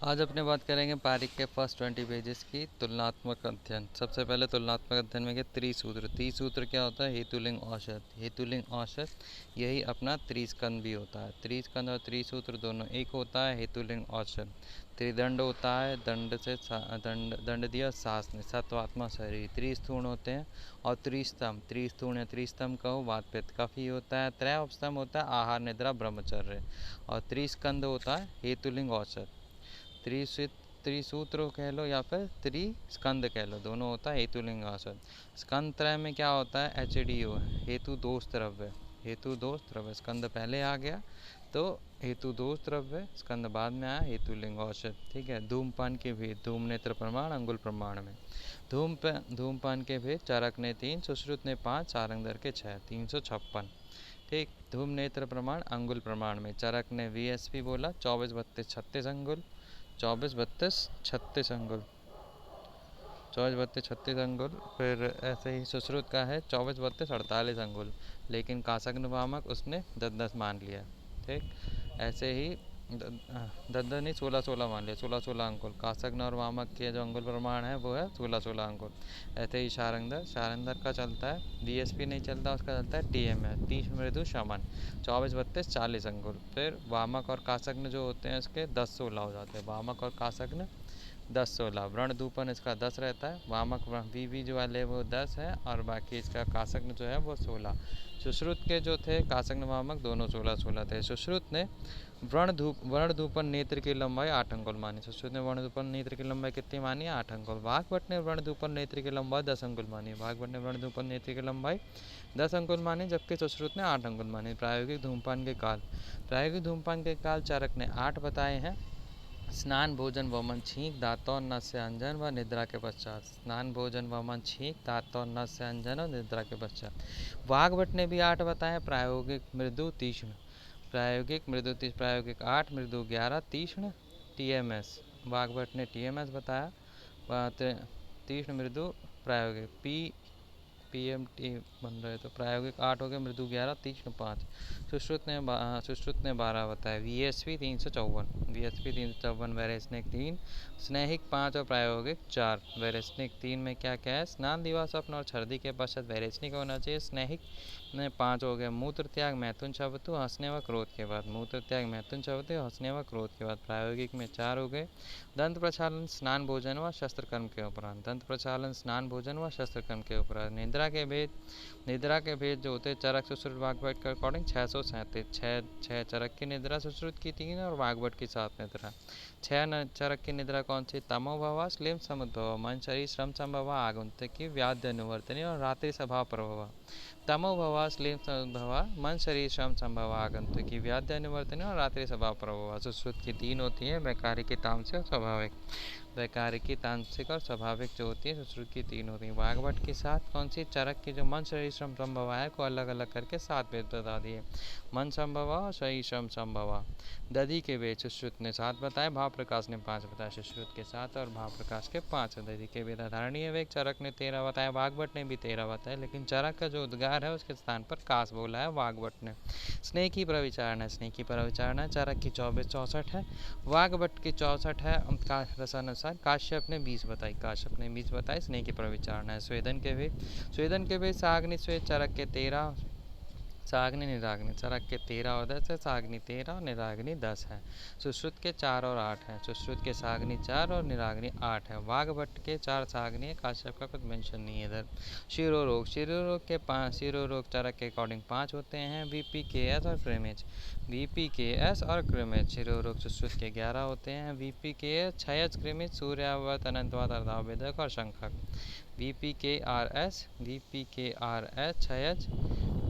आज अपने बात करेंगे पारिक के फर्स्ट 20 पेजेस की तुलनात्मक अध्ययन। सबसे पहले तुलनात्मक अध्ययन में त्रिसूत्र। त्रिसूत्र क्या होता है? हेतुलिंग औषध। हेतुलिंग औषध यही अपना त्रिस्कंद भी होता है। त्रिस्कंद और त्रिसूत्र दोनों एक होता है। हेतुलिंग औषध त्रिदंड होता है। दंड से दंड दिया सास ने सत्वात्मा शरीर। त्रिस्थूण होते हैं और त्रिस्तंभ। त्रिस्थूण या त्रिस्तंभ कहो वात पित्त कफ ही होता है। त्रयोपस्तंभ होता है आहार निद्रा ब्रह्मचर्य। और त्रिस्कंद होता है हेतुलिंग औषध। त्रिसूत्र कह लो या फिर त्रिस्कंद कह लो, दोनों होता है हेतुलिंग औषध। स्कंद त्रय में क्या होता है? HDO हेतु दोष द्रव्य। हेतु दोष द्रव्य स्कंद पहले आ गया तो हेतु दोष द्रव्य, स्कंद बाद में आया हेतुलिंग औषध। ठीक है। धूमपान के भेद। धूम नेत्र प्रमाण अंगुल प्रमाण में। धूमपान के भेद चरक ने 3, सुश्रुत ने 5, सारंगधर के 6, 356। ठीक। धूम नेत्र प्रमाण अंगुल प्रमाण में चरक ने VSP बोला 24, 32, 36 अंगुल। 24, 32, 36 अंगुल। 24, 32, 36 अंगुल। फिर ऐसे ही सुश्रुत का है 24, 32, 48 अंगुल, लेकिन कासग्न वामक उसने 10-10 मान लिया। ठीक। ऐसे ही 10-10 नहीं 16-16 मान लिया। 16-16 अंगुल। कासग्न और वामक के जो अंगुल प्रमाण है वो है 16-16 अंगुल। ऐसे ही शारंगधर का चलता है VSP नहीं चलता, उसका चलता है TMS 30 मृदु शमन 24, 32, 40 अंगुल। फिर वामक और कासग्न जो होते हैं इसके 10-16 हो जाते हैं। वामक और कासग्न 10-16। व्रण धूपन इसका 10 रहता है। वामक VV जो वाले वो 10 है और बाकी इसका कासग्न जो है वो 16। सुश्रुत के जो थे कासग्न वामक दोनों 16-16 थे। सुश्रुत ने वर्ण धूपन नेत्र की लंबाई 8 अंगुल मानी। सुश्रुत ने वर्ण धूपन नेत्र की लंबाई कितनी मानी? 8 अंगुल। वाग्भट ने वर्ण धूपन नेत्र की लंबाई 10 अंगुल मानी। वाग्भट ने वर्ण धूपन नेत्र की लंबाई 10 अंगुल मानी, जबकि सुश्रुत ने 8 अंगुल मानी। प्रायोगिक धूमपान के काल। प्रायोगिक धूमपान के काल चारक ने 8 बताए हैं। स्नान भोजन वमन छींक दांतों नस्य अंजन व निद्रा के पश्चात। स्नान भोजन वमन छींक दांतों नस्य अंजन और निद्रा के पश्चात। वाग्भट ने भी 8 बताए। प्रायोगिक मृदु तीक्ष्ण। प्रायोगिक 8, मृदु 11, तीक्ष्ण TMS। वाग्भट ने TMS बताया। तीक्ष्ण मृदु प्रायोगिक PMT बन रहे तो प्रायोगिक 8 हो गए, मृदु 11, तीक्ष्ण 5। सुश्रुत ने 12 बताया। VSP 354, वैरेस्निक 3, स्नेहिक 5 और प्रायोगिक 4। वैरेस्निक 3 में क्या क्या है? स्नान दिवा स्वप्न और छर्दी के पश्चात वैरेस्निक होना चाहिए। स्नेहिक में 5 हो गए। मूत्र त्याग मैथुन शवतु हंसने व क्रोध के बाद। मूत्र त्याग मैथुन शवतु हंसने व क्रोध के बाद। प्रायोगिक में 4 हो गए। दंत प्रक्षालन स्नान भोजन व शस्त्र कर्म के उपरांत। दंत प्रक्षालन स्नान भोजन व शस्त्र कर्म के उपरांत। निद्रा के भेद जो होते चरक सुश्रुत वाग्भट के अकॉर्डिंग 637। 6 चरक की निद्रा सुश्रुत की 3 और वाग्भट की 7 निद्रा। 6 चरक की निद्रा कौन सी? तमो भवा, श्लेम समुद्भव, मन शरीर श्रम संभवा, आगंतुकी व्याध्य अनुवर्तनी और रात्रि स्वभाव प्रभवा। तमो भवा, श्लेम समुद्भवा, मन शरीर श्रम संभवा, आगंतुकी व्याध्य अनुवर्तनी और रात्रि स्वभाव प्रभवा। सुश्रुत की 3 होती है, वैकारिकी तामसिक और स्वाभाविक। वैकारिकी तांत्रिक और स्वाभाविक जो होती है सुश्रुत की 3 होती है। वाग्भट के साथ कौन सी? चरक की जो मन शरीर श्रम संभवा है को अलग अलग करके 7 भेद बता दिए। मन संभवा और शरीर श्रम संभवा। दधि के भेद सुश्रुत ने 7 बताए, भाव प्रकाश ने 5 बताया। सुश्रुत के 7 और भाव प्रकाश के 5। दधि के भेद धारणीय वेग चरक ने 13 बताया, वाग्भट ने भी 13 बताया, लेकिन चरक का जो उद्गार है उसके स्थान पर काश बोला है वाग्भट ने। स्नेह की प्रविचारणा। स्नेह की प्रविचारणा चरक की 24-64 है, वाग्भट की 64 है। रसानुसार काश्यप ने 20 बताई। स्नेह की प्रविचारणा है। स्वेदन के भेद साग्नि स्वेद चरक के 13, साग्नि निराग्नि चरक के 13 और 10 है। साग्नि 13 और निराग्नि 10 है। सुश्रुत के 4 और 8 है। सुश्रुत के साग्नि 4 और निराग्नि 8 है। वाग्भट के 4 साग्नि है। काश्यप का कुछ मेंशन नहीं है इधर। शिरोरोग के 5 शिरोरोग चरक के अकॉर्डिंग 5 होते हैं। VPKS और क्रिमेज। VPKS और क्रिमेज शिरोरोग सुश्रुत के 11 होते हैं। VPKS क्षयज क्रिमेज सूर्यावर्त अनंतवाद अर्धावेदक और शंखक। VPKRS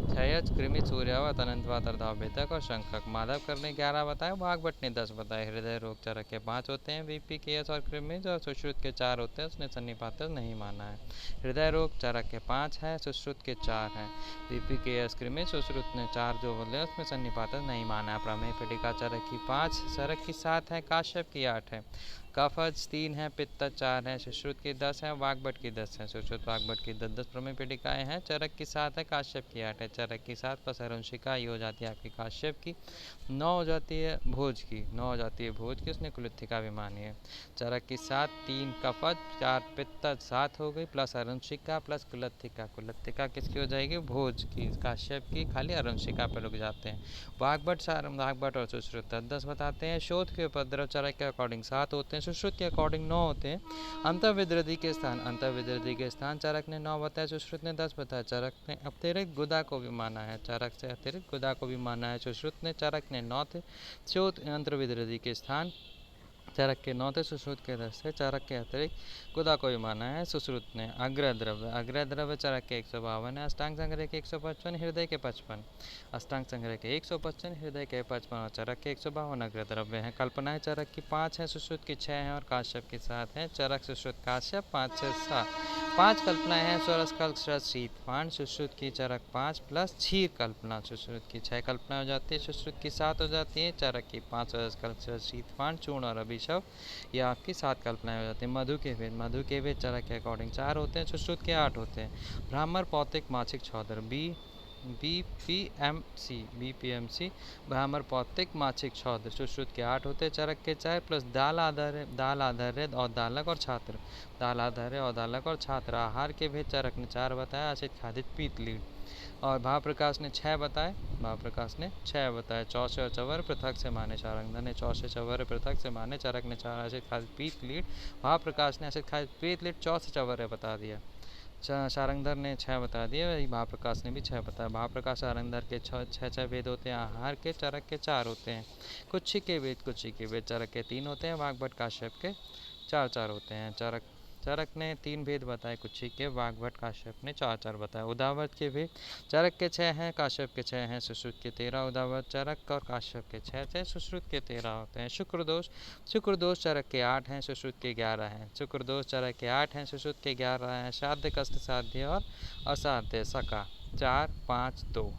क्षयज कृमित सूर्यावत अनंतवाद अर्धावेदक और शंखक। माधव करने 11 बताए, वाग्भट ने 10 बताए। हृदय रोग चरक के 5 होते हैं। VPKS और कृमिज और सुश्रुत के 4 होते हैं, उसने सन्निपात नहीं माना है। हृदय रोग चरक के 5 है, सुश्रुत के 4 हैं। VPKS कृमिज सुश्रुत ने 4 जो बोले उसमें सन्निपात नहीं माना है। प्रमेय पीठिका चरक की 5, चरक की 7 है, काश्यप की 8 है। कफज 3 है, पित्तज 4 है, सुश्रुत की 10 है, वाग्भट की 10 है, सुश्रुत वाग्भट की 10 प्रमेय पीठिकाएँ हैं। चरक की 7 है, काश्यप की 8 है। चरक की 7 प्लस अनुशिका, ये हो जाती है आपकी काश्यप की। 9 हो जाती है भोज की, 9 हो जाती है भोज की, उसने कुलित्थिका भी मानी है। चरक की 7, 3 कफज, 4 पित्तज, 7 हो गई, प्लस अरुंशिका प्लस कुलत्थिका। कुलत्थिका किसकी हो जाएगी? भोज की, काश्यप की। खाली अरुंशिका पर रुक जाते हैं। वाग्भट वाग्भट और सुश्रुत 10 बताते हैं। शोध के उपद्रव चरक के अकॉर्डिंग 7 होते हैं, सुश्रुत के अकॉर्डिंग 9 होते हैं। अंतर्विद्रदी के स्थान, अंतर्विद्रदी के स्थान चरक ने 9 बताया, सुश्रुत ने 10 बताया। चरक ने अतिरिक्त गुदा को भी माना है, चरक से अतिरिक्त गुदा को भी माना है, सुश्रुत ने। चरक ने 9 थे। शोध अंतर्विद्रदी के स्थान चरक के 9 थे, सुश्रुत के 10 थे। चरक के अतिरिक्त गुदा को भी माना है, सुश्रुत ने। अग्रह द्रव्य चरक के 152 है, अष्टांग संग्रह के 155, हृदय के 55। अष्टांग संग्रह के 155, हृदय के 55 और चरक के 152 अग्रह द्रव्य हैं। कल्पनाएं चरक की 5 है, सुश्रुत की 6 है और काश्यप की 7 है। चरक सुश्रुत काश्यप 5 6 7 5 कल्पनाएं हैं। स्वरस कल्प शीत पान, सुश्रुत की चरक 5 प्लस क्षीर कल्पना, सुश्रुत की 6 कल्पना हो जाती है, सुश्रुत की 7 हो जाती है। चरक की 5 स्वरस कल्प शीत पान, चूर्ण और अभिशव, ये आपकी 7 कल्पनाएं हो जाती हैं। मधु के वेद चरक के अकॉर्डिंग 4 होते हैं, सुश्रुत के 8 होते हैं। ब्राह्मण पौतिक मासिक छौदर बीपीएमसी ब्राह्मण पौतिक मासिक छौदर, सुश्रुत के 8 होते हैं। चरक के 4 प्लस दाल आधार्य और दालक और छात्र, दाल आधार्य और दालक और छात्र। आहार के भेद चरक ने 4 बताया, असित खादित पीत लीड। और भाव प्रकाश ने 6 बताए, भाव प्रकाश ने 6 बताए। चौसे और चवर पृथक से माने, शारंगधर ने चौसे चवर पृथक से माने। चरक ने 4 असित खादित पीत लीड, भाव प्रकाश ने असित खादित पीत लीड चौसे चवर बता दिया। शारंगधर ने 6 बता दिए, वही भाव प्रकाश ने भी 6 बताया। भाव प्रकाश शारंगधर के 6 वेद होते हैं, आहार के चरक के 4 होते हैं। कुच्छी के वेद चरक के 3 होते हैं, वाग्भट काश्यप के 4 होते हैं। चरक ने 3 भेद बताए कुच्छी के, वाग्भट काश्यप ने 4 बताए। उदावर्त के भेद चरक के 6 हैं, काश्यप के 6 हैं, सुश्रुत के 13। उदावर्त चरक और काश्यप के 6 थे, सुश्रुत के 13 होते हैं। शुक्रदोष चरक के 8 हैं, सुश्रुत के 11 हैं। शुक्रदोष चरक के 8 हैं, सुश्रुत के 11 हैं। साध्य कष्ट साध्य और असाध्य सका 4 5 2,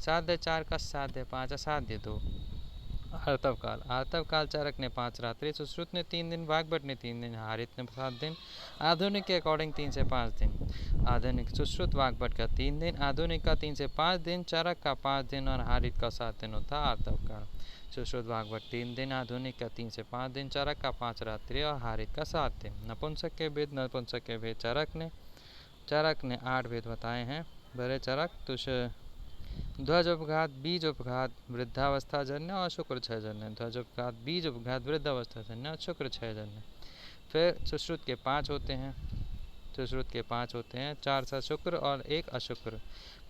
साध्य 4 कष्ट साध्य 5 असाध्य 2। आर्तव काल चरक ने 5 रात्रि, सुश्रुत ने 3 दिन, वाग्भट ने 3 दिन, हारित ने 7 दिन। आधुनिक के अकॉर्डिंग 3 से 5 दिन। आधुनिक सुश्रुत वाग्भट का 3 दिन, आधुनिक का 3 से 5 दिन, चरक का 5 दिन और हारित का 7 दिन होता आर्तव काल। सुश्रुत वाग्भट 3 दिन, आधुनिक का 3 से 5 दिन, चरक का 5 रात्रि और हारित का 7 दिन। नपुंसक के भेद चरक ने 8 भेद बताए हैं। बड़े चरक ध्वज उपघात, बीज उपघात, वृद्धावस्था जन्य और शुक्र क्षय जन्य। ध्वज उपघात, बीज उपघात, वृद्धावस्था जन्य और शुक्र क्षय जन्य। फिर सुश्रुत के 5 होते हैं, 4 सशुक्र और 1 अशुक्र।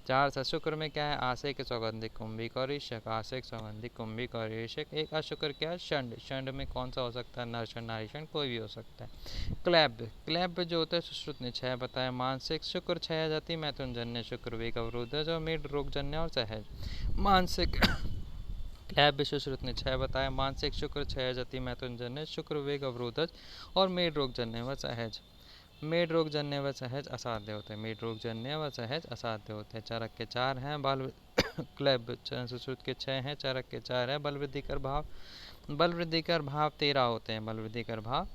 4 सशुक्र में क्या है? आशय सौगंधिक कुंभिक और ईशक, आशय सौगंधिक कुंभिक और ईशक। 1 अशुक्र क्या है? षंड में कौन सा हो सकता है? नरषण नारीषण कोई भी हो सकता है। क्लैब जो होता है सुश्रुत ने 6 बताया। मानसिक शुक्र 6 जाति मैथुन जन्य, शुक्र वेग अवरोधज और मेड रोग जन्य और सहज। मानसिक क्लैब सुश्रुत ने 6 बताया। मानसिक शुक्र 6 जाति मैथुन जन्य, शुक्र वेग अवरोधज और मेड रोग जन्य व सहज। मेड रोग जन्य व सहज असाध्य होते हैं, मेड रोग जन्य व सहज असाध्य होते हैं। चरक के 4 हैं, बल क्लैब सुश्रुत के 6 हैं, चरक के 4 है। बल वृद्धि कर भाव 13 होते हैं, बल वृद्धि कर भाव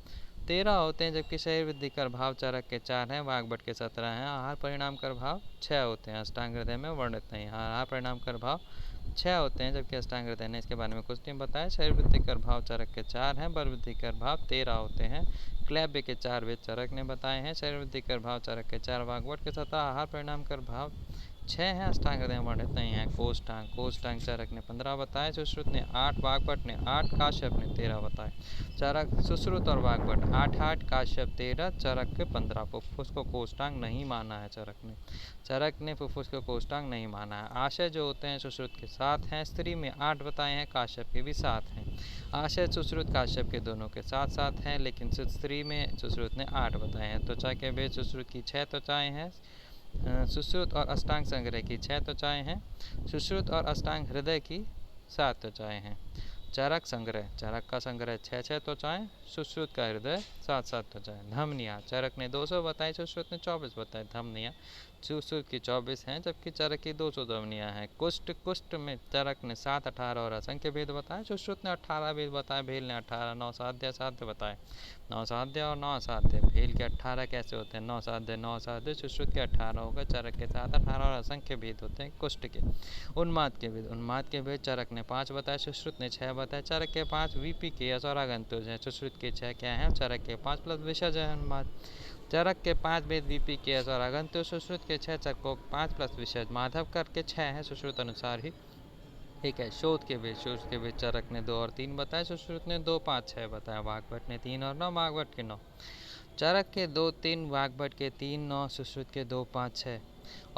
13 होते हैं, जबकि शरीर वृद्धि कर भाव चरक के 4 हैं, वाग्भट के 17 हैं। आहार परिणाम कर भाव 6 होते हैं, अष्टांग हृदय में वर्णित नहीं। आहार परिणाम कर भाव 6 होते हैं, जबकि अष्टांग हृदय ने इसके बारे में कुछ नहीं बताया। शरीर वृद्धि कर भाव चरक के 4 हैं, बल वृद्धि कर भाव 13 होते हैं। क्लैब्य के 4 वेद चरक ने बताए हैं। शरीर वृद्धि कर भाव चरक के 4, वाग्भट के 17। आहार परिणाम कर भाव 6 हैं, अष्टांग हृदय वर्णित नहीं है। कोष्टांग चरक ने 15 बताए, सुश्रुत ने 8, वाग्भट ने 8, काश्यप ने 13 बताए। चरक सुश्रुत और वाग्भट 8 काश्यप 13, चरक के 15। फुफ्फुस को कोष्टांग नहीं माना है चरक ने फुफ्फुस को कोष्टांग नहीं माना है। आशय जो होते हैं सुश्रुत के 7 हैं, स्त्री में 8 बताए हैं, काश्यप के भी 7 हैं। आशय सुश्रुत काश्यप के दोनों के 7 हैं, लेकिन स्त्री में सुश्रुत ने 8 बताए हैं। त्वचा के भेद सुश्रुत की 6 त्वचाएं हैं, सुश्रुत और अष्टांग संग्रह की 6 त्वचाएं हैं, सुश्रुत और अष्टांग हृदय की 7 त्वचाएं हैं। चरक का संग्रह 6 त्वचाएं, सुश्रुत का हृदय 7 त्वचाएं। धमनियाँ चरक ने 200 बताई, सुश्रुत ने 24 बताए। धमनियाँ सुश्रुत की 24 हैं, जबकि चरक की 200 ध्वनियाँ हैं। कुष्ट कुष्ट में चरक ने 7, 18 और असंख्य भेद बताए। सुश्रुत ने 18 भेद बताए, भेल ने 18, 9 साध्य असाध्य बताए। 9 साध्य और 9 असाध्य। भेल के 18 कैसे होते हैं? 9 साध्य 9 असाध्य। सुश्रुत के 18 होगा, चरक के 7, 18 और असंख्य भेद होते हैं कुष्ट के। उन्माद के भेद। उन्माद के भेद चरक ने 5 बताए, सुश्रुत ने 6 बताए। चरक के 5 वीपी के और आगंतुज हैं। सुश्रुत के 6 क्या हैं? चरक के 5 प्लस विषज है उन्माद। चरक के 5 भेद वीपी के और आगंतुज। सुश्रुत के 6 चरकों 5 प्लस विषज। माधव कर के 6 हैं सुश्रुत अनुसार ही। ठीक है। शोध के भेद। शोध के भेद चरक ने 2 और 3 बताए, सुश्रुत ने 2, 5, 6 बताया। वाग्भट ने 3 और 9, वाग्भट के 9। चरक के 2, 3, वाग्भट के 3, 9, सुश्रुत के 2, 5, 6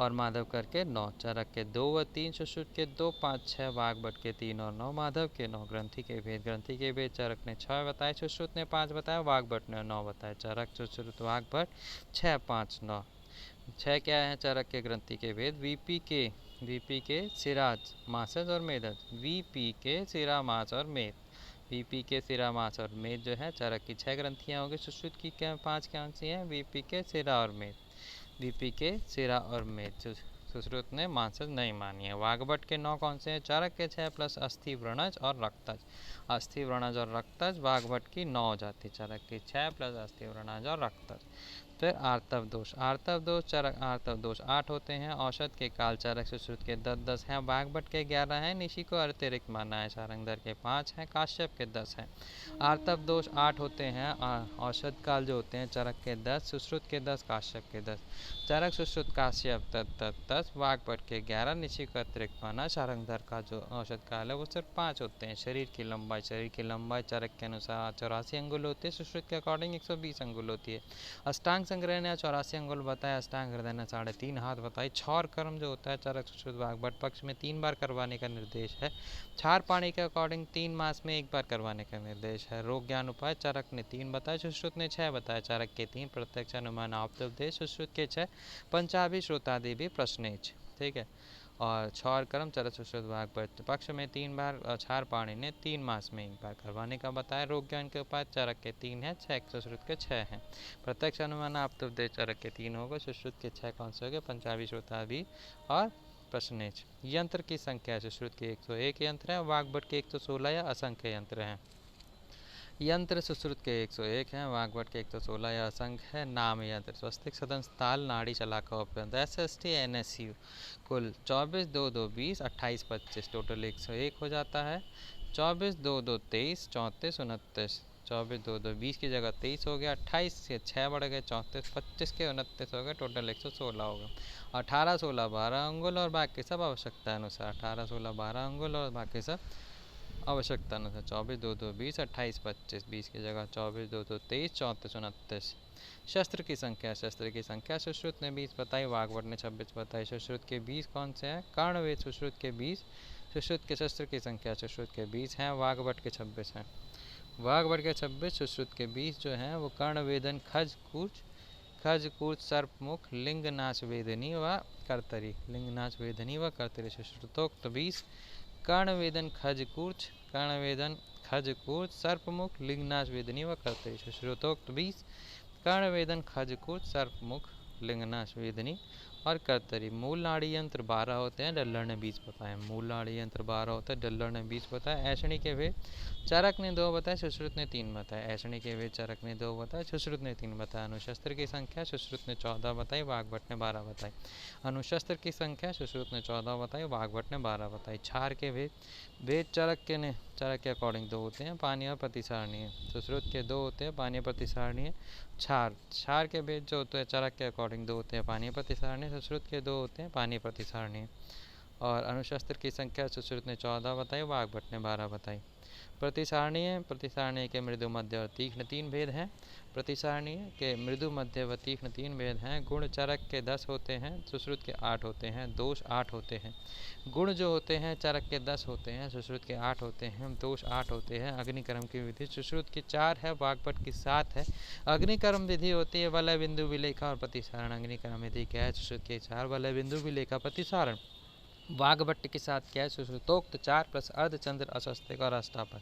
और माधव कर के 9। चरक के 2 व 3, सुश्रुत के 2, 5, 6, वाग्भट के 3 और 9, माधव के 9। ग्रंथि के भेद। ग्रंथि के भेद चरक ने 6 बताए, सुश्रुत ने 5 बताया, वाग्भट ने 9 बताए। चरक सुश्रुत वाग्भट 6, 5, 9। 6 क्या है? चरक के ग्रंथि के भेद। वीपी के सिराज मासज और मेदज। वीपी के सिरा मास और मेद। वीपी के सिरा मास और मेद जो है चरक की 6 ग्रंथियाँ होगी। सुश्रुत की क्या 5 कौन सी हैं? वीपी के सिरा और मेद। वीपी के सिरा और मेद। सुश्रुत ने मांसज नहीं मानी है। वाग्भट के 9 कौन से हैं? चरक के 6 प्लस अस्थि व्रणज और रक्तज। अस्थि व्रणज और रक्तज वाग्भट की 9 हो जाती। चरक की 6 प्लस अस्थि व्रणज और रक्तज। फिर आर्तव दोष। आर्तव दोष चरक आर्तव दोष 8 होते हैं। औषध के काल चरक सुश्रुत के 10 हैं, वाग्भट के 11 हैं। निशि को अतिरिक्त माना है। सारंगधर के 5 हैं, काश्यप के 10 हैं। आर्तव दोष 8 होते हैं। औषध काल जो होते हैं चरक के 10, सुश्रुत के 10, काश्यप के 10। चरक सुश्रुत काश्यप 10, वाग्भट के 11, निशि को अतिरिक्त माना। सारंगधर का जो औषध काल है वो सिर्फ 5 होते हैं। शरीर की लंबाई चरक के अनुसार 84 अंगुल होती है, सुश्रुत के अकॉर्डिंग 120 अंगुल होती है। अष्टांग संग्रह ने 84 अंगुल बताया, अष्टांग हृदय ने 3.5 हाथ बताई। छौर कर्म जो होता है चरक सुश्रुत वाग्भट पक्ष में 3 बार करवाने का निर्देश है। क्षार पाणी के अकॉर्डिंग 3 मास में 1 बार करवाने का निर्देश है। रोग ज्ञान उपाय चरक ने 3 बताए, सुश्रुत ने 6 बताया। चरक के 3 प्रत्यक्ष अनुमान आप्तोपदेश, सुश्रुत के 6 पंचाभि श्रोतादि भी प्रश्नेच। ठीक है। और क्षौर कर्म चरक सुश्रुत वाग्भट पक्ष में 3 बार और क्षार पाणी ने 3 मास में 1 बार करवाने का बताया। रोग ज्ञान के उपाय चरक के 3 हैं, 6 सुश्रुत के 6 हैं। प्रत्यक्ष अनुमान आप्तोपदेश चरक के 3 होगा, सुश्रुत के 6 कौन से हो गए? पंचाभि श्रोतादि और प्रश्नेच। यंत्र की संख्या सुश्रुत के 101 यंत्र है, वाग्भट के 116 या असंख्य यंत्र हैं। यंत्र सुश्रुत के 101 हैं, वाग्भट के 116 या असंख्य है। नाम यंत्र स्वस्तिक सदन ताल नाड़ी चलाका उपयंत्र। SST NSU कुल 24, 2, 2, 20, 28, 25 टोटल 101 हो जाता है। 24, 2, 2, 23, 34, 29। 24, 2, 2, 20 की जगह 23 हो गया। 28 से 6 बढ़ गए 34, 25 के 29 हो गए, टोटल 116 होगा। 18, 16, 12 अंगुल और बाकी सब आवश्यकता अनुसार। 18, 16, 12 अंगुल और बाकी सब आवश्यकता अनुसार। 24, 2, 2, 20, 28, 25, 20 की जगह 24, 2, 2, 23, 34, 29। शस्त्र की संख्या सुश्रुत ने 20 बताई, वाग्भट ने 26 बताई। सुश्रुत के 20 कौन से हैं? कर्णवेद सुश्रुत के 20। सुश्रुत के शस्त्र की संख्या सुश्रुत के 20 हैं, वाग्भट के 26 हैं। वाग्भट के 26, सुश्रुत के 20 जो हैं वो कर्णवेदन खज कूच सर्पमुख लिंगनाश वेदनी व कर्तरी। लिंगनाश वेदनी व कर्तरी। सुश्रुतोक्त 20 कर्णवेदन खजकूच सर्पमुख लिंगनाश वेदनी व कर्तरी। सुश्रुतोक्त 20 कर्णवेदन खजकूच सर्पमुख लिंगनाश वेदनी और कर्तरी। मूल नाड़ी यंत्र 12 होते हैं, डल्लर ने 20 बताए। मूल नाड़ी यंत्र 12 होता है, डल्लर ने 20 बताया। ऐषणी के भेद चरक ने 2 बताए, सुश्रुत ने 3 बताए। ऐषणी के भेद चरक ने 2 बताए, सुश्रुत ने 3 बताया। अनुशस्त्र की संख्या सुश्रुत ने 14 बताई, वाग्भट ने 12 बताई। अनुशस्त्र की संख्या सुश्रुत ने 14 बताई, वाग्भट ने 12 बताई। क्षार के भेद चरक के अकॉर्डिंग 2 होते हैं, पानी और प्रतिसारणीय। सुश्रुत के 2 होते हैं, पानी प्रतिसारणीय। क्षार के भेद जो होते हैं चरक के अकॉर्डिंग 2 होते हैं, पानी प्रतिसारणीय। सुश्रुत के 2 होते हैं, पानी प्रतिसारणीय। और अनुशस्त्र की संख्या सुश्रुत ने 14 बताई, वाग्भट ने 12 बताई। प्रतिसारणीय के मृदु मध्य और तीक्ष्ण 3 भेद हैं। प्रतिसारणीय के मृदु मध्य व तीक्ष्ण 3 भेद हैं। गुण चरक के 10 होते हैं, सुश्रुत के 8 होते हैं। दोष 8 होते हैं। गुण जो होते हैं चरक के 10 होते हैं, सुश्रुत के 8 होते हैं। दोष 8 होते हैं। अग्निकर्म की विधि सुश्रुत की 4 है, वाग्भट की 7 है। अग्निकर्म विधि होती है वलय बिंदु विलेखा और प्रतिसारण। अग्निकर्म विधि क्या है? सुश्रुत के 4 वलय बिंदु विलेखा प्रतिसारण। वाग्भट्ट के साथ क्या है? सुश्रुतोक्त 4 प्लस अर्धचंद्र अस्वस्थिक और अष्टापद।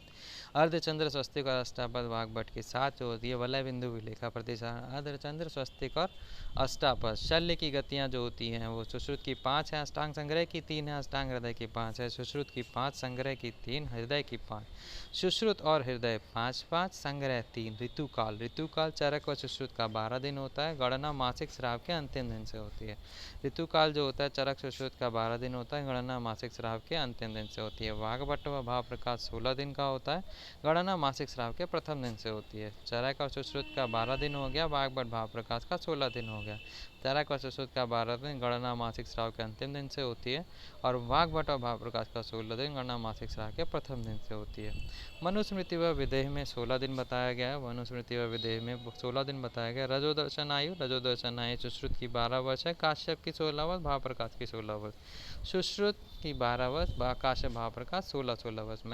अर्धचंद्र स्वस्तिक और अष्टापद वाग्भट्ट के साथ जो होती है वलय बिंदु विलेखा प्रतिसार अर्धचंद्र स्वस्तिक और अष्टापद। शल्य की गतियाँ जो होती हैं वो सुश्रुत की 5 है, अष्टांग संग्रह की 3 है, अष्टांग हृदय की 5 है, सुश्रुत की 5, संग्रह की 3, हृदय की 5। सुश्रुत और हृदय 5-5, संग्रह 3। ऋतुकाल चरक व सुश्रुत का 12 दिन होता है। गणना मासिक स्राव के अंतिम दिन से होती है। ऋतुकाल जो होता है चरक सुश्रुत का 12 दिन होता है। गणना मासिक स्राव के अंतिम दिन से होती है। वाग्भट्ट व भाव प्रकाश 16 दिन का होता है। गणना मासिक स्राव के प्रथम दिन से होती है। चरक और सुश्रुत का 12 दिन हो गया, वाग्भट्ट भाव प्रकाश का 16 दिन हो गया। चरक और सुश्रुत का 12 दिन गणना मासिक स्राव के अंतिम दिन से होती है और वाग्भट्ट और भाव प्रकाश का 16 दिन गणना मासिक स्राव के प्रथम दिन से होती है। मनुस्मृति व विदेह में 16 दिन बताया गया है। मनुस्मृति व विदेह में 16 दिन बताया गया। रजोदर्शन आयु सुश्रुत की 12 वर्ष है, काश्यप की 16 वर्ष, भाव प्रकाश की 16 वर्ष। सुश्रुत की 12 वर्ष, काश्यप भाव प्रकाश 16 वर्ष।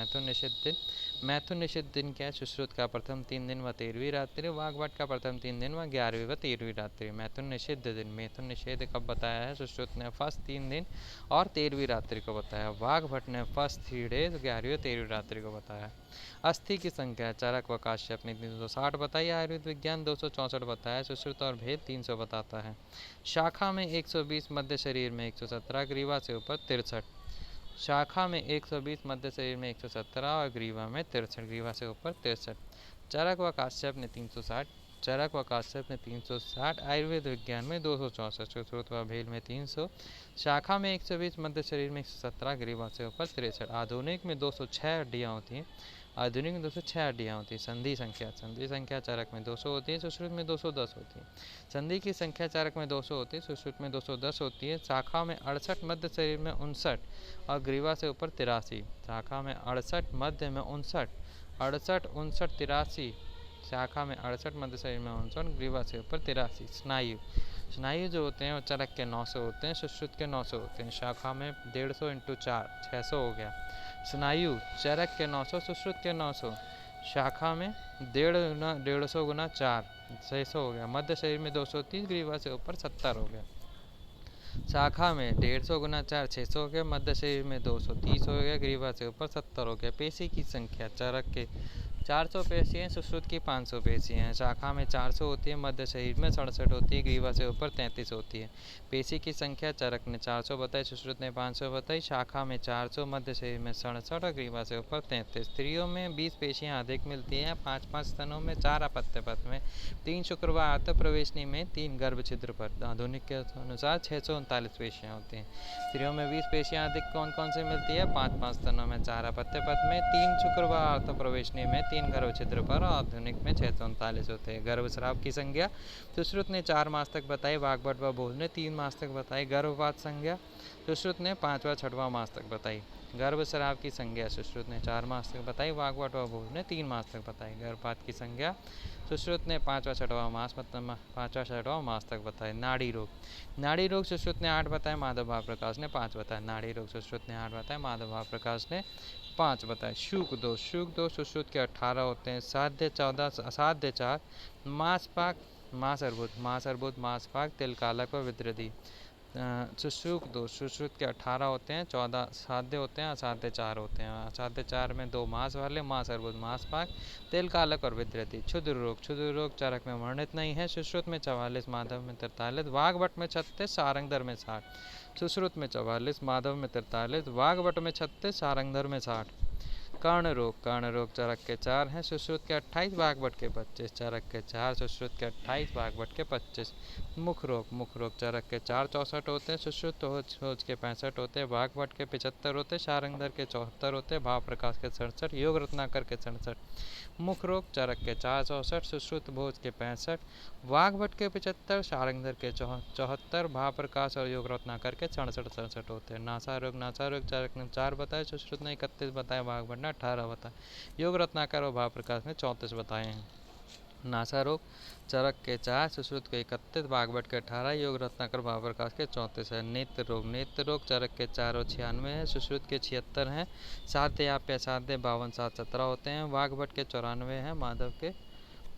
मैथुन निषिद्ध दिन क्या है? सुश्रुत का प्रथम 3 दिन व 13वीं रात्रि, वाग्भट्ट का प्रथम 3 दिन व 11वीं व 13वीं रात्रि। मैथुन निषिद्ध दिन, मैथुन निषेध कब बताया है? सुश्रुत ने फर्स्ट 3 दिन और 13वीं रात्रि को बताया। वाग्भट्ट ने फर्स्ट 3 डेज 11वीं और 13वीं रात्रि को बताया। अस्थि की संख्या चरक व काश्यप ने 360 बताई। आयुर्वेद विज्ञान 264 बताया। सुश्रुत और भेद 300 बताता है। शाखा में 120, मध्य शरीर में 117, ग्रीवा से ऊपर 63। शाखा में 120, मध्य शरीर में 117 और ग्रीवा में 63, ग्रीवा से ऊपर 63। चरक व काश्यप ने 360, आयुर्वेद विज्ञान में 264, सुश्रुत व भेद में 300। शाखा में 120, मध्य शरीर में 117, ग्रीवा से ऊपर 63। आधुनिक में 206 हड्डियाँ होती हैं। आधुनिक में 206 हड्डियाँ होती है। संधि संख्या चरक में 200 होती है, सुश्रुत में 210 होती है। संधि की संख्या चरक में 200 होती है, सुश्रुत में 210 होती है। शाखा में 68, मध्य शरीर में 59 और ग्रीवा से ऊपर 83। शाखा में 68, मध्य में 59, 68, 59, 83। शाखा में 68, मध्य शरीर में 59, ग्रीवा से ऊपर 83। स्नायु जो होते हैं वो चरक के 900 होते हैं, सुश्रुत के 900 होते हैं। शाखा में 150 × 4 600 हो गया। स्नायु चरक के 900, सुश्रुत के 900। शाखा में 150 गुना 4 600 हो गया। मध्य शरीर में 230, ग्रीवा से ऊपर 70 हो गया। शाखा में 150 गुना 4 600 हो गया। मध्य शरीर में 230 हो गया, ग्रीवा से ऊपर 70 हो गया। पेशी की संख्या चरक के 400 पेशी हैं, सुश्रुत की 500 पेशी हैं। शाखा में 400 होती है, मध्य शरीर में 67 होती है, ग्रीवा से ऊपर 33 होती है। पेशी की संख्या चरक ने 400 बताई, सुश्रुत ने 500 बताई। शाखा में 400, मध्य शरीर में 67 और ग्रीवा से ऊपर 33। स्त्रियों में 20 पेशियाँ अधिक मिलती हैं, 5-5 स्तनों में, 4 अपत्य पथ में, 3 शुक्रवार आंत प्रवेशनी में, 3 गर्भ छिद्र पर। आधुनिक के अनुसार 639 पेशियाँ होती हैं। स्त्रियों में 20 पेशियाँ अधिक कौन कौन से मिलती है? 5-5 स्तनों में, 4 अपत्य पथ में, 3 शुक्रवार आंत प्रवेशनी में, 3 गर्भ छिद्र पर। आधुनिक में 639 होते हैं। गर्भस्राव की संज्ञा सुश्रुत ने 4 मास तक बताई, वाग्भट्ट व भोज ने 3 मास तक बताई। गर्भपात संज्ञा सुश्रुत ने 5वां 6वां मास तक बताई। गर्भस्राव की संज्ञा सुश्रुत ने 4 मास तक बताई, वाग्भट्ट व भोज ने 3 मास तक बताई। गर्भपात की संज्ञा सुश्रुत ने 5वां 6वां मास मतलब 5वां 6वां मास तक बताए। नाड़ी रोग सुश्रुत ने 8 बताए, माधव भाव प्रकाश ने 5 बताए। नाड़ी रोग सुश्रुत ने 8 बताए, माधव भाव प्रकाश ने 5 बताए। शुक दोष सुश्रुत के 18 होते हैं। साध्य 14, असाध्य 4, मांसपाक, मांस अर्बुद, मांसपाक, तिलकालक व विद्रदी। सुश्रुत दोष सुश्रुत के 18 होते हैं, 14 साध्य होते हैं, असाध्य 4 होते हैं। असाध्य 4 में 2 मांस वाले, मांस अर्बुद, मांसपाक, तिलकालक और विद्रदी। क्षुद्र रोग चरक में वर्णित नहीं है। सुश्रुत में 44, माधव में 43, वाग्भट्ट में 36, सारंगधर में 60। सुश्रुत में 44, माधव में 43, वाग्भट्ट में 36, सारंगधर में 60। कर्ण रोग चरक के 4 हैं, सुश्रुत के 28, वाग्भट्ट के 25। चरक के 4, सुश्रुत के 28, वाग्भट्ट के 25। मुख रोग चरक के 4 64 होते हैं, सुश्रुत होज के 65 होते हैं, वाग्भट्ट के 75 होते हैं, सारंगधर के 74 होते हैं, भाव प्रकाश के 67, योग रत्नाकर के 67। मुख रोग चरक के 4 64, सुश्रुत भोज के 65, वाग्भट्ट के 75, सारंगधर के 74, भाव प्रकाश और योग रत्नाकर के 67 होते हैं। नासा रोग चरक ने 4 बताए, सुश्रुत ने 31 बताए, वाग्भट्ट ने 18 बताए, योग रत्नाकर और भाव प्रकाश ने 34 बताए हैं। नासा रोग चरक के 4, सुश्रुत के 31, वाग्भट्ट के 18, योग रत्नाकर भाव प्रकाश के 34 है। नेत्र रोग चरक के 4 और 96 है, सुश्रुत के 76 हैं, साध्य या असाध्य 52 7 17 होते हैं, वाग्भट्ट के 94 हैं, माधव के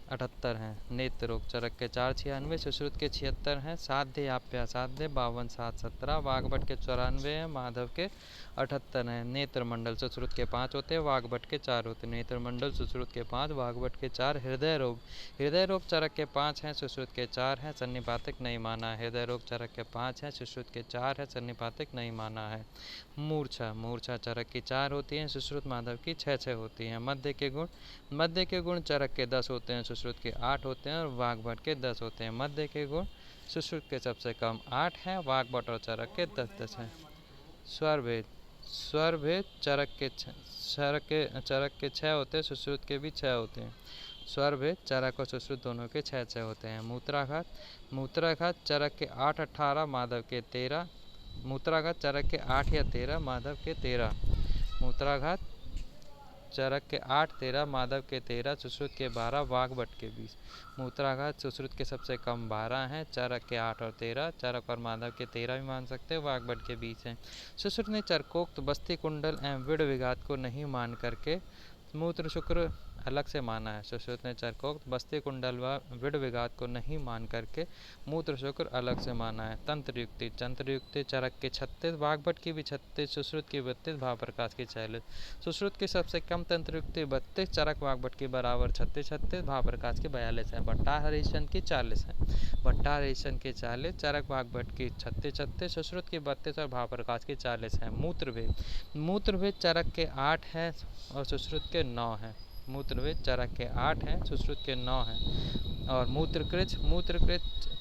78 हैं। नेत्र रोग चरक के 4 96, सुश्रुत के 76 हैं। साध्य आप्या साध्य 52 7 17, वाग्भट के 94 हैं। माधव के 78 हैं। नेत्र मंडल सुश्रुत के 5 होते हैं, वाग्भट के 4 होते हैं। नेत्र मंडल सुश्रुत के 5, वाग्भट के 4। हृदय रोग चरक के 5 हैं, सुश्रुत के 4 हैं। सन्निपातिक नहीं माना है। हृदय रोग चरक के 5 हैं, सुश्रुत के 4 है। सन्निपातिक नहीं माना है। मूर्छा चरक की 4 होती हैं, सुश्रुत माधव की 6 होती हैं। मध्य के गुण चरक के 10 होते हैं, सुश्रुत के 8 होते हैं और वाग्भट के 10 होते हैं। मध्य के गुण सुश्रुत के सबसे कम 8 हैं, वाग्भट और चरक के 10 हैं। स्वर भेद चरक के 6 होते हैं, सुश्रुत के भी 6 होते हैं। स्वर भेद चरक और सुश्रुत दोनों के 6 होते हैं। मूत्राघात चरक के 8 18, माधव के 13। मूत्राघात चरक के 8 या 13, माधव के 13। मूत्राघात चरक के 8 13, माधव के 13, सुश्रुत के 12, वाग्भट के 20। मूत्राघात सुश्रुत के सबसे कम 12 हैं, चरक के 8 और 13। चरक और माधव के 13 भी मान सकते हैं, वाग्भट के 20 हैं। सुश्रुत ने चरकोक्त बस्ती कुंडल एवं विड़ विघात को नहीं मान करके मूत्र शुक्र अलग से माना है। सुश्रुत ने चरकोक्त बस्ती कुंडल व विड़ विघात को नहीं मान करके मूत्र शुक्र अलग से माना है। तंत्र युक्ति चरक के 36, वाग्भट की भी 36, सुश्रुत की 32, भाव प्रकाश की 40। सुश्रुत की सबसे कम तंत्र युक्ति 32, चरक वाग्भट की बराबर 36, भाव प्रकाश की 42 है। भट्टार हरिश्चंद्र की 40 है। भट्टार हरिश्चंद्र की 40, चरक वाग्भट की 36, सुश्रुत की 32 और भाव प्रकाश की 40 है। मूत्रभेद चरक के 8 है और सुश्रुत के 9 है। मूत्रभेद चरक के 8 हैं, सुश्रुत के 9 हैं। और मूत्रकृच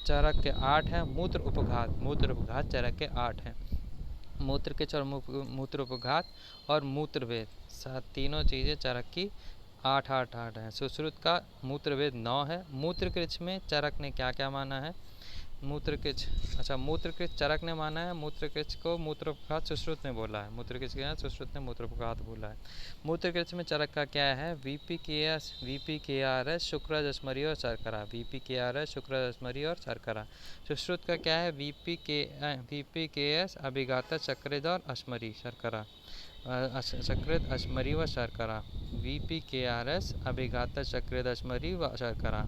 चरक के 8 हैं। मूत्र उपघात चरक के 8 हैं। मूत्रकृच और मूत्र उपघात और मूत्रभेद तीनों चीज़ें चरक की 8 हैं। सुश्रुत का मूत्रभेद 9 है। मूत्रकृच में चरक ने क्या क्या माना है? मूत्रकृच चरक ने माना है। मूत्रकृच को मूत्रोपघात सुश्रुत ने बोला है। मूत्रकृच के यहाँ सुश्रुत ने मूत्रोपघात बोला है। मूत्रकृच में चरक का क्या है? VPKRS शुक्रज अश्मरी और शर्करा। VPKRS शुक्रज अश्मरी और शर्करा। सुश्रुत का क्या है? VPKS अभिघात चक्रित और अश्मरी शर्करा। चक्रित अश्मरी व शर्करा। VPKRS अभिघात चक्रित अश्मरी व शर्करा।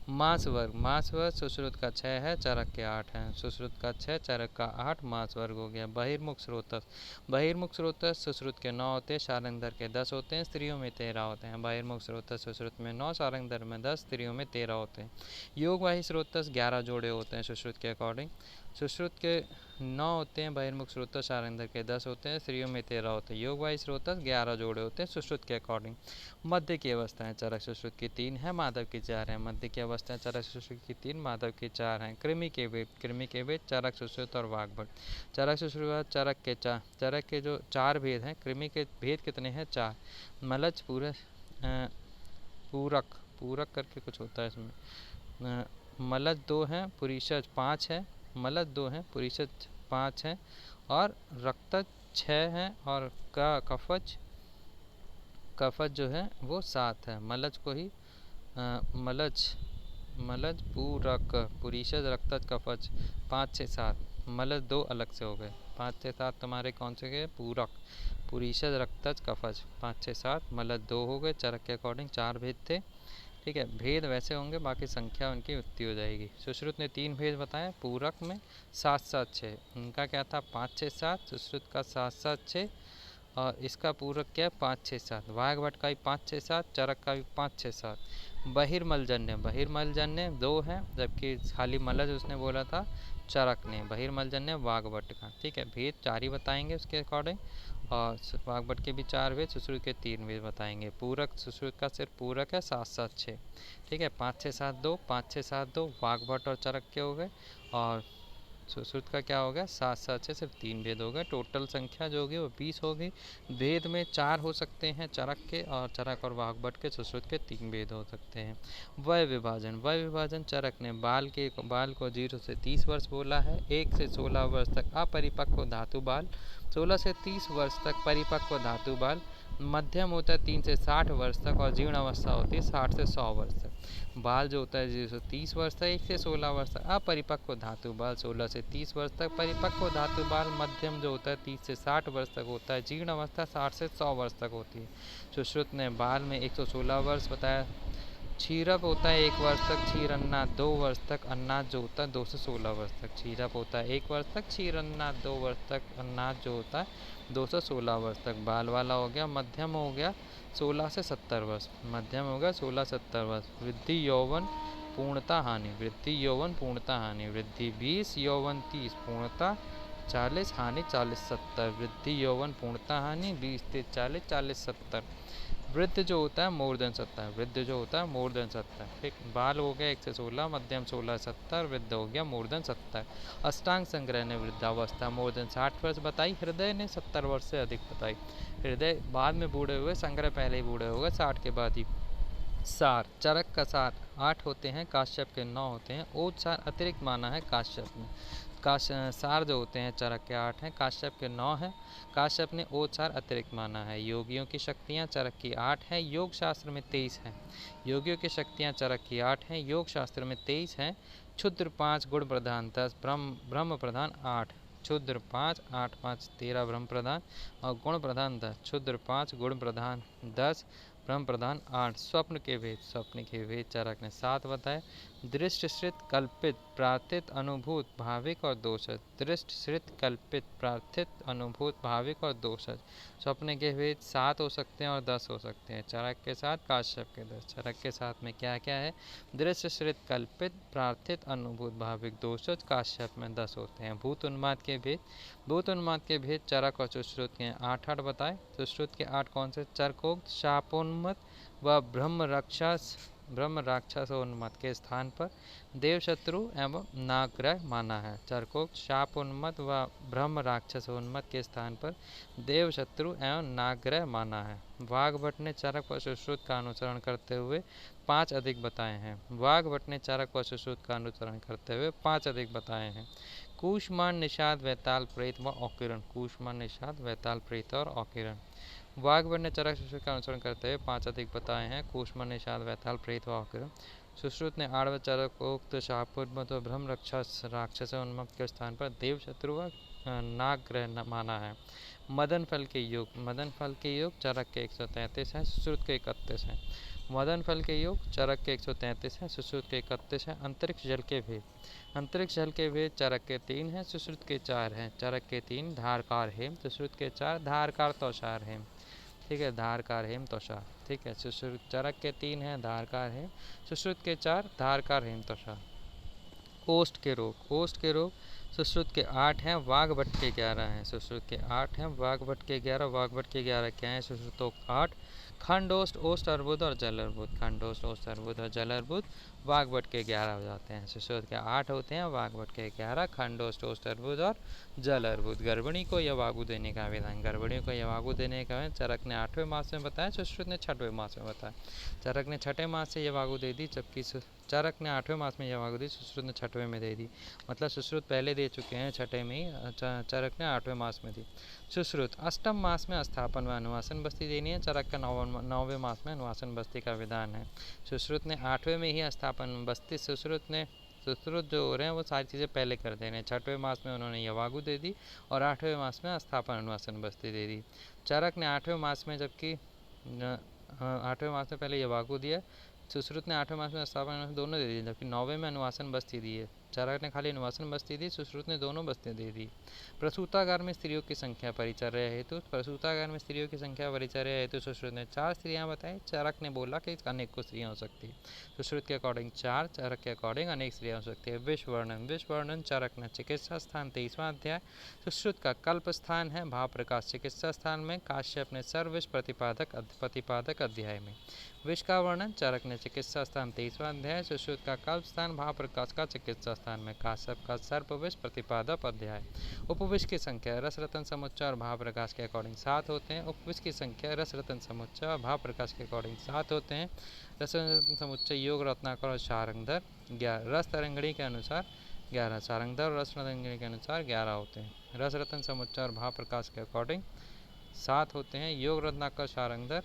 मास वर्ग सुश्रुत का 6 है, चरक के 8 हैं। सुश्रुत का 6, चरक का 8, मास वर्ग हो गया। बहिर्मुख स्रोतस सुश्रुत के 9 होते हैं, शारंगधर के 10 होते हैं, स्त्रियों में 13 होते हैं। बहिर्मुख स्रोतस सुश्रुत में 9, शारंगधर में 10, स्त्रियों में 13 होते हैं। योगवाही स्रोतस 11 जोड़े होते हैं सुश्रुत के अकॉर्डिंग। सुश्रुत के 9 होते हैं, बहिर्मुख स्रोतस शारंगधर के 10 होते हैं, स्त्रियों में 13 होते हैं। योगवाही स्रोतस 11 जोड़े होते हैं सुश्रुत के अकॉर्डिंग। मध्य की अवस्थाएं चरक सुश्रुत की 3 है, माधव की 4 है। मध्य की अवस्थाएं चरक सुश्रुत की 3, माधव की 4 हैं। कृमि के वेद चरक सुश्रुत और वाग्भट। चरक सुश्रुत चरक के जो 4 भेद हैं, कृमि के भेद कितने हैं? 4। मलज पूरक करके कुछ होता है इसमें। मलज 2 हैं, पुरीषज 5 है। मलज 2 हैं, पुरीषज 5 हैं और रक्तज 6 हैं और कफज जो है वो 7 है। मलज को ही मलज पूरक, पुरीषज, रक्तज, कफज 5 से 7। मलज 2 अलग से हो गए। 5 से 7 तुम्हारे कौन से गए? पूरक, पुरीषज, रक्तज, कफज 5 से 7। मलज 2 हो गए। चरक के अकॉर्डिंग 4 भेद थे। ठीक है, भेद वैसे होंगे, बाकी संख्या उनकी उतनी हो जाएगी। सुश्रुत ने 3 भेद बताए। पूरक में 7 7 6, उनका क्या था? 5 से 7। सुश्रुत का 7 7 6 और इसका पूरक क्या है? 5 6 7। वाग्भट का भी 5 6 7, चरक का भी 5 6 7। बहिर्मलजन्य 2 है, जबकि खाली मलज उसने बोला था चरक ने। बहिर्मलजन्य वाग्भट का। ठीक है, भेद 4 ही बताएंगे उसके अकॉर्डिंग। और वाग्भट के भी 4 भेद, सुश्रुत के 3 भेद बताएंगे। पूरक सुश्रुत का सिर्फ पूरक है 7 7 6। ठीक है, 5 6 7 2, 5 6 7 2 वाग्भट और चरक के हो गए। और सुश्रुत का क्या हो गया? 7 7 6, सिर्फ 3 भेद हो गए। टोटल संख्या जो होगी वो 20 होगी। भेद में 4 हो सकते हैं चरक के, और चरक और वाग्भट के सुश्रुत के 3 भेद हो सकते हैं। वय विभाजन चरक ने बाल को 0 से 30 वर्ष बोला है। 1 से 16 वर्ष तक अपरिपक्व धातु बाल, 16 से 30 वर्ष तक परिपक्व धातु बाल, मध्यम होता है 3 से 60 वर्ष तक, और जीर्ण अवस्था होती है 60 से 100 वर्ष तक। बाल जो होता है 0 से 30 वर्ष तक, 1 से 16 वर्ष तक अपरिपक्व धातु बाल, 16 से 30 वर्ष तक परिपक्व धातु बाल, मध्यम जो होता है 30 से 60 वर्ष तक होता है, जीर्ण अवस्था 60 से 100 वर्ष तक होती है। सुश्रुत ने बाल में 116 वर्ष बताया, क्षीरप होता है 1 वर्ष तक, क्षीर अन्नाद 2 वर्ष तक, अन्नाद जो होता है 2 से 16 वर्ष तक। क्षीरप होता है 1 वर्ष तक, क्षीर अन्नाद 2 वर्ष तक, अन्नाद जो होता है 2 से 16 वर्ष तक। बाल वाला हो गया, मध्यम हो गया 16 से 70 वर्ष, मध्यम हो गया 16 70 वर्ष। वृद्धि यौवन पूर्णता हानि, वृद्धि यौवन पूर्णता हानि, वृद्धि 20, यौवन 30, पूर्णता 40, हानि 40 70। वृद्धि यौवन पूर्णता हानि 20 30 40 40 70। वृद्ध जो होता है मोर देन 70, वृद्ध जो होता है मोर देन 70। ठीक, बाल हो गया 1 से 16, मध्यम 16 70, वृद्ध हो गया मोर देन 70। अष्टांग संग्रह ने वृद्धावस्था मोर देन 60 वर्ष बताई, हृदय ने 70 वर्ष से अधिक बताई। हृदय बाद में बूढ़े हुए, संग्रह पहले ही बूढ़े हो गए 60 के बाद ही। सार, चरक का सार 8 होते हैं, काश्यप के 9 होते हैं। ओज सार अतिरिक्त माना है काश्यप ने। सार जो होते हैं चरक के 8 हैं, काश्यप के 9 हैं। काश्यप ने ओज सार अतिरिक्त माना है। योगियों की शक्तियाँ चरक की 8 हैं, योग शास्त्र में 23 हैं। योगियों की शक्तियाँ चरक की 8 हैं, योग शास्त्र में 23 हैं। क्षुद्र 5, गुण प्रधान 10, ब्रह्म प्रधान 8। क्षुद्र 5, 8 5 13 ब्रह्म प्रधान और गुण प्रधान 10। क्षुद्र 5, गुण प्रधान 10, ब्रह्म प्रधान 8। स्वप्न के भेद, स्वप्न के भेद चरक ने 7 बताए। दृष्ट श्रित कल्पित प्रार्थित अनुभूत भाविक और दोषज, दृष्ट श्रित कल्पित प्रार्थित अनुभूत भाविक और दोषज। स्वप्न के भेद 7 हो सकते हैं और 10 हो सकते हैं। चरक के साथ, काश्यप के 10। चरक के साथ में क्या क्या है? दृष्ट श्रित कल्पित प्रार्थित अनुभूत भाविक दोषज, काश्यप में 10 होते हैं। भूत उन्माद के भेद, भूत उन्माद के भेद चरक और सुश्रुत के 8 बताए। सुश्रुत के 8 कौन से? चरकोक्त, शापोन्मत व ब्रह्म राक्षसोन्मत के स्थान पर देवशत्रु एवं नागग्रह माना है। चरकोक्त, शापोन्मत व ब्रह्म राक्षसोन्मत के स्थान पर देवशत्रु एवं नागग्रह माना है। वाग्भट ने चरक व सुश्रुत का अनुसरण करते हुए 5 अधिक बताए हैं। वाग्भट ने चरक व सुश्रुत का अनुसरण करते हुए 5 अधिक बताए हैं। कूष्मांड, निषाद, वैताल, प्रेत व औकिरण, कूष्मांड, निषाद, वैताल, प्रेत और औकिरण। वाग्भट ने चरक सुश्रुत का अनुसरण करते हुए 5 अधिक बताए हैं। कूष्मांड, निषाद, वैताल, प्रेत व औकिरण। सुश्रुत ने आड़व, चरकोक्त, शापोन्मत व ब्रह्म राक्षस उन्मत के स्थान पर देवशत्रु व नागग्रह माना है। मदन फल के योग, मदन फल के योग चरक के 133 हैं, सुश्रुत के 31 हैं। मदन फल के योग चरक के 133 हैं, सुश्रुत के 31 हैं। अंतरिक्ष जल के भेद, अंतरिक्ष जल के भेद चरक के 3 हैं, सुश्रुत के 4 हैं। चरक के 3 धारकार हेम, सुश्रुत के 4 धारकार तौशार हेम। ठीक है, धारकार हेम तौशार। ठीक है, सुश्रुत चरक के 3 हैं धारकार हेम, सुश्रुत के 4 धारकार हेम तौशार। ओष्ठ के रोग, ओष्ठ के रोग सुश्रुत के 8 हैं, वाग्भट के 11 हैं। सुश्रुत के 8 हैं, वाग्भट के 11, वाग्भट के 11 क्या हैं? सुश्रुतोक्त 8। खंडोष्ठ, ओष्ठ अर्बुद और जल अर्बुद, खंडोष्ठ, ओष्ठ अर्बुद और जल अर्बुद वाग्भट के 11 हो जाते हैं। सुश्रुत के 8 होते हैं, वाग्भट के 11, खंडोष्ठ, ओष्ठ अर्बुद और जल अर्बुद। गर्भिणी को यवागु देने का विधान, गर्भिणी को यवागु देने का विधान चरक ने 8वें मास में बताया, सुश्रुत ने 6वें मास में बताया। चरक ने 6ठे मास से यवागु दे दी, जबकि चरक ने 8वें मास में यवागु दी, सुश्रुत ने 6वें में दे दी। मतलब सुश्रुत पहले दे चुके हैं 6ठे में ही, चरक ने 8वें मास में दी। सुश्रुत अष्टम मास में स्थापन व अनुवासन बस्ती देनी है, चरक का 9वें मास में अनुवासन बस्ती का विधान है। सुश्रुत ने 8वें में ही स्थापन बस्ती, सुश्रुत जो हो रहे हैं वो सारी चीज़ें पहले कर दे रहे हैं। 6ठवें मास में उन्होंने यवागु दे दी और 8वें मास में स्थापन अनुवासन बस्ती दे दी। चरक ने 8वें मास में, जबकि 8वें मास में पहले यवागु दिया, सुश्रुत ने 8वें मास में स्थापन दोनों दे दी, जबकि 9वें में अनुवासन बस्ती दी है। चरक ने खाली अनुवासन बस्ती दी, सुश्रुत ने दोनों बस्तियाँ दे दी। प्रसूतागार में स्त्रियों की संख्या परिचर्या हेतु, प्रसूतागार में स्त्रियों की संख्या परिचर्या हेतु सुश्रुत ने 4 स्त्रियाँ बताई, चरक ने बोला कि अनेक स्त्रियाँ हो सकती है। सुश्रुत के अकॉर्डिंग 4, चरक के अकॉर्डिंग अनेक स्त्रियाँ हो सकती है। विश्व वर्णन, विश्व वर्णन चरक ने चिकित्सा स्थान 23वां अध्याय, सुश्रुत का कल्प स्थान है भाव प्रकाश चिकित्सा स्थान में, काश्यप ने सर्वविष प्रतिपादक अध्याय में। विष का वर्णन चरक ने चिकित्सा स्थान 23वां अध्याय, सुश्रुत का कल्प स्थान भाव प्रकाश का चिकित्सा स्थान में, काश्यप का सर्पविष प्रतिपादक अध्याय। उपविष की संख्या रस रतन समुच्चय और भाव प्रकाश के अकॉर्डिंग 7 होते हैं। उपविष की संख्या रस रतन समुच्चय और भाव प्रकाश के अकॉर्डिंग 7 होते हैं। रस रतन समुच्चय योग रत्नाकर और शारंगधर 11, रस तरंगड़ी के अनुसार 11, शारंगधर और रस तरंगड़ी के अनुसार 11 होते हैं। रस रतन समुच्चय और भाव प्रकाश के अकॉर्डिंग 7 होते हैं। योग रत्नाकर, शारंगधर,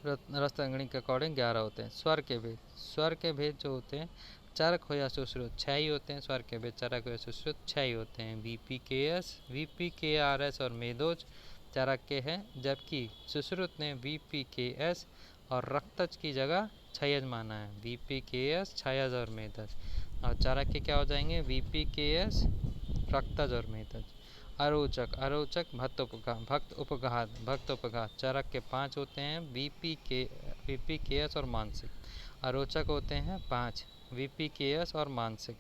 रस तरंगणी के अकॉर्डिंग 11 होते हैं। स्वर के भेद, स्वर के भेद जो होते हैं चरक हो या सुश्रुत 6 ही होते हैं। स्वर के भेद चरक हो या सुश्रुत 6 ही होते हैं। VPKS, VPKRS और मेदोज चरक के हैं, जबकि सुश्रुत ने VPKS और रक्तज की जगह क्षयज माना है, VPKS क्षयज और मेदज। और चारक के क्या हो जाएंगे, VPKS रक्तज और मेदज। अरोचक, अरोचक भक्त उपघात। चरक के 5 होते हैं, VPKS और मानसिक। अरोचक होते हैं 5, VPKS और मानसिक।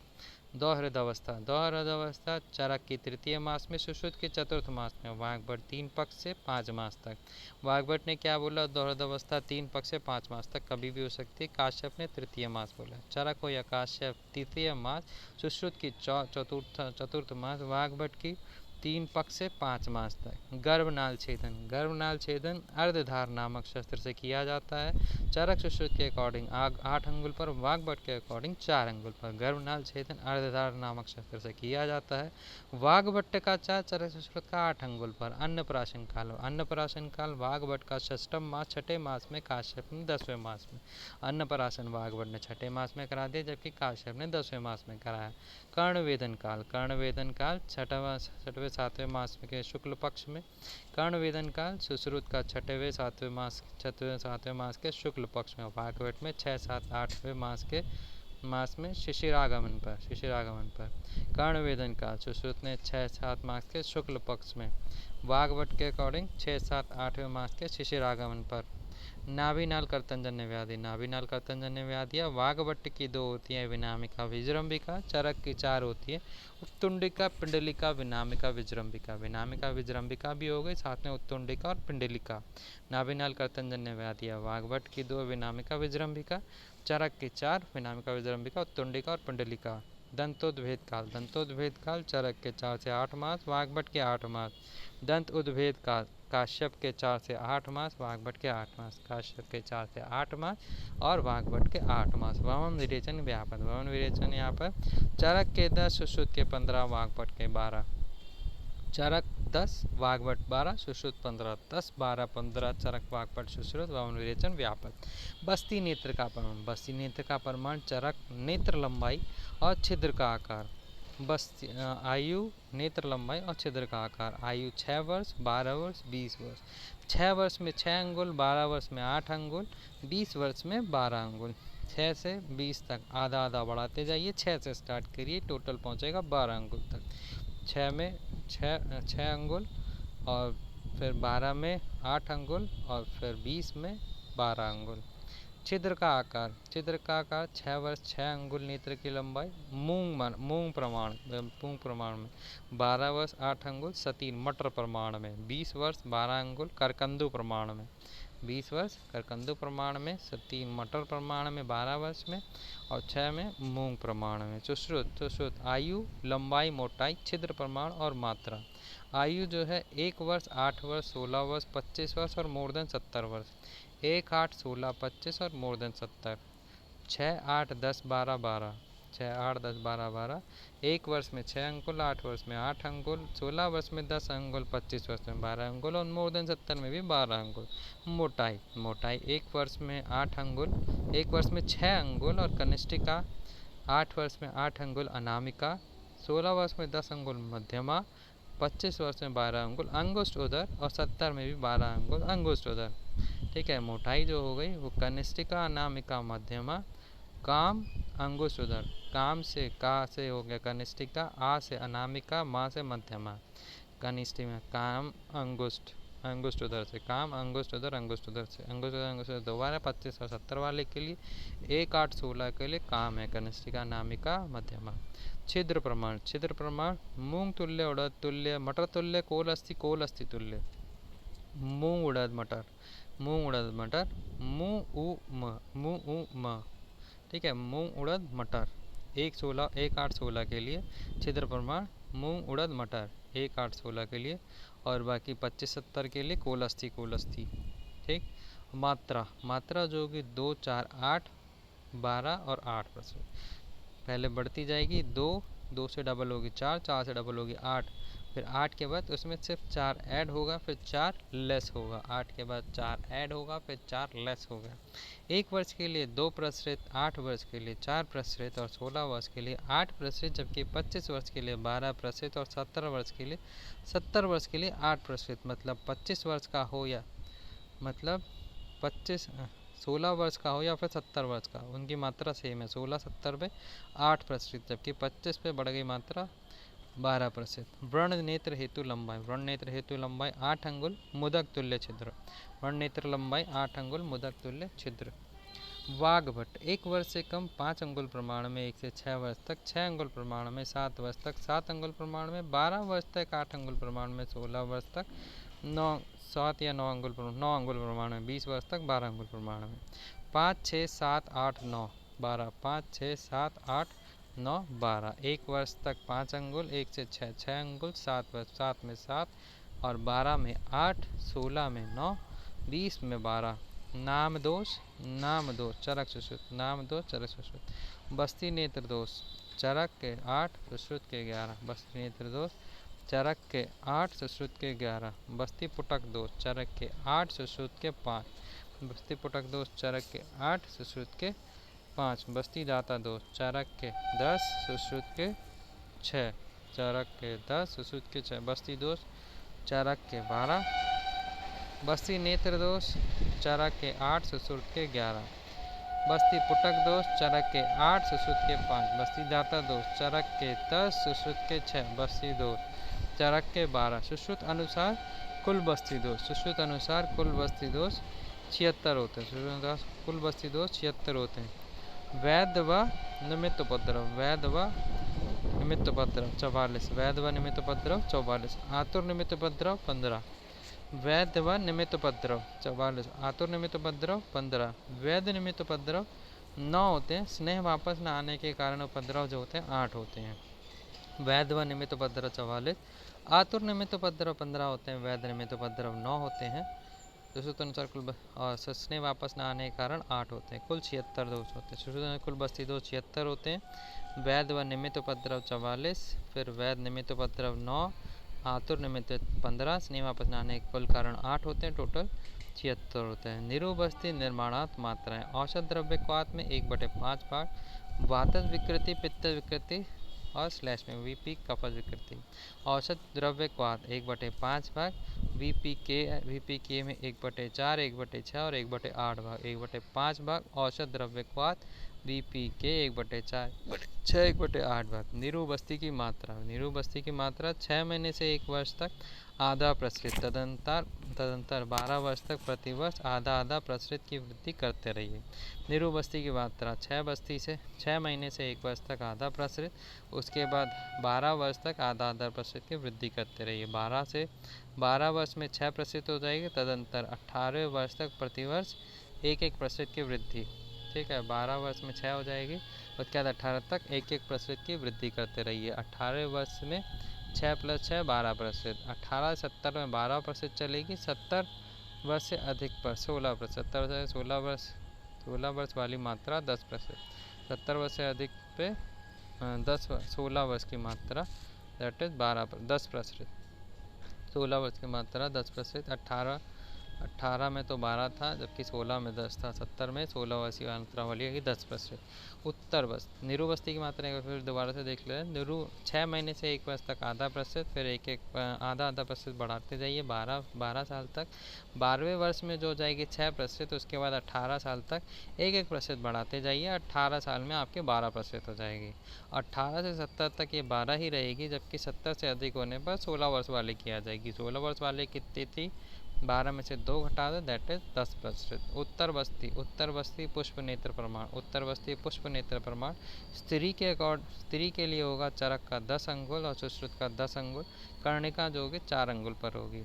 दोहृदवस्था चरक की तृतीय मास में, सुश्रुत के चतुर्थ मास में, वाग्भट 3 पक्ष से 5 मास तक। वाग्भट ने क्या बोला, दोहृदवस्था 3 पक्ष से 5 मास तक कभी भी हो सकती है। काश्यप ने तृतीय मास बोला। चरक हो या काश्यप तृतीय मास, सुश्रुत की चतुर्थ मास, वाग्भट की 3 पक्ष से 5 मास तक। गर्भनाल छेदन, गर्भनाल छेदन अर्धधार नामक शस्त्र से किया जाता है। चरक सुश्रुत के अकॉर्डिंग 8 अंगुल पर, वाग्भट के अकॉर्डिंग 4 अंगुल पर। गर्भनाल छेदन अर्धधार नामक शस्त्र से किया जाता है। वाग्भट का 4, चरक सुश्रुत का 8 अंगुल पर। अन्नप्राशन काल, अन्नप्राशन काल वाग्भट का 6ठम मास, छठे मास में, काश्यप ने 10वें मास में। अन्नप्राशन वाग्भट ने छठे मास में करा दिया, जबकि काश्यप ने 10वें मास में कराया। कर्णवेदन काल, कर्णवेदन काल 6वें 7वें मास के शुक्ल पक्ष में। कर्णवेदन काल सुश्रुत का 6वें 7वें मास के शुक्ल पक्ष में। वाग्भट में 6, 7, 8वें मास में शिशिरागमन पर। कर्णवेदन काल सुश्रुत ने 6, 7 मास के शुक्ल पक्ष में। वाग्भट के अकॉर्डिंग 6, 7, 8वें मास के शिशिरागमन पर। नाभिनाल कर्तनजन्य व्याधि, नाभिनाल कर्तनजन्य व्याधियाँ वाग्भट की 2 होती है, विनामिका विजृंभिका। चरक की 4 होती है, उत्तुंडिका पिंडलिका विनामिका विजृंभिका। विनामिका विजृंभिका भी हो गई, साथ में उत्तुंडिका और पिंडलिका। नाभिनाल कर्तनजन्य व्याधियाँ वाग्भट की 2, विनामिका विजृंभिका। चरक की 4, विनामिका विजृंभिका, उत्तुंडिका और पिंडलिका। दंतोद्भेद काल, दंतोद्भेद काल चरक के 4 से 8 मास, वाग्भट के 8 मास। दंत उद्भेद काल काश्यप के 4 से 8 मास, वाग्भट के 8 मास। काश्यप के 4 से 8 मास और वाग्भट के 8 मास। वमन विरेचन व्यापन, वमन विरेचन यहाँ पर चरक के 10, सुश्रुत के 15, वाग्भट के 12। चरक 10, वाग्भट 12, सुश्रुत 15। 10, 12, 15 चरक, वाग्भट, सुश्रुत, वमन विरेचन व्यापक। बस्ती नेत्र का परिमाण, बस्ती नेत्र का परिमाण चरक नेत्र लंबाई और छिद्र का आकार। आयु, नेत्र लंबाई और छिद्र का आकार। आयु 6 वर्ष, 12 वर्ष, 20 वर्ष। 6 वर्ष में 6 अंगुल, 12 वर्ष में 8 अंगुल, 20 वर्ष में 12 अंगुल। 6 से 20 तक आधा आधा बढ़ाते जाइए, 6 से स्टार्ट करिए, टोटल पहुंचेगा 12 अंगुल तक। 6 में 6 अंगुल, और फिर 12 में 8 अंगुल, और फिर 20 में 12 अंगुल। छिद्र का आकार, छिद्र का आकार 6 वर्ष 6 अंगुल नेत्र की लंबाई, मूंग प्रमाण में। 12 वर्ष 8 अंगुल सतीन मटर प्रमाण में। 20 वर्ष 12 अंगुल करकंदू प्रमाण में। 20 वर्ष करकंदू प्रमाण में, सतीन मटर प्रमाण में 12 वर्ष में, और 6 में मूंग प्रमाण में। सुश्रुत आयु, लंबाई, मोटाई, छिद्र प्रमाण और मात्रा। आयु जो है 1 वर्ष, 8 वर्ष, 16 वर्ष, 25 वर्ष और मोर देन 70 वर्ष। 1, 8, 16, 25 और मोर देन 70। 6, 8, 10, 12, 12। 6, 8, 10, 12, 12। 1 वर्ष में 6 अंगुल, 8 वर्ष में 8 अंगुल, 16 वर्ष में 10 अंगुल, 25 वर्ष में 12 अंगुल, और मोर देन 70 में भी 12 अंगुल। मोटाई 1 वर्ष में 8 अंगुल, 1 वर्ष में 6 अंगुल और कनिष्ठिका। 8 वर्ष में 8 अंगुल अनामिका, 16 वर्ष में 10 अंगुल मध्यमा, 25 वर्ष में 12 अंगुल अंगुष्ठ उदर, और 70 में भी 12 अंगुल अंगुष्ठ उदर। ठीक है, मोटाई जो हो गई वो कनिष्ठिका, अनामिका, मध्यमा, काम, अंगुष्ठ उदर। काम से का से हो गया कनिष्ठिका, आ से अनामिका, मा से मध्यमा। कनिष्ठिका में काम, अंगुष्ठ उदर से काम, अंगुष्ठ उदर, अंगुष्ठ उदर से अंगुष्ठ उदर दोबारा। 25 और 70 वाले के लिए 1, 8, 16 के लिए काम है, कनिष्ठिका, अनामिका, मध्यमा। छिद्र प्रमाण मूंग तुल्य, उड़द तुल्य, मटर तुल्य, कोल अस्थि तुल्य। मूंग उड़द मटर, मूंग उ म। ठीक है, मूंग उड़द मटर 1, 8, 16 के लिए। छिद्र प्रमाण मूंग उड़द मटर 1, 8, 16 के लिए, और बाकी 25, 70 के लिए कोल अस्थि। ठीक। मात्रा जो होगी 2, 4, 8, 12 और 8%। पहले बढ़ती जाएगी 2 से डबल होगी 4, 4 से डबल होगी 8, फिर 8 के बाद उसमें सिर्फ 4 ऐड होगा, फिर 4 लेस होगा। 8 के बाद 4 ऐड होगा, फिर 4 लेस होगा। 1 वर्ष के लिए 2 प्रसरित, 8 वर्ष के लिए 4 प्रसरित, और 16 वर्ष के लिए 8 प्रसरित, जबकि 25 वर्ष के लिए 12 प्रसरित, और 70 वर्ष के लिए 8 प्रसरित। मतलब 25 वर्ष का हो या मतलब 25 16 वर्ष का हो या फिर 70 वर्ष का, उनकी मात्रा सेम है। 16 70 पे 8%, जबकि 25 पे बढ़ गई मात्रा 12%। व्रण नेत्र हेतु लंबाई, व्रण नेत्र हेतु लंबाई 8 अंगुल मुदक तुल्य छिद्र, व्रण नेत्र लंबाई 8 अंगुल मुदक तुल्य छिद्र। वाग्भट, 1 वर्ष से कम 5 अंगुल प्रमाण में 1 से 6 वर्ष तक 6 अंगुल प्रमाण में 7 वर्ष तक 7 अंगुल प्रमाण में 12 वर्ष तक 8 अंगुल प्रमाण में 16 वर्ष तक 7 या 9 अंगुल 9 अंगुल प्रमाण में 20 वर्ष तक 12 अंगुल प्रमाण में। 5 6 7 8 9 12, 5 6 7 8 9 12। 1 वर्ष तक 5 अंगुल, 1 से 6 6 अंगुल, 7 वर्ष 7 में 7 और 12 में 8, 16 में 9, 20 में 12। नाम दोष, नाम दोष चरक सुश्रुत, नाम दोष चरक सुश्रुत। बस्ती नेत्र दोष, चरक के 8 सुश्रुत के 11, बस्ती नेत्र दोष चरक के 8 सुश्रुत के 11। बस्ती पुटक दोष, चरक के 8 सुश्रुत के 5, बस्ती पुटक दोष चरक के 8 सुश्रुत के 5। बस्ती दाता दोष, चरक के 10 सुश्रुत के 6, चरक के 10 सुश्रुत के 6। बस्ती दोष चरक के 12। बस्ती नेत्र दोष चरक के 8 सुश्रुत के 11। बस्ती पुटक दोष चरक के 8 सुश्रुत के 5। बस्ती दाता दोष चरक के 10 सुश्रुत के 6। बस्ती दोष चरक के 12। सुश्रुत अनुसार कुल बस्ती दोष, सुश्रुत अनुसार कुल बस्ती दोष 76 होते हैं, सुश्रुत अनुसार कुल बस्ती दोष 76 होते हैं। वैध व निमित्त उपद्रव, वैध व निमित्त उपद्रव 44, वैध व निमित्त उपद्रव 44। आतुर निमित्त उपद्रव 15, वैध व निमित्त उपद्रव 44, आतुर निमित्त उपद्रव 15। वैध निमित्त उपद्रव 9 होते हैं, स्नेह वापस न आने के कारण उपद्रव जो होते हैं 8 होते हैं। वैध व निमित्त उपद्रव 44, आतुर निमित्त उपद्रव 15 होते हैं, वैध निमित्त उपद्रव 9 होते हैं। सुश्रुत अनुसार कुल और स्नेह वापस न आने के कारण 8 होते हैं। कुल 76 दोष होते हैं। सुश्रुत कुल बस्ती दोष 76 होते हैं। वैध व निमित्त उपद्रव 44, फिर वैध निमित्त उपद्रव 9, आतुर निमित्त 15, स्नेह वापस न आने के कुल कारण 8 होते हैं, टोटल 76 होते हैं। निरूबस्ती निर्माणात् मात्राएं, औषध द्रव्य क्वात में 1/5 भाग, वातज विकृति, पित्त विकृति और स्लैश में वीपी कफज विकृति। औषध द्रव्य क्वात 1/5 भाग, वीपीके में 1/4, 1/6 और 1/8 भाग, 1/5 भाग औषध द्रव्य क्वात, वीपीके 1/4, 6, 1/8 भाग। निरूबस्ती की मात्रा, निरूबस्ती की मात्रा 6 महीने से 1 वर्ष तक आधा प्रसरित, तदंतर 12 वर्ष तक प्रतिवर्ष आधा आधा प्रसरित की वृद्धि करते रहिए। निरूबस्ती की मात्रा 6 महीने से 1 वर्ष तक आधा प्रसरित, उसके बाद 12 वर्ष तक आधा आधा प्रसरित की वृद्धि करते रहिए। 12 वर्ष में 6 प्रसरित हो जाएगी, तदंतर 18वें वर्ष तक प्रतिवर्ष 1 प्रसरित की वृद्धि। ठीक है, 12 वर्ष में 6 हो जाएगी, उसके बाद 18 तक 1 प्रसरित की वृद्धि करते रहिए। 18वें वर्ष में 6 + 6 12 प्रसरित, 18 से 70 में 12 प्रसरित चलेगी, 70 वर्ष से अधिक पर 16 प्रसरित, 70 से 16 वर्ष वाली मात्रा 10 प्रसरित, 70 वर्ष से अधिक पे 16 वर्ष की मात्रा दैट इज 10 प्रसरित, 16 वर्ष की मात्रा 10 प्रसरित। 18 में तो 12 था, जबकि 16 में 10 था, 70 में 16 वर्ष की मात्रा वाली है 10 प्रसरित। उत्तर बस, निरूबस्ती की मात्रा एक फिर दोबारा से देख लें। 6 महीने से 1 वर्ष तक आधा प्रसरित, फिर आधा प्रसरित बढ़ाते जाइए 12 साल तक। 12वें वर्ष में जो हो जाएगी 6 प्रसरित, उसके बाद 18 साल तक 1 प्रसरित बढ़ाते जाइए, 18 साल में आपके 12 प्रसरित हो जाएगी। 18 से 70 तक ये 12 ही रहेगी, जबकि 70 से अधिक होने पर 16 वर्ष वाले की आ जाएगी। 16 वर्ष वाले कितनी थी, 12 में से 2 घटा दो, दैट इज 10 प्रसरित। उत्तर बस्ती पुष्प नेत्र प्रमाण, उत्तर बस्ती पुष्प नेत्र प्रमाण स्त्री के लिए होगा चरक का 10 अंगुल और सुश्रुत का 10 अंगुल, कर्णिका जो होगी 4 अंगुल पर होगी।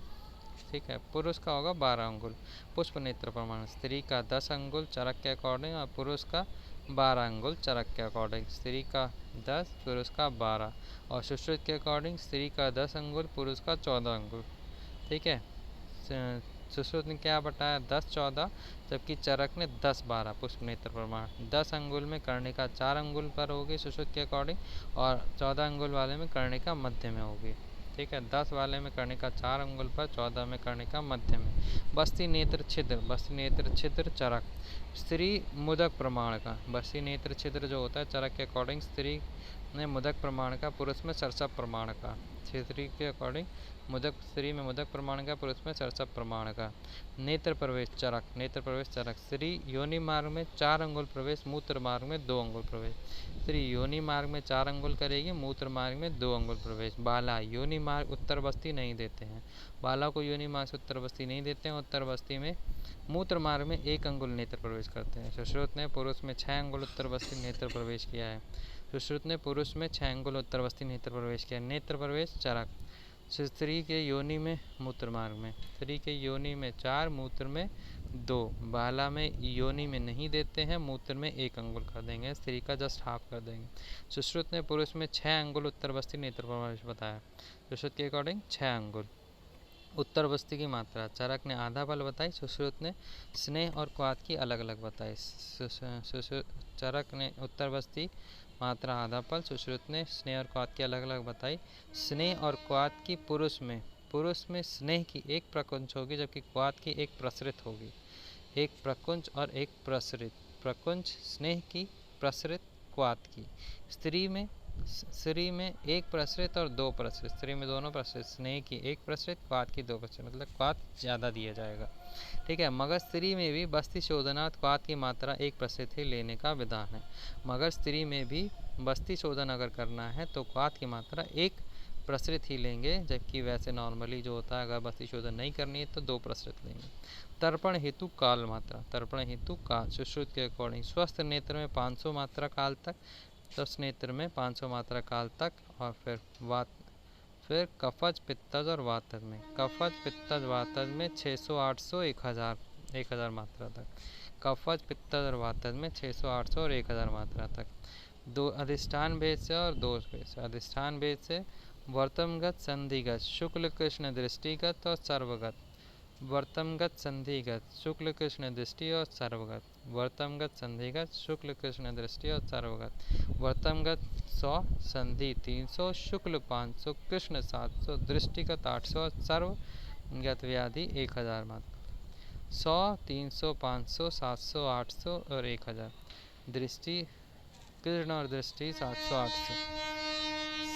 ठीक है, पुरुष का होगा 12 अंगुल। पुष्प नेत्र प्रमाण स्त्री का 10 अंगुल चरक के अकॉर्डिंग और पुरुष का 12 अंगुल चरक के अकॉर्डिंग। स्त्री का 10, पुरुष का 12, और सुश्रुत के अकॉर्डिंग स्त्री का 10 अंगुल, पुरुष का 14 अंगुल। ठीक है, सुश्रुत ने क्या बताया 10-14, जबकि चरक ने 10-12। पुष्प नेत्र प्रमाण 10 अंगुल में कर्णिका 4 अंगुल पर होगी सुश्रुत के अकॉर्डिंग, और 14 अंगुल वाले में कर्णिका मध्य में होगी। ठीक है, 10 वाले में कर्णिका 4 अंगुल पर, 14 में कर्णिका मध्य में। बस्ती नेत्र छिद्र चरक स्त्री मुदक प्रमाण का, बस्ती नेत्र छिद्र जो होता है चरक के अकॉर्डिंग स्त्री में मुदक प्रमाण का, पुरुष में सरसप प्रमाण का। क्षेत्रीय के अकॉर्डिंग मुदक, स्त्री में मुदक प्रमाण का, पुरुष में सरसप प्रमाण का। नेत्र प्रवेश चरक, नेत्र प्रवेश चरक। स्त्री योनि मार्ग में 4 अंगुल प्रवेश, मूत्र मार्ग में 2 अंगुल प्रवेश। स्त्री योनि मार्ग में 4 अंगुल करेगी, मूत्र मार्ग में 2 अंगुल प्रवेश। बाला योनि मार्ग उत्तर बस्ती नहीं देते हैं, बाला को योनि मार्ग से उत्तर बस्ती नहीं देते हैं। उत्तर बस्ती में मूत्र मार्ग में 1 अंगुल नेत्र प्रवेश करते हैं। सुश्रुत ने पुरुष में 6 अंगुल उत्तर बस्ती नेत्र प्रवेश किया है। सुश्रुत ने पुरुष में 6 अंगुल उत्तर बस्ती नेत्र प्रवेश किया। नेत्र प्रवेश चरक। स्त्री के योनि में मूत्र मार्ग में, स्त्री के योनि में 4, मूत्र में 2। बाला में योनि में नहीं देते हैं, मूत्र में 1 अंगुल कर देंगे, स्त्री का जस्ट हाफ कर देंगे। सुश्रुत ने पुरुष में 6 अंगुल उत्तर बस्ती नेत्र प्रवेश बताया। सुश्रुत के अकॉर्डिंग 6 अंगुल। उत्तर बस्ती की मात्रा चरक ने आधा बल बताई, सुश्रुत ने स्नेह और क्वात की अलग अलग बताई। चरक ने उत्तर बस्ती मात्रा आधा पल, सुश्रुत ने स्नेह और क्वात की अलग अलग बताई। स्नेह और क्वात की पुरुष में स्नेह की एक प्रकुंज होगी, जबकि क्वात की एक प्रसरित होगी। एक प्रकुंज और एक प्रसरित। प्रकुंज स्नेह की, प्रसरित क्वात की। स्त्री में एक प्रसरित और 2 प्रसरित, स्त्री में दोनों प्रसरित। स्नेह की एक प्रसरित, क्वात की 2 प्रसरित, मतलब क्वात ज़्यादा दिया जाएगा। ठीक है। मगर स्त्री में भी बस्ती शोधनात् क्वात की मात्रा 1 प्रसरित ही लेने का विधान है। मगर स्त्री में भी बस्ती शोधन अगर करना है तो क्वात की मात्रा 1 प्रसरित ही लेंगे, जबकि वैसे नॉर्मली जो होता है अगर बस्ती शोधन नहीं करनी है तो 2 प्रसरित लेंगे। तर्पण हेतु काल मात्रा, तर्पण हेतु काल। सुश्रुत के अकॉर्डिंग स्वस्थ नेत्र में 500 मात्रा काल तक, स्वस्थ नेत्र में 500 मात्रा काल तक। और फिर कफज पित्तज और वातज में, कफज पित्तज वातज में 600, 800, 1000 मात्रा तक। कफज पित्तज और वातज में 600, 800 और 1000 मात्रा तक। 2 अधिष्ठान भेद से और दोष भेद से। अधिष्ठान भेद से वर्तमगत, संधिगत, शुक्ल कृष्ण दृष्टिगत और सर्वगत। वर्तमगत, संधिगत, शुक्ल कृष्ण दृष्टि और सर्वगत। वर्तमगत, संधिगत, शुक्ल कृष्ण दृष्टि और सर्वगत। वर्तमगत 100, संधि 300, शुक्ल 500, कृष्ण 700, दृष्टिगत 800 और सर्वगत व्याधि 1000 मात्रा। 100, 300, 500, 700, 800 और 1000। दृष्टि, कृष्ण और दृष्टि 700, 800,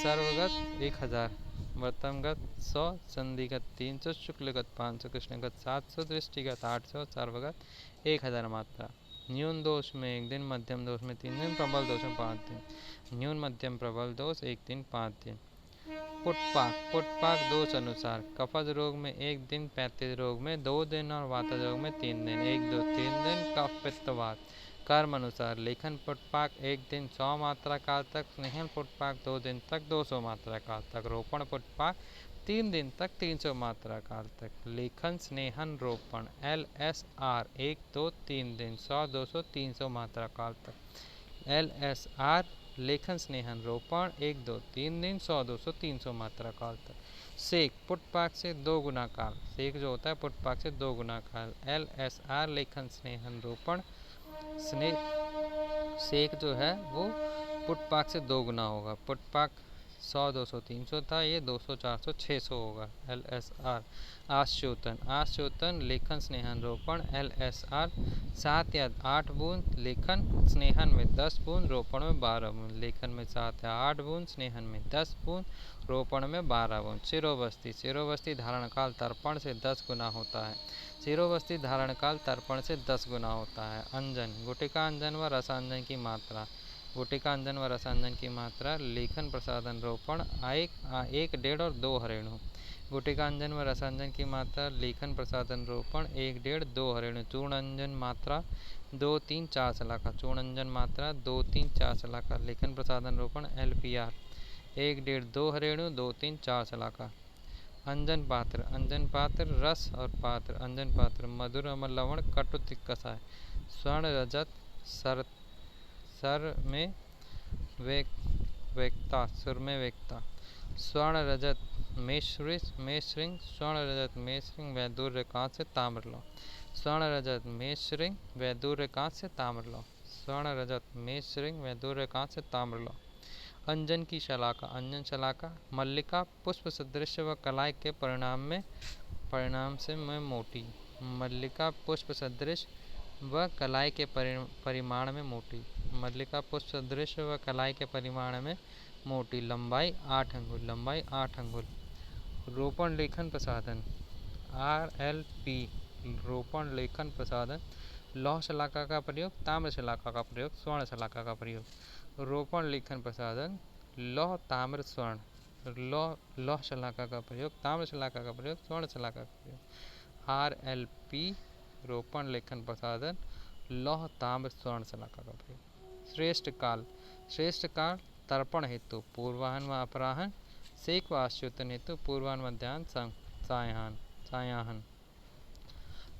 सर्वगत 1000। वर्तमगत 100, संधिगत 300, शुक्लगत 500, कृष्णगत 700, दृष्टिगत 800, सर्वगत 1000 मात्रा। न्यून दोष में 1 दिन, मध्यम दोष में 3 दिन, प्रबल दोष में 5 दिन। न्यून, मध्यम, प्रबल दोष 1 दिन, 5 दिन। पुटपाक दोष अनुसार कफज रोग में 1 दिन, 35 रोग में 2 दिन और वातज रोग में 3 दिन, 1, 2, 3 दिन। कफ पित्त वात। कर्म अनुसार लेखन पुटपाक 1 दिन 100 मात्रा काल तक, स्नेहन पुटपाक 2 दिन तक 200 मात्रा काल तक, रोपण पुटपाक 3 दिन तक 300 मात्रा काल तक। लेखन, स्नेहन, रोपण LSR 1, 2, 3 दिन 100, 200, 300 मात्रा काल तक। LSR लेखन, स्नेहन, रोपण 1, 2, 3 दिन 100, 200, 300 मात्रा काल तक। सेक पुटपाक से 2 गुना काल, सेक जो होता है पुटपाक से 2 गुना काल। LSR लेखन, स्नेहन, रोपण सेक जो है वो पुटपाक से 2 गुना होगा। पुटपाक 100, 200, 300 था, ये 200, 400, 600 होगा। LSR। आश्योतन लेखन, स्नेहन, रोपण LSR 7 या 8 बूंद, लेखन स्नेहन में 10 बूंद, रोपण में 12 बूंद। लेखन में 7 या 8 बूंद, स्नेहन में 10 बूंद, रोपण में 12 बूंद। शिरोवस्ती धारण काल तर्पण से 10 गुना होता है। शिरोवस्ती धारण काल तर्पण से 10 गुना होता है। अंजन, गुटिका अंजन व रसांजन की मात्रा। गुटिका अंजन व रसांजन की मात्रा लेखन, प्रसादन, रोपण 1, 1.5 और 2 हरेणु। गुटिका अंजन व रसांजन की मात्रा लेखन, प्रसादन, रोपण 1, 1.5, 2 हरेणु। चूर्ण अंजन मात्रा 2, 3, 4 सलाखा। चूर्ण अंजन मात्रा 2, 3, 4 सलाखा। लेखन, प्रसादन, रोपण LPR 1, 1.5, 2 हरेणु, 2, 3, 4 सलाखा। अंजन पात्र रस और पात्र। अंजन पात्र मधुर, अमर, लवण, कटु, कषाय। स्वर्ण रजत सर में वेकता, सुर में वेकता। स्वर्ण रजत मेषरिंग, स्वर्ण रजत मेषरिंग, वैदूर्य कांस्य, ताम्रलौ। स्वर्ण रजत मेषरिंग, वैदूर्य कांस्य, ताम्रलौ। स्वर्ण रजत मेषरिंग, वैदूर्य कांस्य, ताम्रलौ। अंजन की शलाका, अंजन शलाका मल्लिका पुष्प सदृश व कलाई के परिणाम से में मोटी। मल्लिका पुष्प सदृश वह कलाई के परिमाण में मोटी। मल्लिका पुष्प सदृश व कलाई के परिमाण में मोटी। लंबाई 8 अंगुल। लंबाई 8 अंगुल। रोपण लेखन प्रसाधन RLP रोपण लेखन प्रसाधन। लौह शलाका का प्रयोग, ताम्र शलाका का प्रयोग, स्वर्ण शलाका का प्रयोग। रोपण लेखन प्रसाधन लौह ताम्र स्वर्ण। लौह शलाका का प्रयोग, ताम्र शलाका का प्रयोग, स्वर्ण शलाका का प्रयोग। RLP रोपण लेखन प्रसाधन लौह ताम्र स्वर्ण शलाका का प्रयोग। श्रेष्ठ काल। श्रेष्ठ काल तर्पण हेतु पूर्वाहन व अपराहन, सेक व आश्चोतन हेतु पूर्वाहन मध्याह्न सायाहन।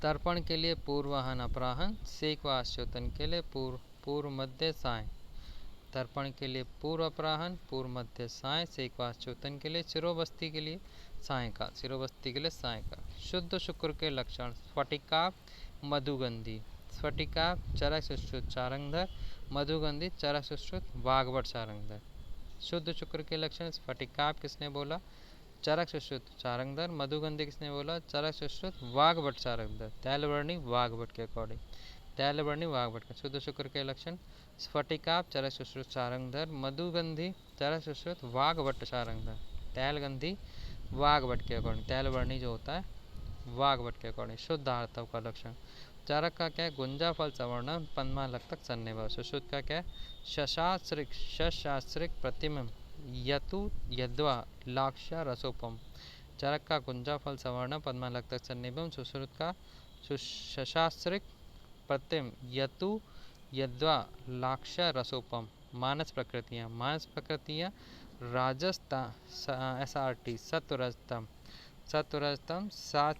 तर्पण के लिए पूर्वाहन अपराहन, सेक व आश्चोतन के लिए पूर्व मध्य साय। तर्पण के लिए पूर्व अपराहन, पूर्व मध्य साय, सेक व आश्चोतन के लिए शिरोबस्ती के लिए सायकाल। शिरोबस्ती के लिए सायकाल। शुद्ध शुक्र के लक्षण स्फटिका मधुगंधी। स्फटिका चरक सुश्रुत चारंगधर, मधुगंधी चरक सुश्रुत वाग्भट चारंगधर। शुद्ध शुक्र के लक्षण स्फटिका किसने बोला? चरक सुश्रुत चारंगधर। मधुगंधी किसने बोला? चरक सुश्रुत वाग्भट चारंगधर। तैलवर्णी वाग्भट के अकॉर्डिंग। तैलवर्णी वाग्भट का शुद्ध शुक्र के लक्षण स्फटिका चरक सुश्रुत चारंगधर, मधुगंधी चरक सुश्रुत वाग्भट चारंगधर। तैलगंधी वाग्भट के अकॉर्डिंग। तैलवर्णी जो होता है वाग्भट के अकॉर्डिंग। शुद्ध आर्तव का लक्षण चरक का क्या है? गुंजा फल सवर्ण पद्मा लक्तक सन्निभव। सुश्रुत का क्या है? शशास्त्रिक प्रतिम यतु यद्वा लाक्ष्या रसोपम। चरक का गुंजा फल सवर्ण पद्मा लक्तक सन्निभम। सुश्रुत का शशास्त्रिक प्रतिम यतु यद्वा लाक्ष्या रसोपम। मानस प्रकृतियाँ। मानस प्रकृतियाँ राजस्ता SRT सत्वरजतम। सत्वरजतम 7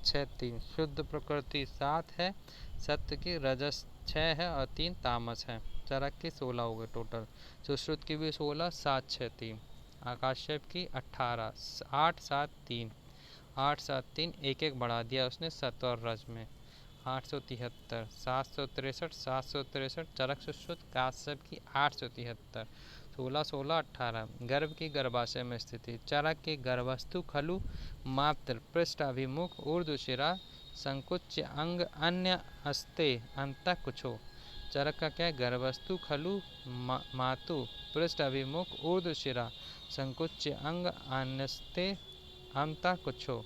6 3। शुद्ध प्रकृति 7 है, सत्व की रजस 6 है और 3 तामस है। चरक की 16 हो गए टोटल। सुश्रुत की भी 16, 7 6 3। आकाशयप की 18, 8 7 3। 8 7 3 एक एक बढ़ा दिया उसने सत्व और रज में। 873, 763, 763। चरक सुश्रुत काश्यप की 873, 16 16 18। गर्भ की गर्भाशय में स्थिति। चरक की गर्भस्थु खलु मात्र पृष्ठ अभिमुख ऊर्ध्वशिरा संकुच्य अंग अन्य अस्ते अंत कुछो। चरक का क्या है? गर्भस्थु खलु मातु पृष्ठ अभिमुख ऊर्ध्वशिरा संकुच्य अंग अन्यस्ते अंत कुछो।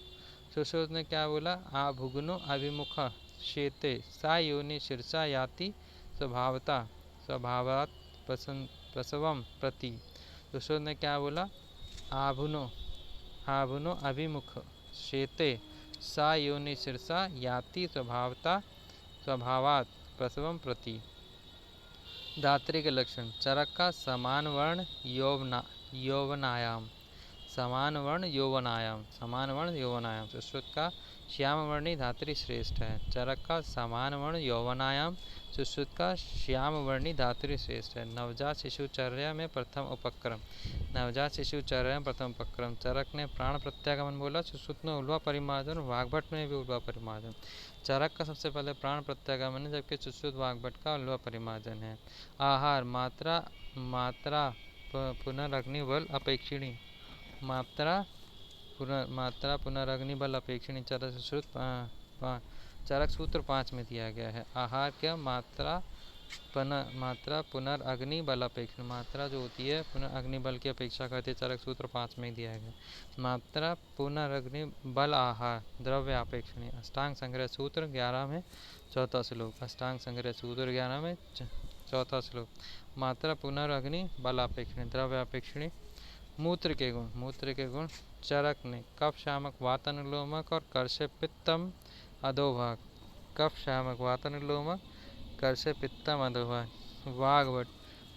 सुश्रुत ने क्या बोला? आभुग्नो अभिमुख शेते सा योनि शीर्षा याति स्वभावता स्वभावात प्रसवम प्रति। सुश्रुत ने क्या बोला? आभुनो अभिमुख शेते सा योनि शीर्षा याति स्वभावता स्वभावात प्रसवम प्रति। धात्री के लक्षण चरक का समान वर्ण यौवनायाम। समान वर्ण यौवनायाम। समान वर्ण यौवनायाम। सुश्रुत का श्याम वर्णी धात्री श्रेष्ठ है। चरक का समान वर्ण यौवनायाम। सुश्रुत का श्याम वर्णी धात्री श्रेष्ठ है। नवजात शिशुचर्या में प्रथम उपक्रम। नवजात शिशुचर्या में प्रथम उपक्रम। चरक ने प्राण प्रत्यागमन बोला, सुश्रुत ने उल्वा परिमार्जन, वाग्भट में भी उल्वा परिमार्जन। चरक का सबसे पहले प्राण प्रत्यागमन है, जबकि सुश्रुत वाग्भट का उल्वा परिमार्जन है। आहार मात्रा पुनरग्निबल अपेक्षिणी। मात्रा पुनरग्निबल अपेक्षिणी। चरक सुश्रुत चरक सूत्र 5 में दिया गया है। आहार क्या? मात्रा पुनरअग्नि बल अपेक्षण। मात्रा जो होती है पुनर्अग्नि बल की अपेक्षा करती है, चरक सूत्र 5 में दिया गया। मात्रा पुनरअग्नि बल आहार द्रव्य अपेक्षणी। अष्टांग संग्रह सूत्र 11 में चौथा श्लोक। अष्टांग संग्रह सूत्र 11 में चौथा श्लोक। मात्रा पुनरअग्नि बल अपेक्षणी द्रव्य अपेक्षणी। मूत्र के गुण। मूत्र के गुण चरक ने कफ शामक वातनुलोमक और कर्षे पित्तम अधोभाग। कफ शामक वातनुलोमक कर्षे पित्तम अधोभाग। वाग्भट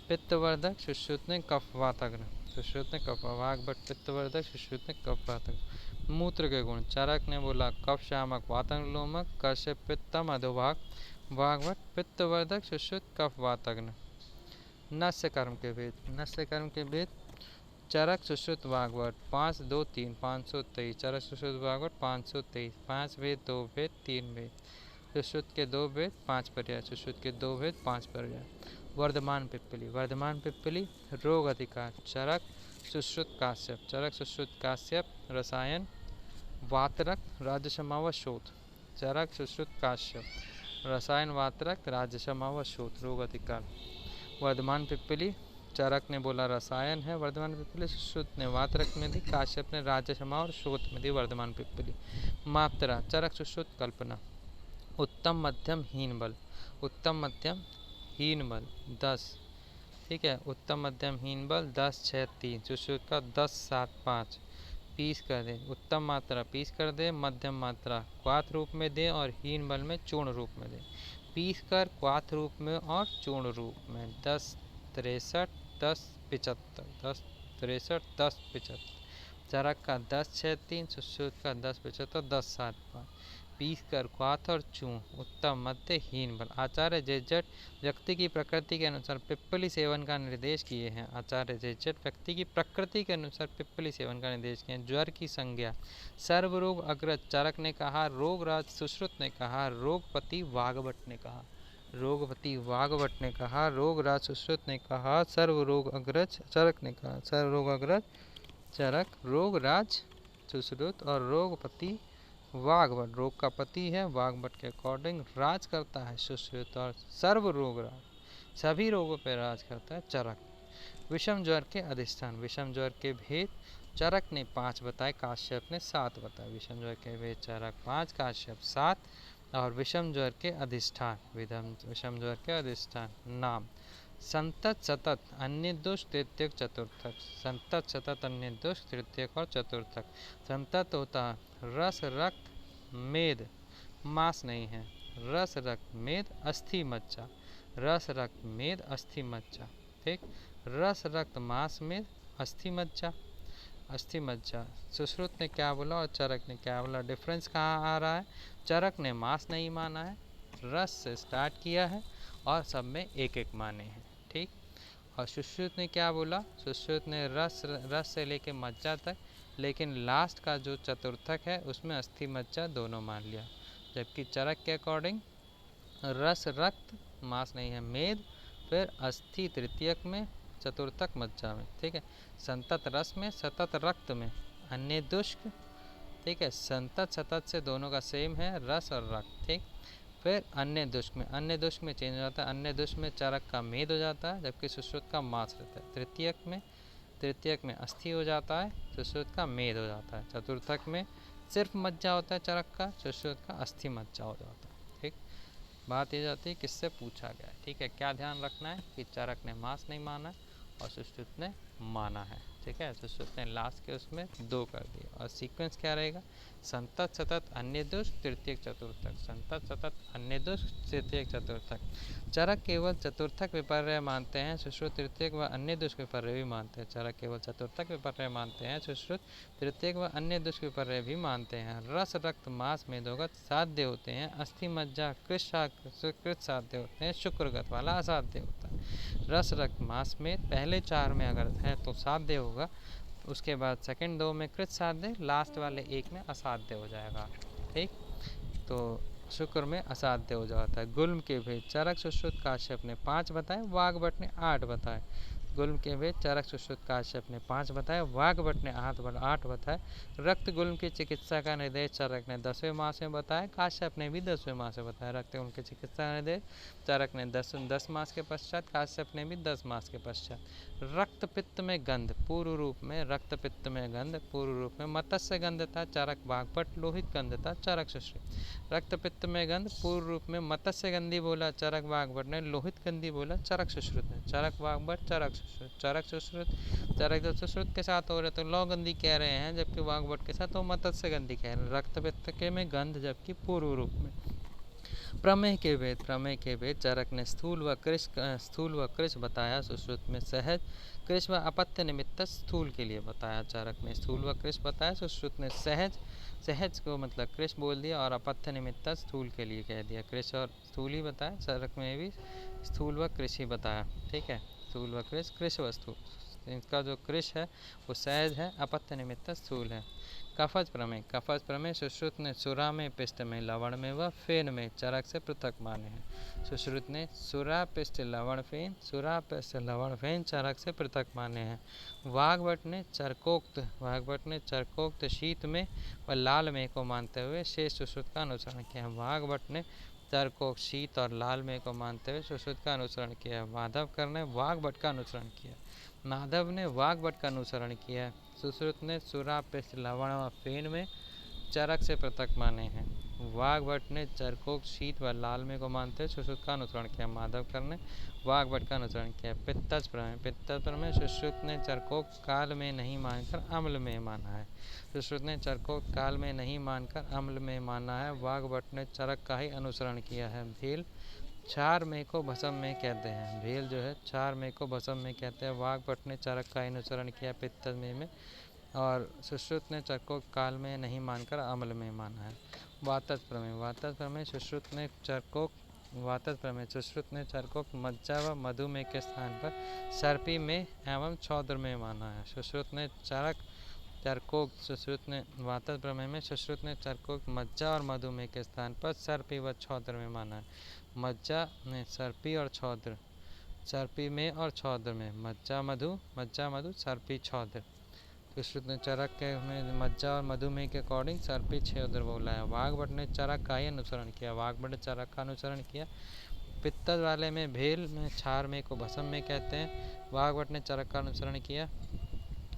पित्तवर्धक, सुश्रुत ने कफवातग्न। सुश्रुत ने कफ। वाग्भट पित्तवर्धक, सुश्रुत ने कफवातग्न। मूत्र के गुण चरक ने बोला कफ शामक वातनुलोमक कर्षे पित्तम अधोभाग। वाग्भट पित्तवर्धक, सुश्रुत कफवातग्न। नस्य कर्म के भेद। नस्य कर्म के भेद चरक सुश्रुत वाग्भट 5 2 3 523। चरक सुश्रुत वाग्भट 523। 5 भेद 2 भेद 3 भेद। सुश्रुत के 2 भेद 5 पर्याय। सुश्रुत के 2 भेद 5 पर्याय। वर्धमान पिप्पली। वर्धमान पिप्पली रोग अधिकार। चरक सुश्रुत काश्यप। चरक सुश्रुत काश्यप रसायन वातरक राजसमाव शोध। चरक सुश्रुत काश्यप रसायन वात्रक, राजसमा व शोथ, रोग अधिकार। वर्धमान पिप्पली, चरक ने बोला रसायन है, वर्धमान पिप्पली। सुश्रुत ने वात्रक में दी, काश्यप ने राजसमा और शोथ में दी वर्धमान पिप्पली। मात्रा, चरक सुश्रुत कल्पना। उत्तम मध्यम हीन बल, उत्तम मध्यम हीन बल 10, ठीक है। उत्तम मध्यम हीन बल 10 6 3, सुश्रुत का 10 7 5। पीस कर दे, उत्तम मात्रा पीस कर दे, मध्यम मात्रा क्वाथ रूप में दे और हीन बल में चूर्ण रूप में दे। पीस कर क्वाथ रूप में और चूर्ण रूप में 10 63 10 75, 10 63 10 75। चरक का 10 6 3, सुश्रुत का 10 75 10 7 5। पीस कर क्वाथ और चूर्ण, उत्तम मध्य हीन बल। आचार्य जेजट व्यक्ति की प्रकृति के अनुसार पिप्पली सेवन का निर्देश किए हैं। आचार्य जेजट व्यक्ति की प्रकृति के अनुसार पिप्पली सेवन का निर्देश किए हैं। ज्वर की संज्ञा, सर्वरोग अग्रज, चरक ने कहा। रोगराज, सुश्रुत ने कहा। रोगपति, वाग्भट ने कहा। रोगपति वाग्भट ने कहा। रोगराज, सुश्रुत ने कहा। सर्वरोग अग्रज, चरक ने कहा। सर्वरोग अग्रज चरक, रोगराज सुश्रुत और रोगपति वाग्भट। रोग का पति है, वाग्भट के अकॉर्डिंग राज करता है सुश्रुत, और सर्व रोग राज, सभी रोगों पर राज करता है चरक। विषम ज्वर के अधिष्ठान, विषम ज्वर के भेद चरक ने 5 बताए, काश्यप ने 7 बताए। विषम ज्वर के भेद चरक 5, काश्यप 7। और विषम ज्वर के अधिष्ठान, विषम ज्वर के अधिष्ठान। नाम, संतत सतत अन्य दोष तृतीयक चतुर्थक। संतत सतत अन्य दोष तृतीयक और चतुर्थक। संतत होता रस रक्त मेद, मांस नहीं है। रस रक्त मेद अस्थि मज्जा, रस रक्त मेद अस्थि मज्जा, ठीक। रस रक्त मांस मेद अस्थि मज्जा, अस्थि मज्जा। सुश्रुत ने क्या बोला और चरक ने क्या बोला, डिफरेंस कहाँ आ रहा है। चरक ने मांस नहीं माना है, रस से स्टार्ट किया है और सब में एक एक माने हैं, ठीक। और सुश्रुत ने क्या बोला, सुश्रुत ने रस से लेके मज्जा तक, लेकिन लास्ट का जो चतुर्थक है उसमें अस्थि मज्जा दोनों मान लिया। जबकि चरक के अकॉर्डिंग रस रक्त मांस नहीं है मेद, फिर अस्थि तृतीयक में, चतुर्थक मज्जा में, ठीक है। संतत रस में, सतत रक्त में, अन्य दुष्क, ठीक है। संतत सतत से दोनों का सेम है, रस और रक्त, ठीक। फिर अन्य दुष्क में, अन्य दुष्क में चेंज हो जाता है। अन्य दुष्क में चरक का मेद हो जाता है, जबकि सुश्रुत का मांस रहता है। तृतीयक में अस्थि हो जाता है, सुश्रुत का मेद हो जाता है। चतुर्थक में सिर्फ मज्जा होता है चरक का, सुश्रुत का अस्थि मज्जा हो जाता है, ठीक। बात ये जाती है किससे पूछा गया है, ठीक है। क्या ध्यान रखना है कि चरक ने मांस नहीं माना और सुश्रुत ने माना है, ठीक है। सुश्रुत ने लास्ट के उसमें 2 कर दिया। और सीक्वेंस क्या रहेगा, संतत सतत अन्य दुष्ट तृतीयक चतुर्थक, संतत सतत अन्य दुष्ट तृतीयक चतुर्थक। चरक केवल चतुर्थक विपर्य मानते हैं, सुश्रुत तृतीयक व अन्य दुष्ट विपर्य भी मानते हैं। चरक केवल चतुर्थक विपर्य मानते हैं, सुश्रुत तृतीयक व अन्य दुष्ट विपर्य भी मानते हैं। रस रक्त मांस मेदोगत साध्य होते हैं, अस्थि मज्जा कृत साध्य होते हैं, शुक्रगत वाला असाध्य होता है। रस रक्त मांस में पहले 4 में अगर है तो साध्य होगा, उसके बाद सेकंड 2 में कृत साध्य, लास्ट वाले 1 में असाध्य हो जाएगा, ठीक। तो शुक्र में असाध्य हो जाता है। गुल्म के भेद, चरक सुश्रुत काश्यप ने 5 बताए, वाग्भट ने 8 बताए। गुल्म के भेद चरक सुश्रुत काश्यप ने 5 बताए, वाग्भट ने 8 बताए। रक्त गुल्म की चिकित्सा का निर्देश चरक ने 10वें मास में बताया, काश्यप ने भी 10वें मास में बताया। रक्त गुल्म की चिकित्सा का निर्देश चरक ने 10 मास के पश्चात, काश्यप ने भी 10 मास के पश्चात। रक्त पित्त में गंध पूर्व रूप में, रक्त पित्त में गंध पूर्व रूप में मत्स्य गंध था, चरक वाग्भट। लोहित गंध था, चरक सुश्रुत। रक्त पित्त में गंध पूर्व रूप में मत्स्य गंधी बोला चरक वाग्भट ने, लोहित गंधी बोला चरक सुश्रुत ने। चरक वाग्भट, चरक सुश्रुत, चरक सुश्रुत। चरक जब सुश्रुत के साथ हो रहे तो लौ गंधी कह रहे हैं, जबकि वाग्भट के साथ वो मत्स्य गंधी कह रहे हैं। रक्त पित्त के में गंध जबकि पूर्व रूप में। प्रमेय के भेद, प्रमेय के भेद चरक ने स्थूल व कृश बताया, सुश्रुत में सहज कृश व अपत्य निमित्त स्थूल के लिए बताया। चरक ने स्थूल व कृश बताया, सुश्रुत ने सहज को मतलब कृश बोल दिया और अपत्य निमित्त स्थूल के लिए कह दिया। कृश और स्थूल ही बताया, चरक में भी स्थूल व कृश ही बताया, ठीक है। स्थूल व कृश, कृश व स्थूल। इनका जो कृश है वो सहज है, अपत्य निमित्त स्थूल है। कफज प्रमेय, कफज प्रमेय सुश्रुत ने सुरा में, पिष्ट में, लवण में व फेन में चरक से पृथक माने हैं। सुश्रुत ने सुरा पिष्ट लवण फेन, सुरा पिष्ट लवण फेन चरक से पृथक माने हैं। वाग्भट ने चरकोक्त शीत में व लाल में को मानते हुए शेष सुश्रुत का अनुसरण किया। वाग्भट ने चरकोक शीत और लाल मेघ को मानते हुए सुश्रुत का अनुसरण किया। माधव ने वाग्भट का अनुसरण किया। माधव ने वाग्भट का अनुसरण किया। सुश्रुत ने सुरा पिष्ट लवण व फेन में चरक से पृथक माने हैं। वाग्भट ने चरकोक शीत व लाल में को मानते हुए सुश्रुत का अनुसरण किया। माधवकर ने वाग्भट का अनुसरण किया। पित्तज प्रमेय सुश्रुत ने चरकोक काल में नहीं मानकर अम्ल में माना है। सुश्रुत ने चरकोक काल में नहीं मानकर अम्ल में माना है। वाग्भट ने चरक का ही अनुसरण किया है। भेल चार में को भस्म में कहते हैं। भेल जो है चार में को भस्म में कहते हैं। वाग्भट ने चरक का अनुसरण किया पित्तज में और सुश्रुत ने चरकोक काल में नहीं मानकर अम्ल में माना है। वातज प्रमेय सुश्रुत ने चरकोक मज्जा व मधुमेह के स्थान पर सर्पी में एवं छौद्र में माना है। सुश्रुत ने वातज प्रमेय में सुश्रुत ने चरकोक मज्जा और मधुमेह के स्थान पर सर्पी व छौद्र में माना है। मज्जा में सर्पी और छौद्र, सर्पी में और छौद्र में, मज्जा मधु सर्पी छौद्र। सुश्रुत ने चरक के में मज्जा और मधुमेह के अकॉर्डिंग सर्पी छौद्र बोला है। वाग्भट ने चरक का ही अनुसरण किया। वाग्भट ने चरक का अनुसरण किया। पित्तज वाले में भेल में छार में को भस्म में कहते हैं। वाग्भट ने चरक का अनुसरण किया।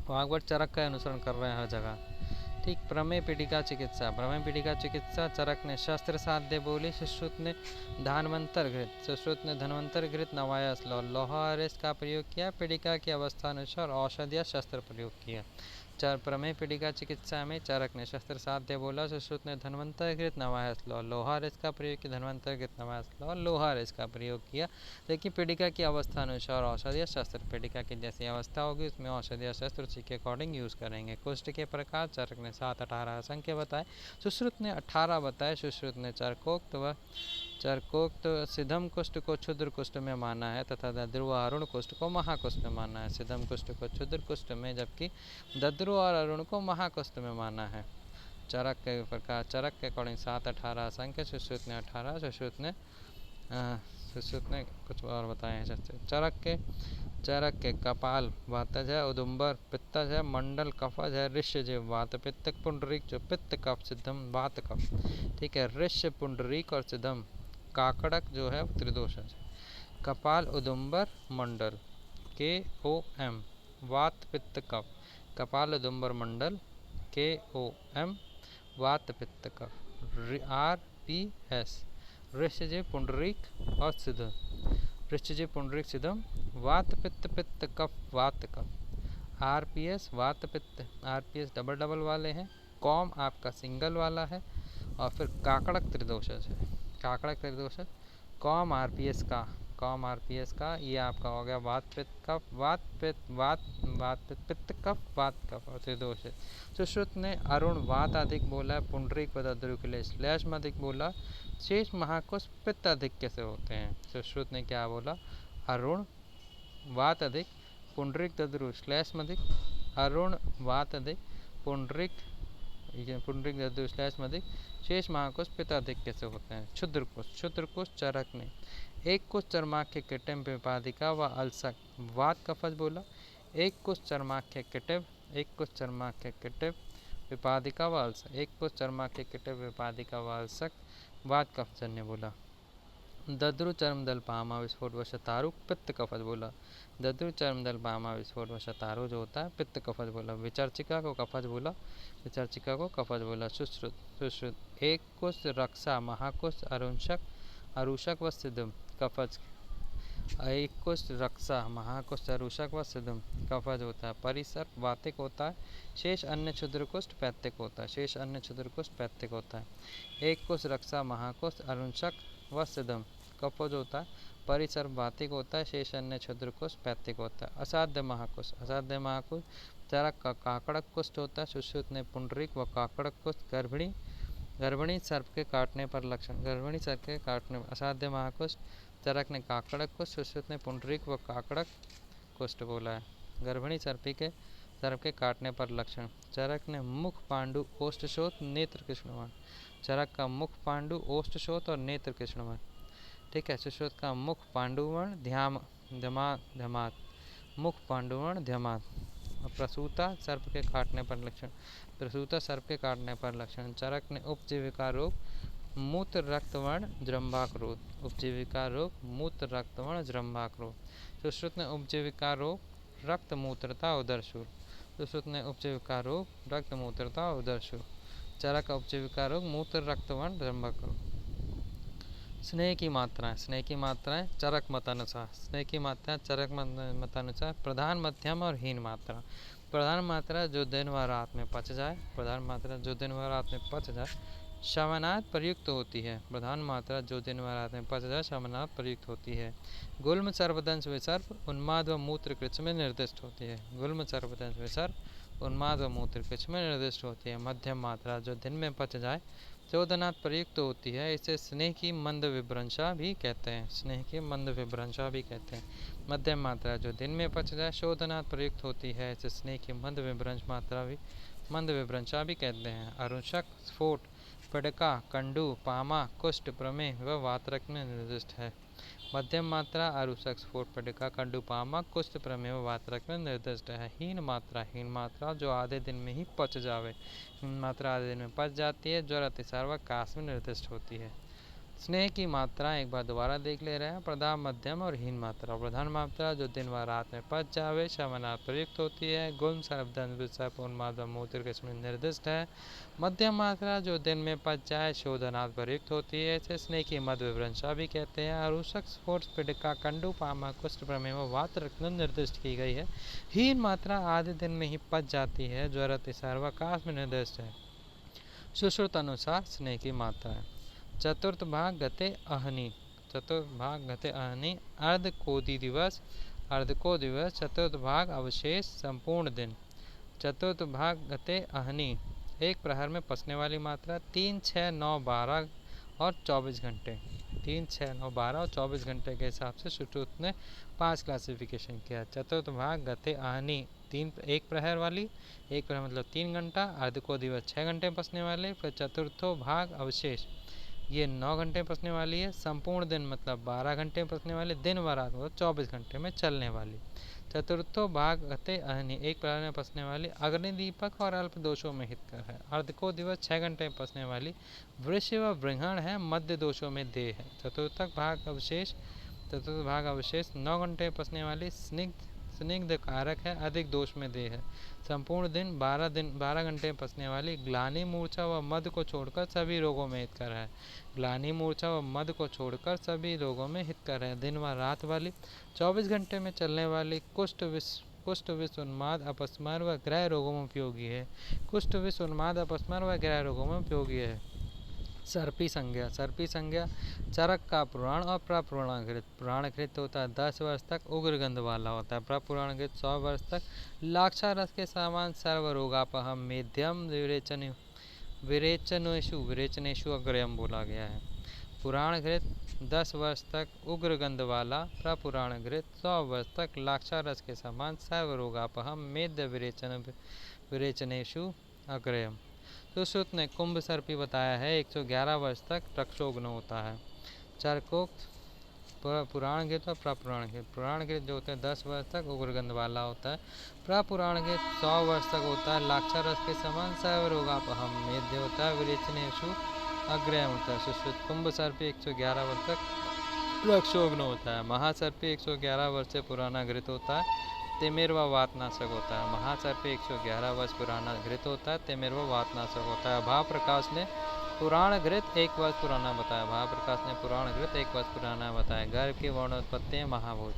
वाग्भट चरक का अनुसरण कर रहे हैं हर जगह। ठीक। प्रमेय पीठिका चिकित्सा चरक ने शस्त्र साध्य बोली। सुश्रुत ने धन्वंतर घृत नवायस लोहा अरेस का प्रयोग किया। पीठिका की अवस्था अनुसार औषध या शस्त्र प्रयोग किया। प्रमेय पीठिका चिकित्सा में चरक ने शस्त्र साध्य बोला। सुश्रुत ने धन्वंतर घृत नवायस लोहा अरेस का प्रयोग किया। धन्वंतर घृत नवायस लोहा अरेस का प्रयोग किया। देखिए पीठिका की अवस्था अनुसार औषध या शस्त्र, पीठिका की जैसी अवस्था होगी उसमें औषध या शस्त्र उसी के अकॉर्डिंग यूज करेंगे। कुष्ठ के प्रकार चरक ने 7-18 संख्या बताए। सुश्रुत ने 18 बताए। सुश्रुत ने चरकोक्त सिद्धम कुष्ठ को क्षुद्र कुष्ठ में माना है तथा दद्रु और अरुण कुष्ठ को महाकुष्ठ में माना है। सिद्धम कुष्ठ को क्षुद्र कुष्ठ में जबकि दद्रु और अरुण को महाकुष्ठ में माना है। चरक के प्रकार चरक के अकॉर्डिंग 7-18 संख्या। सुश्रुत ने 18। सुश्रुत ने कुछ और बताए हैं। चरक के कपाल वातज है, उदुम्बर पित्तज है, मंडल कफज है, ऋष्य जो वात पित्त, पुंडरीक जो पित्त कफ, सिद्धम वात कफ। ठीक है। ऋष्य पुंडरीक और सिद्धम काकड़क जो है त्रिदोष है। कपाल उदुम्बर मंडल KOM वात पित्त कफ। कपाल उदुम्बर मंडल KOM वात पित्त कफ। RPS ऋष्यजय पुंडरीक और सिद्धम। ऋष्यजय पुंडरीक सिद्धम वात पित्त कफ वात कफ। RPS वात पित्त, RPS डबल वाले हैं। कॉम आपका सिंगल वाला है और फिर काकड़क त्रिदोषज है। काकड़क त्रिदोषज कॉम RPS का ये आपका हो गया वात पित्त कफ पित्त कफ वात कफ और त्रिदोष है। सुश्रुत ने अरुण वात अधिक बोला है। पुंडरीक व दद्रु के लिए श्लेष में अधिक बोला। शेष महाकोश पित्त अधिक कैसे होते हैं? सुश्रुत ने क्या बोला? अरुण वात अधिक, पुंडरीक दद्रु श्लेष में अधिक, अरुण वात अधिक, पुंडरीक दद्रु श्लेष में अधिक, शेष महाकोश पित्त अधिक कैसे होते हैं? क्षुद्रकोश चरक ने एक कोश चर्माख्य किटिम विपादिका व अलसक वात कफज बोला। एक कोश चर्माख्य किटिव विपादिका व अलसक, एक कोश चर्माख्य किटिव विपादिका व अलसक वात कफजन्य बोला। दद्रु चर्मदल पामा विस्फोट व शतारु पित्त कफज बोला। दद्रु चर्मदल पामा विस्फोट व शतारु जो होता है पित्त कफज बोला। विचर्चिका को कफज बोला। सुश्रुत एक कुश रक्षा महाकुश अरुषक व सिद्धम कफज। एक कुश रक्षा महाकुश अरुषक व सिद्धम कफज होता है। परिसर वातिक होता है। शेष अन्य क्षुद्रकुष्ठ पैत्तिक होता है। एक कुश रक्षा महाकुश अरुषक व सिद्धम कफज होता है। परिसर वातिक होता है। शेष अन्य क्षुद्रकुष्ठ पैत्तिक होता है। असाध्य महाकुश चरक का काकड़क कुष्ठ होता है। सुश्रुत ने पुंडरीक व काकड़क कुष्ठ गर्भिणी सर्प के काटने पर लक्षण। असाध्य महाकुष्ठ चरक ने काकड़क कुष्ठ, सुश्रुत ने पुंडरीक व काकड़क कुष्ठ बोला है। गर्भिणी सर्प के काटने पर लक्षण। चरक ने मुख पांडु ओष्ठशोथ नेत्र कृष्णवर्ण। चरक का मुख पांडु ओष्ठशोथ और नेत्र कृष्णवर्ण। ठीक है। सुश्रुत का मुख पांडुवर्ण ध्यामात, मुख पांडुवर्ण ध्यामात। प्रसूता सर्प के काटने पर लक्षण। चरक ने उपजीविका रोग मूत्र रक्तवर्ण जृंभाक रोग, उपजीविका रोग, मूत्र रक्तवर्ण जृंभाक रोग। सुश्रुत ने उपजीविका रोग, रक्त मूत्रता उदरशूल। सुश्रुत ने उपजीविका रोग, रक्त मूत्रता उदरशूल। चरक उपजीविका रोग, मूत्र रक्तवर्ण जृंभाक रोग। स्नेह की मात्राएं, स्नेह की मात्राएं चरक मतानुसार, स्नेह की मात्राएं चरक मतानुसार प्रधान, मध्यम और हीन मात्रा। प्रधान मात्रा जो दिन व रात में पच जाए, प्रधान मात्रा जो दिन व रात में पच जाए शवनाथ प्रयुक्त होती है। प्रधान मात्रा जो दिन व रात में पच जाए शवनाथ प्रयुक्त होती है। गुल्म सर्वदंश विसर्प उन्माद व मूत्र कृच में निर्दिष्ट होती है। गुल्म सर्वदंश विसर्प उन्माद व मूत्र कृच में निर्दिष्ट होती है। मध्यम मात्रा जो दिन में पच जाए चौदनाथ प्रयुक्त होती है। इसे स्नेह की मंद विभ्रंशा भी कहते हैं, स्नेह की मंद विभ्रंशा भी कहते हैं। मध्यम मात्रा जो दिन में पच जाए शोधनाथ प्रयुक्त होती है। इसे स्नेह की मंद विभ्रंश मात्रा भी मंद विभ्रंशा भी कहते हैं। अरुषक, स्फोट, पडका, कंडू, पामा, कुष्ठ, प्रमेह व वातरक में निर्दिष्ट है। मध्यम मात्रा अरुषक, स्फोट, पडका, कंडू, पामा, कुष्ठ, प्रमेह व वातरक में निर्दिष्ट है। हीन मात्रा जो आधे दिन में ही पच जावे, हीन मात्रा आधे दिन में पच जाती है। ज्वर, अतिसार व काश में निर्दिष्ट होती है। स्नेह की मात्रा एक बार दोबारा देख ले रहे हैं। प्रधान, मध्यम और हीन मात्रा। प्रधान मात्रा जो दिन व रात में पच जावे शवनाथ प्रयुक्त होती है। गुल्म सर्वदंश विसर्प उन्माद व मूत्र कृच में निर्दिष्ट है। मध्यम मात्रा जो दिन में पच जाए शोधनाथ प्रयुक्त होती है। इसे स्नेह की मध्य विभ्रंशा भी कहते हैं। अरुषक, स्फोट, पिडका, कंडू, पामा, कुष्ठ, प्रमेह व वातरक में निर्दिष्ट की गई है। हीन मात्रा आधे दिन में ही पच जाती है। ज्वर, अतिसार व काश में निर्दिष्ट है। सुश्रुत अनुसार स्नेह की मात्रा है। चतुर्थ भाग गते अहनि, चतुर्थ भाग गते अहनि अर्ध कोदि दिवस, अर्ध को दिवस। चतुर्थ भाग अवशेष संपूर्ण दिन। चतुर्थ भाग गते अहनि एक प्रहर में पसने वाली मात्रा 3, 6, 9, 12 और 24 घंटे। 3, 6, 9, 12 और 24 घंटे के हिसाब से सुश्रुत ने 5 क्लासिफिकेशन किया। चतुर्थ भाग गते आहनी एक प्रहर वाली, एक प्रहर मतलब 3 घंटा, अर्ध को दिवस 6 घंटे पसने वाले। फिर चतुर्थो भाग अवशेष ये 9 घंटे पसने वाली है। संपूर्ण दिन मतलब 12 घंटे पसने वाली, दिन व रात मतलब 24 घंटे में चलने वाली। चतुर्थो भाग गते अहनि एक प्रहर में पसने वाली, अग्निदीपक और अल्प दोषों में हितकर है। अर्ध को दिवस 6 घंटे में पसने वाली, वृष व बृहण है, मध्य दोषों में देह है। चतुर्थ भाग अवशेष 9 घंटे पसने वाली, स्निग्ध कारक है, अधिक दोष में देह है। संपूर्ण दिन 12 घंटे में पसने वाली, ग्लानि, मूर्छा व मद को छोड़कर सभी रोगों में हितकर है। ग्लानि, मूर्छा व मद को छोड़कर सभी रोगों में हितकर है। दिन व रात वाली, 24 घंटे में चलने वाली, कुष्ठ, विष, उन्माद, अपस्मार व ग्रह रोगों में उपयोगी है। कुष्ठ, विष, उन्माद, अपस्मार व ग्रह रोगों में उपयोगी है। सर्पी संज्ञा चरक का पुराण और प्रपुराणकृत। पुराणकृत होता है 10 वर्ष तक, उग्र गंध वाला होता है। प्रपुराणकृत 100 वर्ष तक, लाक्षारस के समान, सर्वरोगापहम, मेध्यम, विरेचनेशु अग्रयम बोला गया है। पुराणकृत 10 वर्ष तक, उग्र गंध वाला। प्रपुराणकृत 100 वर्ष तक, लाक्षारस के समान, सर्वरोगापहम, मेध्य, विरेचनेशु अग्रयम। सुश्रुत ने कुंभ सर्पी बताया है 111 वर्ष तक रक्षोग्न होता है। चरकोक्त पुराण गीत और प्रपुराण गीत। पुराण गीत जो होते हैं 10 वर्ष तक उग्रगंध वाला होता है। प्रपुराण गीत 100 वर्ष तक होता है, लाक्षारस के समान, सर्वरोगापहम, मेध्य होता है, विरेचनेशु अग्रयम होता है। सुश्रुत कुंभ सर्पी 111 वर्ष तक रक्षोग्न होता है। महासर्पी 111 वर्ष से पुराना घृत होता है, तिमिर व वातनाशक होता है। महासर्प 111 वर्ष पुराना घृत होता है, तिमिर व वातनाशक होता है। भाव प्रकाश ने पुराण घृत 1 वर्ष पुराना बताया। भाव प्रकाश ने पुराण घृत 1 वर्ष पुराना बताया। गर्भ की वर्ण उत्पत्ति महाभूत,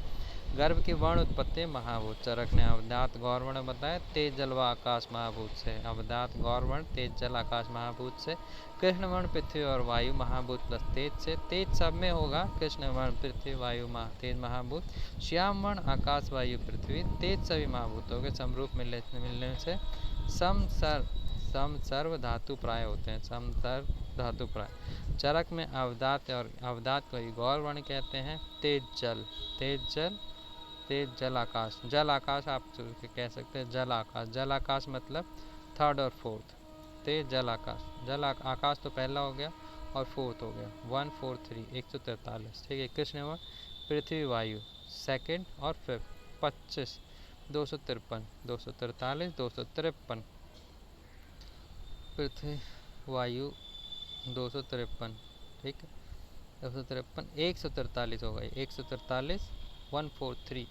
गर्भ की वर्ण उत्पत्ति महाभूत। चरक ने अवदात गौरवर्ण बताया, तेज जल व आकाश महाभूत से। अवदात गौरवर्ण तेज जल आकाश महाभूत से। कृष्ण वर्ण पृथ्वी और वायु महाभूत प्लस तेज से। तेज सब में होगा, कृष्ण वर्ण पृथ्वी वायु तेज महाभूत। श्याम वर्ण आकाश वायु पृथ्वी, तेज सभी महाभूतों के समरूप मिलने से सम सर्व धातु प्राय होते हैं। सम सर्व धातु प्राय। चरक में अवदात और अवदात को गौर वर्ण कहते हैं। तेज जल आकाश, जल आकाश आप कह सकते हैं। जल आकाश मतलब 3rd और 4th। तेज जल आकाश तो पहला हो गया और 4th हो गया। 1, 4, 3 143। ठीक है। कृष्ण वर्ण पृथ्वी वायु 2nd और 5th 25 253 243 253। पृथ्वी वायु 253, ठीक है 253, 143 हो गई, 143 143,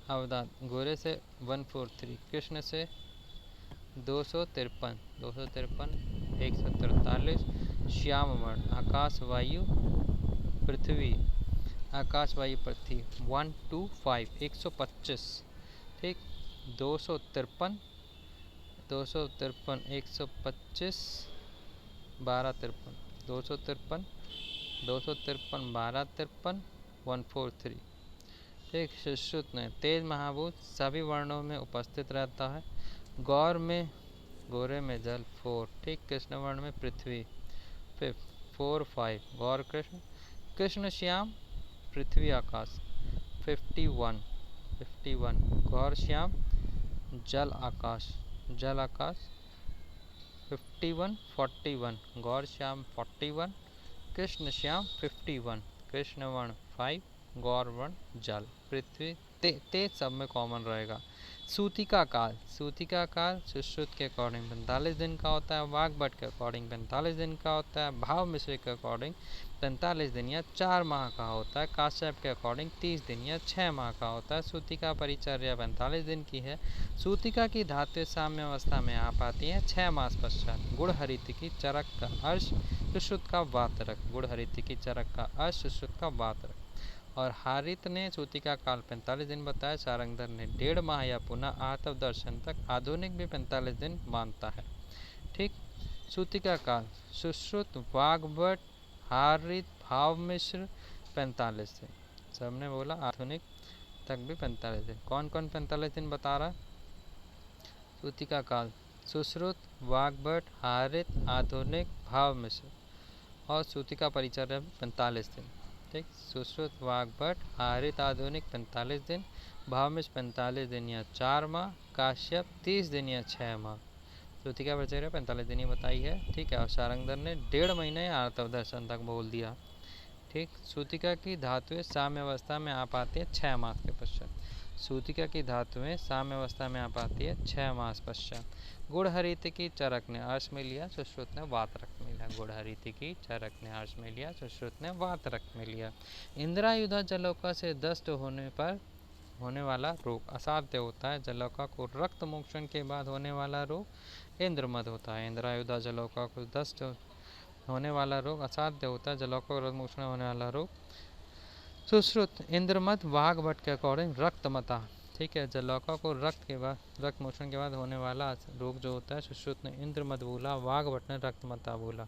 अवदान गोरे से 143, कृष्ण से 253, 253 143, श्याम वर्ण आकाश वायु पृथ्वी, आकाश वायु पृथ्वी 125, 125, ठीक 253, 253 125 1253, 253 253 1253 143, ठीक सुश्रुत में तेज महाभूत सभी वर्णों में उपस्थित रहता है, गौर में गोरे में जल 4, ठीक कृष्ण वर्ण में पृथ्वी 4 5, गौर कृष्ण, कृष्ण श्याम पृथ्वी आकाश 51, 51, गौर श्याम जल आकाश 51 41, गौर श्याम 41, कृष्ण श्याम 51, कृष्ण वर्ण 5, गौर वर्ण जल पृथ्वी तेज सब में कॉमन रहेगा। सूतिका काल सुश्रुत के अकॉर्डिंग 45 दिन का होता है, वाग्भट के अकॉर्डिंग 45 दिन का होता है, भाव मिश्र के अकॉर्डिंग 45 दिन या 4 माह का होता है, काश्यप के अकॉर्डिंग 30 दिन या 6 माह का होता है। सूतिका परिचर्या 45 दिन की है। सूतिका की धातु साम्य अवस्था में आ पाती है 6 मास पश्चात। गुड़ हरित की चरक का अर्श सुश्रुत का वातरक, गुड़ हरित की चरक का अर्श सुश्रुत का वातरक। और हारित ने सूतिका काल 45 दिन बताया, सारंगधर ने 1.5 माह या पुनः आतव दर्शन तक, आधुनिक भी 45 दिन मानता है, ठीक। सूतिका काल सुश्रुत वाग्भट हारित भाव मिश्र 45 दिन, सबने बोला आधुनिक तक भी 45 दिन। कौन कौन 45 दिन बता रहा? सूतिका काल सुश्रुत वाग्भट हारित आधुनिक भाव मिश्र और सूतिका परिचर्या 45 दिन, ठीक। सुश्रुत वाग्भट हारित आधुनिक 45 दिन, भाव मिश्र 45 दिन या 4 माह, काश्यप 30 दिन या 6 माह। सूतिका परिचर्या 45 दिन ही बताई है, ठीक है। और सारंगधर ने 1.5 महीने या आतव दर्शन तक बोल दिया, ठीक। सूतिका की धातुएं साम्य अवस्था में आ पाती है 6 मास के पश्चात। सूतिका की धातुएं साम्य अवस्था में आ पाती है 6 मास पश्चात। गुड़ हरित की चरक ने अर्श में लिया, सुश्रुत ने वातरक में लिया। गुड़ हरित की चरक ने अर्श में लिया, सुश्रुत ने वातरक में लिया। इंद्रायुधा जलौका से दस्त होने पर होने वाला रोग असाध्य होता है। जलौका को रक्त मोक्षण के बाद होने वाला रोग इंद्रमद होता है। इंद्रायुधा जलौका को दस्त होने वाला रोग असाध्य होता है। जलौका को रक्त मोक्षण होने वाला रोग सुश्रुत इंद्रमद वाग्भट के अकॉर्डिंग रक्तमता, ठीक है। जलौका को रक्त मोक्षण के बाद होने वाला रोग जो होता है, सुश्रुत ने इंद्रमद बोला, वाग्भट ने रक्तमता बोला।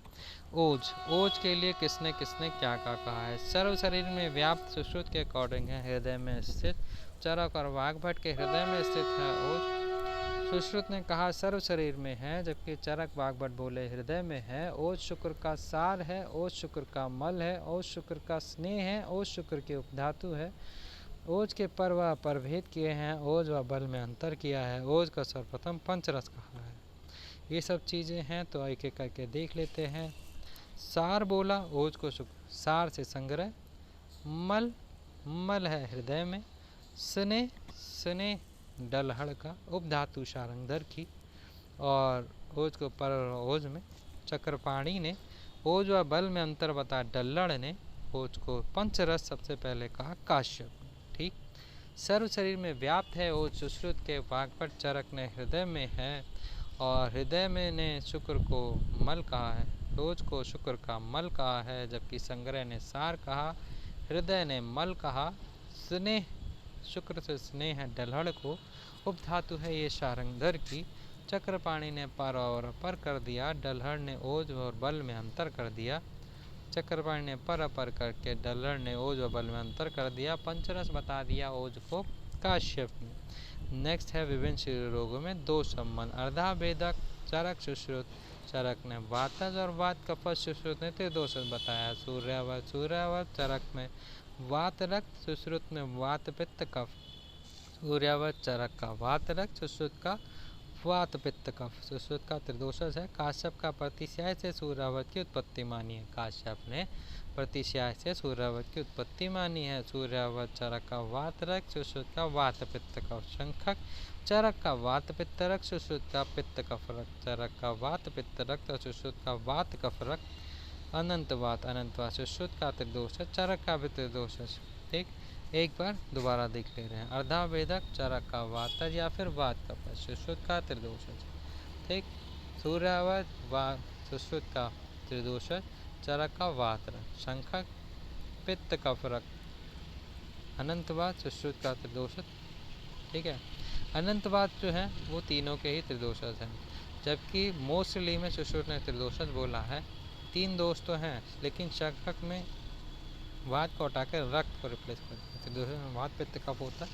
ओज के लिए किसने किसने क्या क्या कहा है? सर्व शरीर में व्याप्त सुश्रुत के अकॉर्डिंग है, हृदय में स्थित। चरक और वाग्भट के हृदय में स्थित है ओज। सुश्रुत ने कहा सर्व शरीर में है, जबकि चरक वाग्भट बोले हृदय में है। ओज शुक्र का सार है, ओज शुक्र का मल है, ओज शुक्र का स्नेह है, ओज शुक्र के उपधातु है। ओज के पर व परभेद किए हैं, ओज व बल में अंतर किया है। ओज का सर्वप्रथम पंचरस कहा है। ये सब चीज़ें हैं तो एक एक करके देख लेते हैं। सार बोला ओज को शुक्र, सार से संग्रह। मल है हृदय में। स्नेह डलहड़ का उपधातु सारंगधर की। और ओज को पर ओज में चक्रपाणी ने ओज व बल में अंतर बता डल्लड़ ने ओज को पंचरस सबसे पहले कहा काश्यप, ठीक। सर्व शरीर में व्याप्त है ओज सुश्रुत के वाग्भट चरक ने हृदय में है और हृदय में ने शुक्र को मल कहा है। ओज को शुक्र का मल कहा है, जबकि संग्रह ने सार कहा, हृदय ने मल कहा। स्नेह शुक्र से स्नेह है डल्हड़ को उपधातु है ये सारंगधर की। चक्रपाणी ने पर और अपर कर दिया, डल्हड़ ने ओज और बल में अंतर कर दिया। चक्रपाणी ने पर अपर करके डल्हड़ ने ओज और बल में अंतर कर दिया। पंचरस बता दिया ओज को काश्यप ने। नेक्स्ट है विभिन्न शरीर रोगों में दो संबंध। अर्धाभेदक चरक सुश्रुत, चरक ने वातज और वात कफज, सुश्रुत ने त्रिदोषज बताया। सूर्यावत चरक में वात रक्त, सुश्रुत में वात पित्त कफ। सूर्यावत चरक का वात रक्त, सुश्रुत का वात पित्त कफ। सुश्रुत का त्रिदोषज है। काश्यप का प्रतिशय से सूर्यावत की उत्पत्ति मानी है। काश्यप ने प्रतिशय से सूर्यावत की उत्पत्ति मानी है। सूर्यावत चरक का वात रक्त, सुश्रुत का वात पित्त कफ। शंखक चरक का वात पित्त रक्त, सुश्रुत का पित्त कफ रक्त। चरक का वात पित्त रक्त और सुश्रुत का वात कफ रक्त। अनंतवात, अनंतवात सुश्रुत का त्रिदोष है, चरक का भी त्रिदोष है। ठीक, एक बार दोबारा देख ले रहे हैं। अर्धावेदक, चरक का वातज या फिर वात का पद, सुश्रुत का त्रिदोष है। ठीक, सूर्यावत सुश्रुत का त्रिदोष, चरक का वात, शंखक पित्त कफ रक्त, अनंतवात सुश्रुत का त्रिदोष। ठीक है, अनंतवात जो है वो तीनों के ही त्रिदोषज हैं, जबकि मोस्टली में सुश्रुत ने त्रिदोषज बोला है। 3 दोष तो हैं, लेकिन शंखक में वात को हटाकर रक्त को रिप्लेस कर दिया। त्रिदोषज में वात पित्त कफ होता है,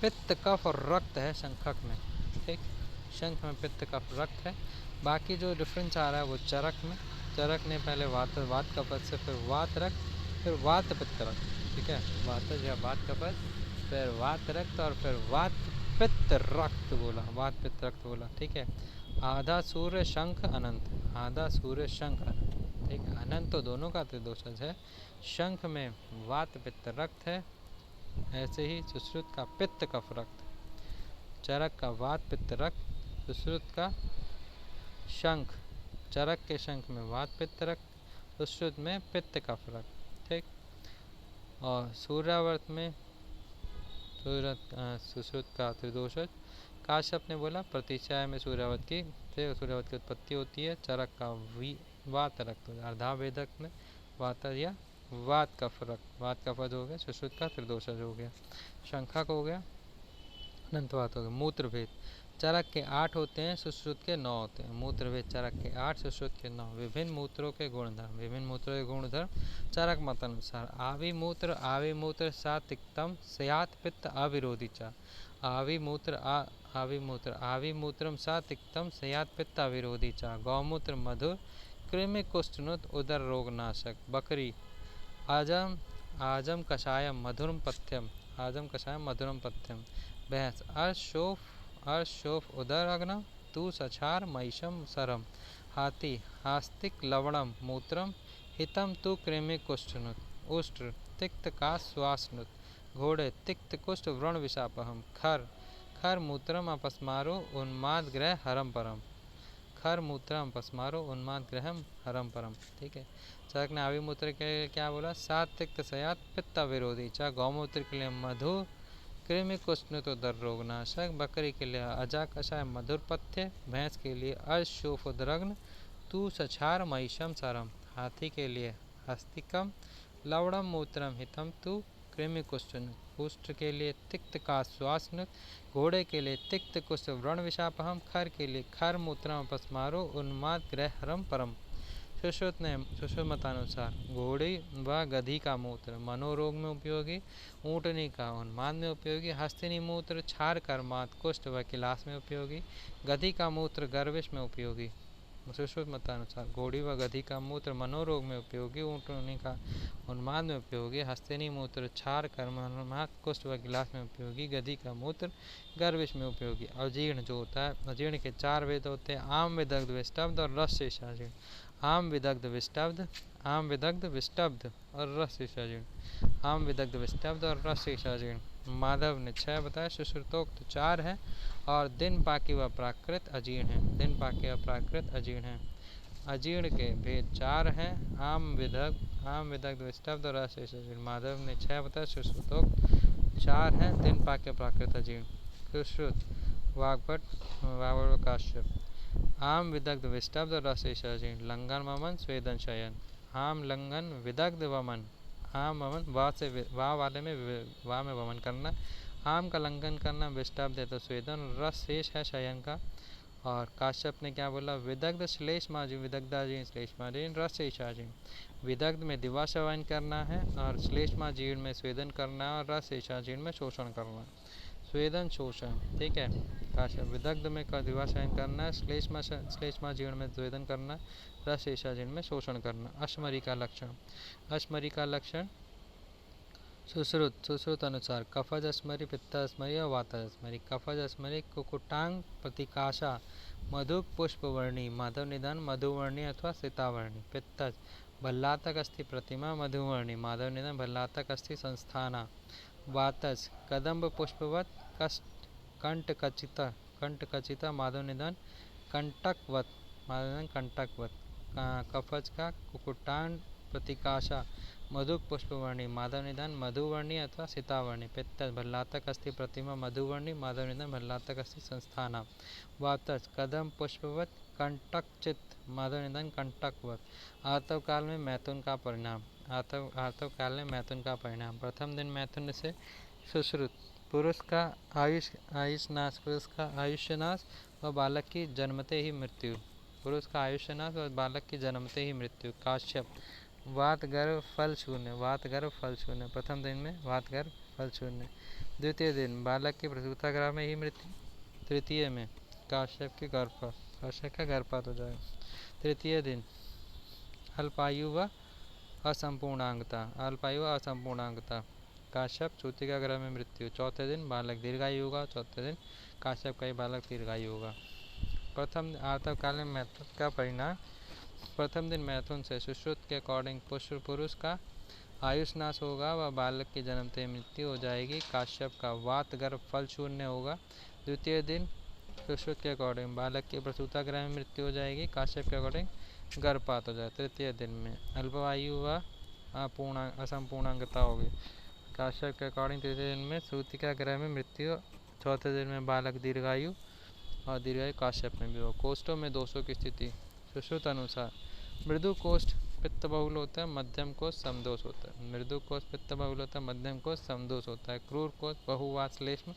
पित्त कफ और रक्त है शंखक में। ठीक, शंख में पित्त कफ रक्त है। बाकी जो डिफरेंस आ रहा है वो चरक में, चरक ने पहले वात का पद से फिर वात रक्त, फिर वात पित्त रक्त। ठीक है, वातज या वात का पद, फिर वात रक्त और फिर वात पित्त रक्त बोला, वात पित्त रक्त बोला। ठीक है, आधा सूर्य शंख अनंत, आधा सूर्य शंख अनंत। ठीक है, अनंत तो दोनों का त्रिदोषज है। शंख में वात पित्त रक्त है, ऐसे ही सुश्रुत का पित्त कफ रक्त, चरक का वात पित्त रक्त, सुश्रुत का शंख, चरक के शंख में वात पित्त रक्त, सुश्रुत में पित्त कफ रक्त। ठीक, और सूर्यावर्त में सुश्रुत का त्रिदोषज। काश्यप ने बोला प्रतिशय में सूर्यावत की उत्पत्ति होती है। चरक का वात रक्त, अर्धावेदक में वात या वात कफ रक्त, वात का पद हो गया, सुश्रुत का त्रिदोषज हो गया, शंखक हो गया, अनंतवात हो गया। मूत्रभेद, चरक के 8 होते हैं, सुश्रुत के 9 होते हैं। मूत्रभेद, चरक के 8, सुश्रुत के 9। विभिन्न मूत्रों के गुणधर्म, विभिन्न मूत्रों के गुणधर्म चरक मत अनुसार। आविमूत्र, आविमूत्र सात्विकतम, स्यात् पित्त अविरोधी च। आविमूत्र, आविमूत्रम सात्विकतम, स्यात् पित्त अविरोधी च। गौमूत्र मधुर, कृमि कुष्ठनुत, उदर रोग नाशक। बकरी, आजम, आजम कषायम मधुरम पथ्यम, आजम कषायम मधुरम पथ्यम। भैंस, अर्शोफ उदर अग्नम, तू सछार महिषम सरम। हाथी, हास्तिक लवणम मूत्रम, हितम तु कृमि कुष्ठनुत। उष्ट्र, तिक्त का श्वासनुत। घोड़े, तिक्त कुष्ठ व्रण विषापहम। खर, खर मूत्रम अपस्मारो उन्माद ग्रह हरम परम, खर मूत्रम अपस्मारो उन्माद ग्रहम हरम परम। ठीक है, चरक ने आविमूत्र के क्या बोला, सात्विक सयात पित्त विरोधी चा। गौमूत्र के लिए मधु, कृमि कुष्ठ तो दर रोग नाशक। बकरी के लिए अजा कषाय मधुर पथ्य। भैंस के लिए अशोफोद्रग्न, तू सछार महिषम सरम। हाथी के लिए हस्तिकम लवणम मूत्रम, हितम तू कृमि कुष्ठ। कुष्ठ के लिए तिक्त का श्वासनुत। घोड़े के लिए तिक्त कुष्ठ व्रण विषापहम। खर के लिए खर मूत्रम अपस्मारो उन्माद ग्रह हरम परम। सुश्रुत मतानुसार घोड़ी व गधी का मूत्र मनोरोग में उपयोगी, ऊँटनी का उन्माद में उपयोगी, हस्तिनी मूत्र क्षार कर्मात कुष्ठ व किलास में उपयोगी, गधी का मूत्र गर्विश में उपयोगी। सुश्रुत मतानुसार घोड़ी व गधी का मूत्र मनोरोग में उपयोगी, ऊँटनी का उन्माद में उपयोगी, हस्तिनी मूत्र क्षार कर्मात कुष्ठ व गिलास में उपयोगी, गधी का मूत्र गर्विश में उपयोगी। अजीर्ण जो होता है, अजीर्ण के 4 वेद होते हैं, आम विदग्ध विष्टब्ध और रस शेषाजीर्ण। आम विदग्ध विष्टब्ध, आम विदग्ध विष्टब्ध और रस शेषाजीर्ण, आम विदग्ध विष्टब्ध और रस शेषाजीर्ण। माधव ने 6 बताया, सुश्रुतोक्त 4 है, और दिन पाकी व प्राकृत अजीर्ण है, दिन पाकी व प्राकृत अजीर्ण है। अजीर्ण के भेद 4 हैं, आम विदग्ध विष्टब्ध और रस शेषाजीर्ण। माधव ने 6 बताया, सुश्रुतोक्त 4 है, दिन पाकी प्राकृत अजीर्ण। सुश्रुत वाग्भट काश्यप, आम विदग्ध विष्टब्ध और रस शेषाजीर्ण। लंघन वमन स्वेदन शयन, आम लंघन विदग्ध वमन, आम वमन वा वाले में वा में वमन करना, आम का लंघन करना विष्टब्ध है तो स्वेदन, रस शेष है शयन का। और काश्यप ने क्या बोला, विदग्ध श्लेष्माजीर्ण, विदग्धाजीर्ण श्लेष्माजीर्ण, रस शेषाजीर्ण। विदग्ध में दिवाशयन करना है और श्लेष्माजीर्ण में स्वेदन करना है और रस शेषाजीर्ण में शोषण करना, स्वेदन शोषण। ठीक है, काश्यप विदग्ध में दिवाशयन करना है, श्लेष्माजीर्ण में स्वेदन करना, रस शेषाजीर्ण में शोषण करना। अश्मरी का लक्षण, अश्मरी का लक्षण सुश्रुत अनुसार कफज अश्मरी, पित्त अश्मरी और वातज अश्मरी। कफज अश्मरी कुकुटांग प्रतिकाशा, मधुक पुष्पवर्णी, माधव निधन मधुवर्णी अथवा सीतावर्णी। पित्तज भल्लातक अस्थि प्रतिमा, मधुवर्णी, माधव निधन भल्लातक अस्थि संस्थाना। वातज कदम्ब पुष्पवत कंटकचिता, माधव निधन कंटकवत, माधव निधन कंटकवत। कफज का कुकुटान प्रतिकाशा मधुक पुष्पवर्णी माधव निधन मधुवर्णी अथवा सीतावर्णी पित्त भल्लातक अस्ति प्रतिमा मधुवर्णी माधव निधन भल्लातक अस्ति संस्थान वातज कदम पुष्पवत कंटकचित माधव निधन कंटकवत आर्तव काल में मैथुन का परिणाम आर्तव काल में मैथुन का परिणाम प्रथम दिन मैथुन से सुश्रुत पुरुष का आयुष नाश पुरुष का आयुष्य नाश व बालक की जन्मते ही मृत्यु पुरुष का आयुष्य नाश और बालक की जन्मते ही मृत्यु काश्यप वात गर्भ फल शून्य प्रथम दिन में वात गर्भ फल शून्य द्वितीय दिन बालक की प्रसूताग्रह में ही मृत्यु तृतीय में काश्यप का गर्भपात हो जाएगा तृतीय दिन अल्पायु व असंपूर्णांगता काश्यप सूतिका ग्रह में मृत्यु चौथे दिन बालक दीर्घायु होगा चौथे दिन काश्यप का ही बालक दीर्घायु होगा प्रथम आर्तव काल में मैथुन का परिणाम प्रथम दिन मैथुन से सुश्रुत के अकॉर्डिंग पुरुष का आयुष नाश होगा व बालक की जन्मते मृत्यु हो जाएगी काश्यप का वात गर्भ फल शून्य होगा द्वितीय दिन सुश्रुत के अकॉर्डिंग बालक की प्रसूता ग्रह में मृत्यु हो जाएगी काश्यप के अकॉर्डिंग गर्भपात हो जाए तृतीय दिन में अल्पवायु व असंपूर्णांगता होगी काश्यप के अकॉर्डिंग तृतीय दिन में सूतिका ग्रह में मृत्यु चौथे दिन में बालक दीर्घायु और दीर्घायु काश्यप में भी हो कोष्ठों में दोषों की स्थिति सुश्रुत अनुसार मृदु कोष्ठ पित्त बहुल होता है मध्यम कोष्ठ समदोष होता है मृदु कोष्ठ पित्त बहुल होता है मध्यम कोष्ठ समदोष होता है क्रूर कोष्ठ बहुवात श्लेष्म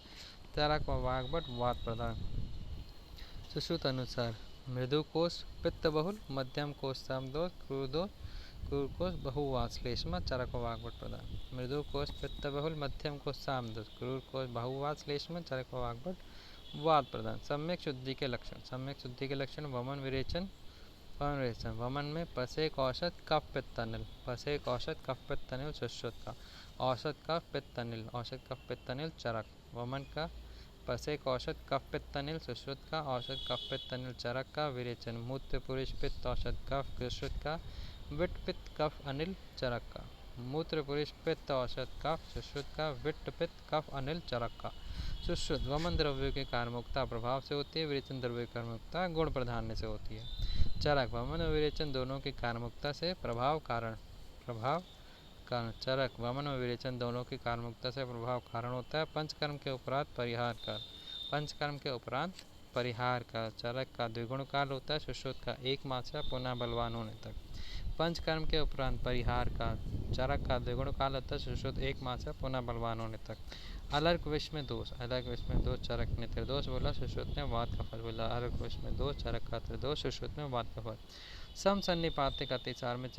चरक व वाग्भट वात प्रधान सुश्रुत अनुसार मृदु कोष्ठ पित्त बहुल मध्यम कोष्ठ समदोष क्रूर कोष्ठ बहुवात श्लेष्म चरक व वाग्भट प्रधान मृदु कोष्ठ पित्त बहुल मध्यम कोष्ठ समदोष क्रूर कोष्ठ बहुवात श्लेष्म चरक व वाग्भट वात प्रधान सम्यक शुद्धि के लक्षण वमन विरेचन वमन में पसेक औषध कफ पित्त अनिल सुश्रुत का औषध कफ पित्त अनिल चरक वमन का पसेक औषध कफ पित्त अनिल सुश्रुत का औषध कफ पित्त अनिल चरक का विरेचन मूत्र पुरुष पित्त औषध कफ सुश्रुत का विट पित्त कफ अनिल चरक का मूत्र पुरुष पित्त औषध कफ सुश्रुत का विट पित्त कफ अनिल चरक का सुश्रुत वमन द्रव्यों के कार्मुकता प्रभाव से होती है विरेचन द्रव्य की कार्मुकता गुण प्राधान्य से होती है चरक वमन और विरेचन दोनों की कार्मुकता से प्रभाव कारण चरक वमन और विरेचन दोनों की कार्मुकता से प्रभाव कारण होता है पंचकर्म के उपरांत परिहार का चरक का द्विगुण काल होता है सुश्रुत का 1 मास या पुनः बलवान होने तक पंचकर्म के उपरांत परिहार का चरक का द्विगुण काल होता है सुश्रुत 1 मास या पुनः बलवान होने तक अलर्क विष में दोष चरक ने त्रिदोष बोला सुश्रुत ने वात का फल बोला अलर्क विष में दोष चरक का त्रिदोष सुश्रुत में वात का फल समसन्निपातिक अतिसार में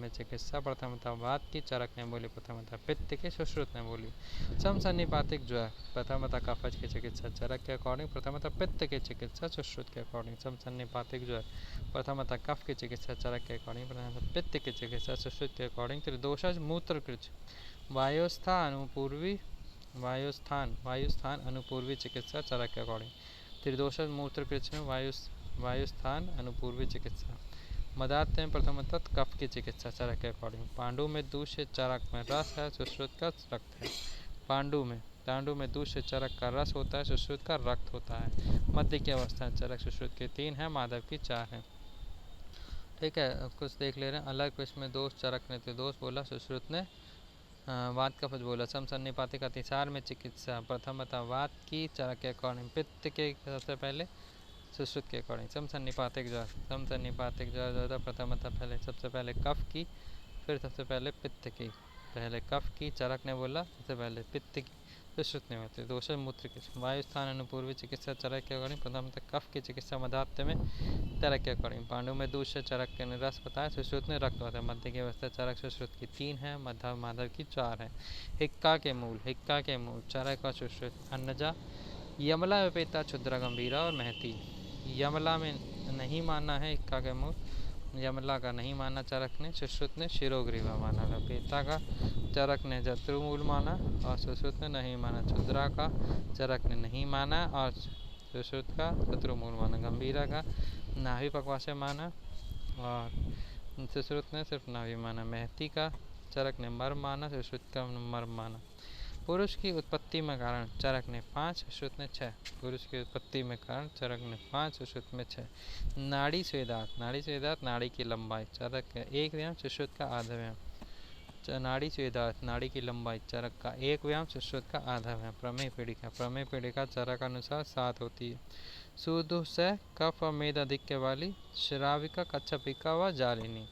चिकित्सा प्रथमतः वात की चरक ने बोली प्रथमतः पित्त की सुश्रुत ने बोली समसन्निपातिक ज्वर प्रथमतः कफज की चिकित्सा चरक के अकॉर्डिंग प्रथमतः पित्त की चिकित्सा सुश्रुत के अकॉर्डिंग समसन्निपातिक ज्वर प्रथमतः कफ की चिकित्सा चरक के अकॉर्डिंग प्रथमतः पित्त की चिकित्सा सुश्रुत के अकॉर्डिंग त्रिदोषज मूत्रकृच वायुस्थान अनुपूर्वी चिकित्सा चरक के अकॉर्डिंग त्रिदोषज मूत्रकृच में वायुस्थान अनुपूर्वी चिकित्सा मदात्य में प्रथमतः कफ की चिकित्सा चरक के अकॉर्डिंग पांडु में दूष्य चरक में रस है सुश्रुत का रक्त है पांडु में दूष्य चरक का रस होता है सुश्रुत का रक्त होता है मध्य की अवस्था चरक सुश्रुत के 3 है माधव की 4 है ठीक है अब कुछ देख ले रहे हैं अलग इसमें दोष चरक ने त्रिदोष बोला सुश्रुत ने वात का फज बोला समसन्निपातिक अतिसार में चिकित्सा प्रथमतः वात की चरक के अकॉर्डिंग पित्त के सबसे पहले सुश्रुत के अकॉर्डिंग समसन्निपातिक ज्वर जो था प्रथमतः सबसे पहले कफ की फिर सबसे पहले पित्त की पहले कफ की चरक ने बोला सबसे पहले पित्त की सुश्रुत ने होती दोष मूत्र की वायुस्थान अनुपूर्वी चिकित्सा चरक के अकॉर्डिंग प्रथमतः कफ की चिकित्सा मदात्य में चरक के अकॉर्डिंग पांडु में दूसरे चरक के रस बताया सुश्रुत ने रक्त होता है मध्य की अवस्था चरक सुश्रुत की 3 है माधव की 4 है हिक्का के मूल चरक और सुश्रुत अन्नजा यमला विपेता क्षुद्र गंभीरा और महती यमला में नहीं माना है हिक्का के मूल यमला का नहीं माना चरक ने सुश्रुत ने शिरोग्रीवा माना विपेता का चरक ने जत्रुमूल माना और सुश्रुत ने नहीं माना क्षुद्रा का चरक ने नहीं माना और सुश्रुत का शत्रुमूल माना गंभीरा का नाभि पकवा से माना और सुश्रुत ने सिर्फ नाभि माना महती का चरक ने मर्म माना सुश्रुत का मर्म माना पुरुष की उत्पत्ति में कारण चरक ने 5, सुश्रुत ने 6। पुरुष की उत्पत्ति में कारण चरक ने 5, सुश्रुत में 6। नाड़ी स्वेदात, नाड़ी स्वेदात नाड़ी की लंबाई, चरक का 1 व्याम, सुश्रुत का आधा व्याम। नाड़ी स्वेदात नाड़ी की लंबाई, चरक का 1 व्याम, सुश्रुत का आधा व्याम। प्रमेय पीड़िका, प्रमेय पीड़िका चरक अनुसार 7 होती है। सूदु से कफ और मेद अधिक्य वाली, श्राविका, कच्छपिका व जालिनी।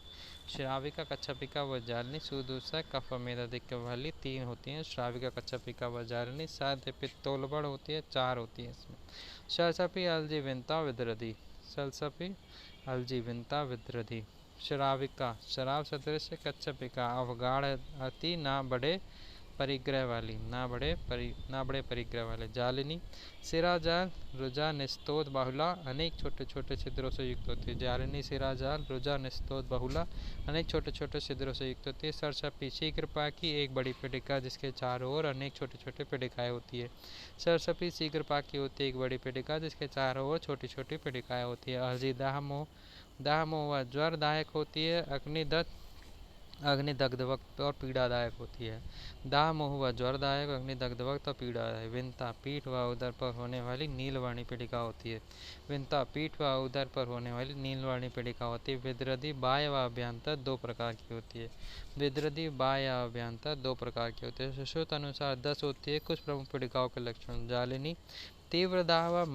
श्राविका, कच्छपिका व जालिनी। सूदु से कफ और मेद अधिक्य वाली 3 होती हैं, श्राविका, कच्छपिका व जालिनी। साध्य पित्तोलबड़ होती है, 4 होती है इसमें। सरसपी, अलजी, विंता, विद्रधि। सरसपी, अलजी, विंता, विद्रधि। श्राविका, शराब सदृश, कच्छपिका अवगाढ़ अति ना बड़े परिग्रह वाली, ना बड़े परिग्रह वाले। जालिनी, सिरा जाल, रुजा, निस्तोद, बाहुला अनेक छोटे छोटे छिद्रों से युक्त होती है। जालिनी सिरा जाल, रुजा, निस्तोद, बाहुला अनेक छोटे छोटे छिद्रों से युक्त होती है। सरसपी, शीघ्रपा की एक बड़ी पेटिका जिसके चारों ओर अनेक छोटे छोटे पेटिकाएँ होती है। सरसपी शीघ्रपा की होती है एक बड़ी पेटिका जिसके चारों ओर छोटी छोटी पेटिकाएँ होती है। अर्जी, दाह मोह, दाह मोह व ज्वरदायक होती है। अग्निदग्धवक्त और पीड़ादायक होती है। दाह मोह व ज्वरदायक, अग्निदग्धवक्त और पीड़ादायक। विंता, पीठ व उदर पर होने वाली नीलवर्णी पीड़िका होती है। विंता, पीठ व उदर पर होने वाली नीलवर्णी पीड़िका होती है। विद्रधि, बाह्य व अभ्यंतर 2 प्रकार की होती है। विद्रधि, बाह्य व अभ्यंतर 2 प्रकार की होती है। सुश्रुत अनुसार 10 होती है। कुछ प्रमुख पीड़िकाओं के लक्षण। जालिनी, तीव्र दाह व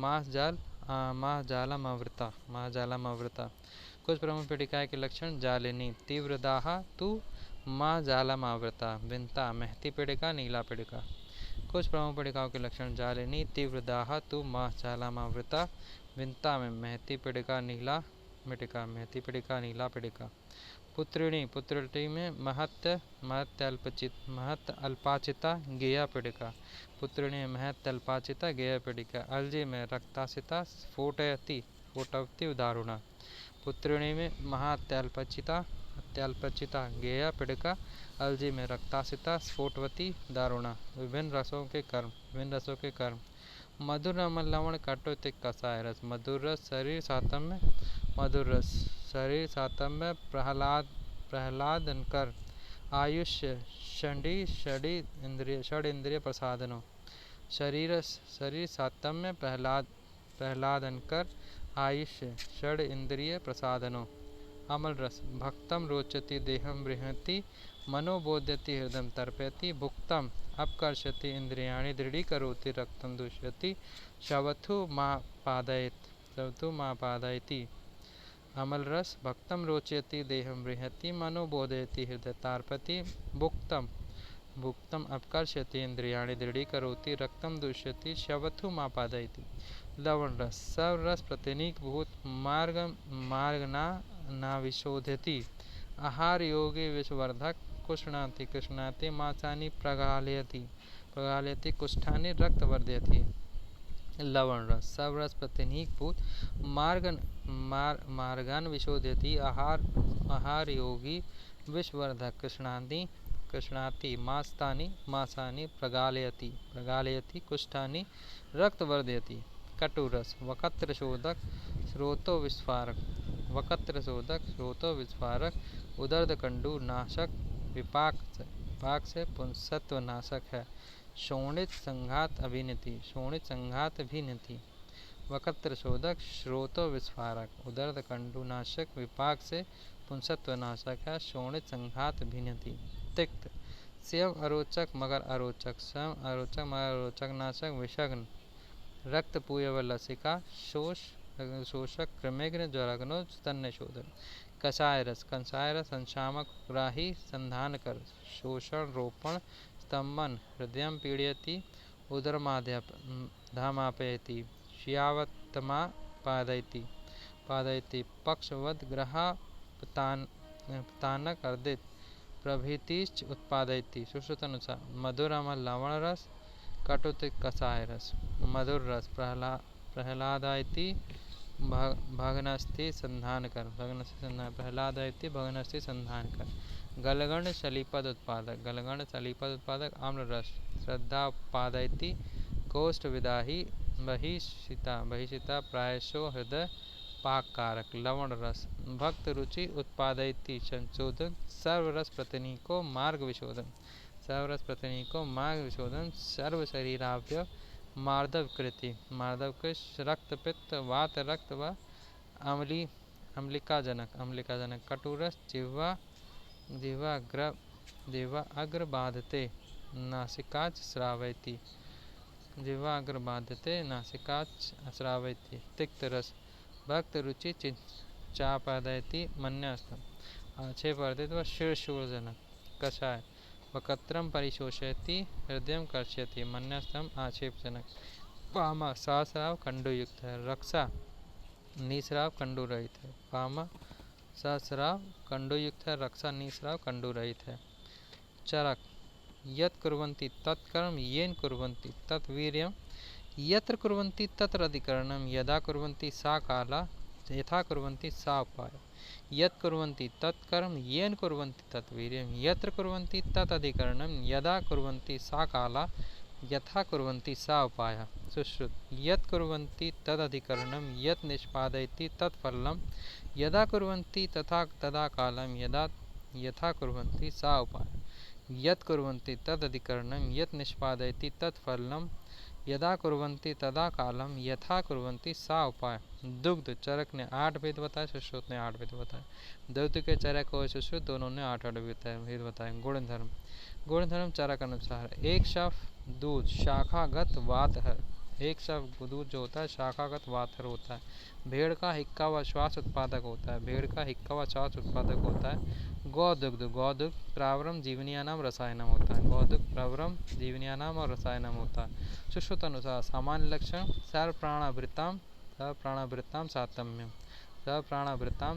मासजालमावृता। कुछ प्रमुख पीड़िकाएँ के लक्षण। जालिनी, तीव्र दाह, तु मासजालमावृता। विंता, महती पीड़िका, नीला पीड़िका। कुछ प्रमुख पीड़िकाओं के लक्षण। जालिनी, तीव्र दाह, तु मासजालमावृता। विंता में महती पीड़िका, नीला पीड़िका, महती पीड़िका, नीला पीड़िका। पुत्रिणी, पुत्रिणी में महत अल्पाचिता, गेया पीड़िका। पुत्रिणी में महत अल्पाचिता, गेया पीड़िका। अलजी में रक्तासिता, स्फोटवती, उदाहरणा। पुत्रिणी में महात्यल्पचिता, गेया पीड़िका। अलजी में रक्तासिता, स्फोटवती, दारुणा। विभिन्न रसों के कर्म। मधुर, अमल, लवण, कटु, तिक्त, कसाय रस। मधुर रस शरीर सातम्य, प्रहलादनकर, आयुष्य, षड इंद्रिय प्रसादनों। शरीर सातम्य, प्रहलादनकर, आयुष्य, षड इंद्रिय प्रसादनों। अमल रस, भक्तम रोचति देहम बृहति, मनोबोध्यति हृदय तर्पयति। भुक्तम अपकर्षति इंद्रियाणि, दृढ़ीकरोति रक्तम दुष्यति। शवथु मां पादयति। अमल रस, भक्तम रोचयति देहम बृहति, मनोबोधयति हृदय तार्पति। भुक्तम अपकर्षति इंद्रियाणि, दृढ़ीकरोति रक्तम दुष्यति। शवथु मां पादयति। लवण रस, सब रस प्रतिनीक भूत, मार्ग ना विशोधयति। आहार योगी विषवर्धक, कुष्णाति कृष्णाति, मासानि प्रगालयति, कुष्ठानि रक्तवर्धयति। लवण रस, सब रस प्रतिनीक भूत, मार्गान विशोधयति। आहार योगी विषवर्धक, कृष्णाति, मासानि प्रगालयति, कुष्ठानि रक्तवर्धयति। कटु रस, वकत्र शोधक, स्रोतो विस्फारक, उदरदकंडू नाशक, विपाक से पुंसत्व नाशक है। शोणित संघात अभिनीति। वकत्र शोधक, श्रोतो विस्फारक, उदरदकंडू नाशक, विपाक से पुंसत्व नाशक है। शोणित संघात अभिनीति। तिक्त, स्वयं अरोचक मगर अरोचक, नाशक, विषग्न, रक्त पूयव लसिका, शोषक, कृमिघ्न, ज्वरग्नो, स्तन्य शोधन। कषाय रस, संशामक, ग्राही, संधान कर, शोषण, रोपण, स्तंभन, हृदय पीड़यति, उदरमाधापयति, श्यावत्तमा पादयति, पक्षवद, ग्रहा, पतानक, अर्दित प्रभृतिश्च उत्पादयति। सुश्रुत अनुसार मधुर, अमल, लवण रस, कटु, तिक्त, कषाय रस। मधुर रस, प्रहलादयति, भग्नस्थि, संधान कर, भग्नस्थि, संधान कर। गलगण शलीपद उत्पादक, आम्ल रस, श्रद्धा उत्पादयति, कोष्ठ विदाही, बहिषिता, प्रायशो हृदय पाक कारक। लवण रस, भक्त रुचि उत्पादयति, संशोधन, सर्व रस प्रतिनीको, मार्ग विशोधन। सर्वरस प्रतिनिको मार्ग विशोधन सर्व शरीराव्य मार्दव कृति मार्दव कृष रक्त पित्त वात रक्त व अम्ली अम्लिका जनक कटुरस जिह्वा जिह्वा अग्र बाधते नासिकाच श्रावयति जिह्वा अग्र बाधते नासिकाच श्रावयति तिक्त रस भक्त रुचि चापादयति मन्यस्तम आक्षेपार्थित व शीर्षूर्जनक कषाय वकत्रम परिशोषयति हृदय कर्षयति मन्यस्तम आक्षेपजनक पामा सहस्राव खंडुयुक्त है रक्षा निस्राव खंडु रहित है पामा सहस्राव खंडुयुक्त है रक्षा निस्राव खंडु रहित है चरक यत् कुर्वन्ति तत्कर्म येन कुर्वन्ति तत्वीर्यं यत्र कुर्वन्ति तत्र अधिकरणं यदा कुर्वन्ति सा काला यथा कुर्वन्ति सा उपाय यत् कुर्वन्ति तत्कर्म येन कुर्वन्ति तत्वीर्यं यत्र कुर्वन्ति तत् अधिकरणं यदा कुर्वन्ति सा काला यथा कुर्वन्ति सा उपाय सुश्रुत यत् कुर्वन्ति तदधिकरणं यत् निष्पादयति तत्फलं यदा कुर्वन्ति तथा तदा कालं यदा यथा कुर्वन्ति सा उपाय यत् कुर्वन्ति तदधिकरणं यत् निष्पादयति तत्फलं यदा कुर्वन्ति तदा कालम यथा कुर्वन्ति सा उपाय दुग्ध चरक ने 8 भेद बताए सुश्रुत ने 8 भेद बताए दुग्ध के चरक और सुश्रुत दोनों ने 8 भेद बताए गुणधर्म चरक अनुसार एक शव दूध शाखागत वातहर एक शव दूध जो होता है शाखागत वातहर होता है भेड़ का हिक्का व श्वास उत्पादक होता है भेड़ का हिक्का व श्वास उत्पादक होता है गौदुग्ध प्रावरम जीवनियानाम रसायनम होता है गौदुग्ध प्रावरम जीवनियानाम और रसायनम होता है सुश्रुत अनुसार सामान्य लक्षण सर्वप्राणावृत्ताम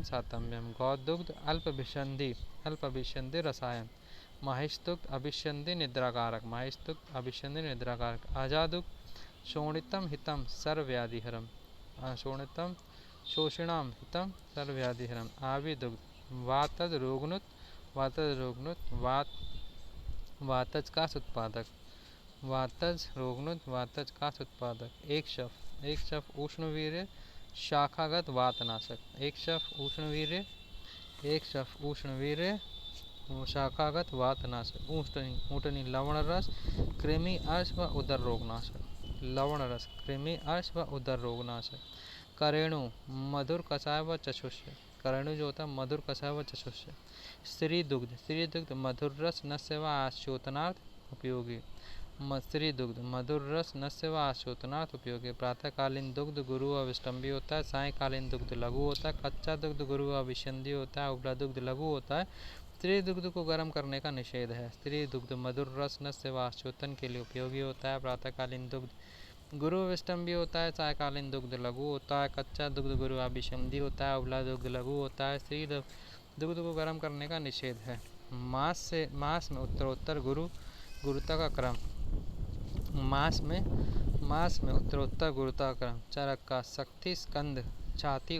सातम्यम गौदुग्ध अल्पभिषंधि रसायन महिष्दुग्ध अभिषंधि निद्राकारक आजादुग्ध शोणितम हितम सर्वव्याधिहरम शोणितम शोषिणाम हितम सर्वव्याधिहरम आविदुग्ध वातज रोगनुत वातज का उत्पादक एक शव उष्णवीर्य शाखागत वातनाशक एक शव उष्णवीर्य शाखागत वातनाशक ऊँटनी लवण रस कृमि अर्श व उदर रोगनाशक करेणु मधुर कषाय व चक्षुष्य करेणु जो होता है मधुर कषाय व चक्षुष्य स्त्री दुग्ध मधुर रस नस्य व आशोतनार्थ उपयोगी स्त्री दुग्ध मधुर रस नस्य व आशोतनार्थ उपयोगी प्रातःकालीन दुग्ध गुरु व विष्टम्बी होता है सायंकालीन दुग्ध लघु होता है कच्चा दुग्ध गुरु व विषंदी होता है उबला दुग्ध लघु होता है स्त्री दुग्ध को गर्म करने का निषेध है स्त्री दुग्ध मधुर रस नस्य व आशोतन के लिए उपयोगी होता है प्रातःकालीन दुग्ध गुरु विष्टम्बी होता है सायकालीन दुग्ध लघु होता है कच्चा दुग्ध गुरु अभिसंधि होता है उबला दुग्ध लघु होता है स्त्री दुग्ध को गर्म करने का निषेध है मास में उत्तरोत्तर गुरुता का क्रम मास में उत्तरोत्तर गुरुता का क्रम चरक का शक्ति स्कंद छाती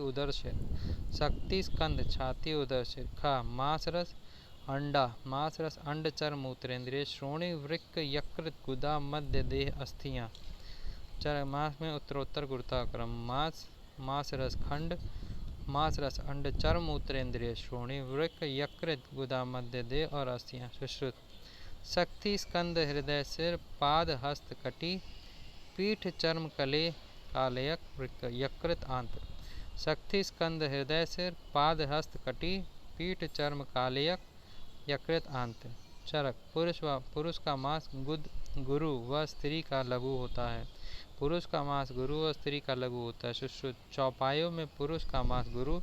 उदर से खा मांस रस अंड चर मूत्रेंद्रिय श्रोणी वृक्क यकृत गुदा मध्य देह अस्थियां चरक मास में उत्तरोत्तर गुरुता क्रम मांस रस अंड चर मूत्रेंद्रिय श्रोणी वृक्क यकृत गुदा मध्य देह और अस्थियां सुश्रुत शक्ति स्कंद हृदय सिर पाद हस्त कटी पीठ चर्म कले कालयक वृक्क यकृत आंत शक्ति स्कंद हृदय सिर पाद हस्त कटी पीठ चर्म कालयक यकृत आंत चरक पुरुष का मांस गुरु व स्त्री का लघु होता है पुरुष का मांस गुरु व स्त्री का लघु होता है सुश्रुत चौपायों में पुरुष का मांस गुरु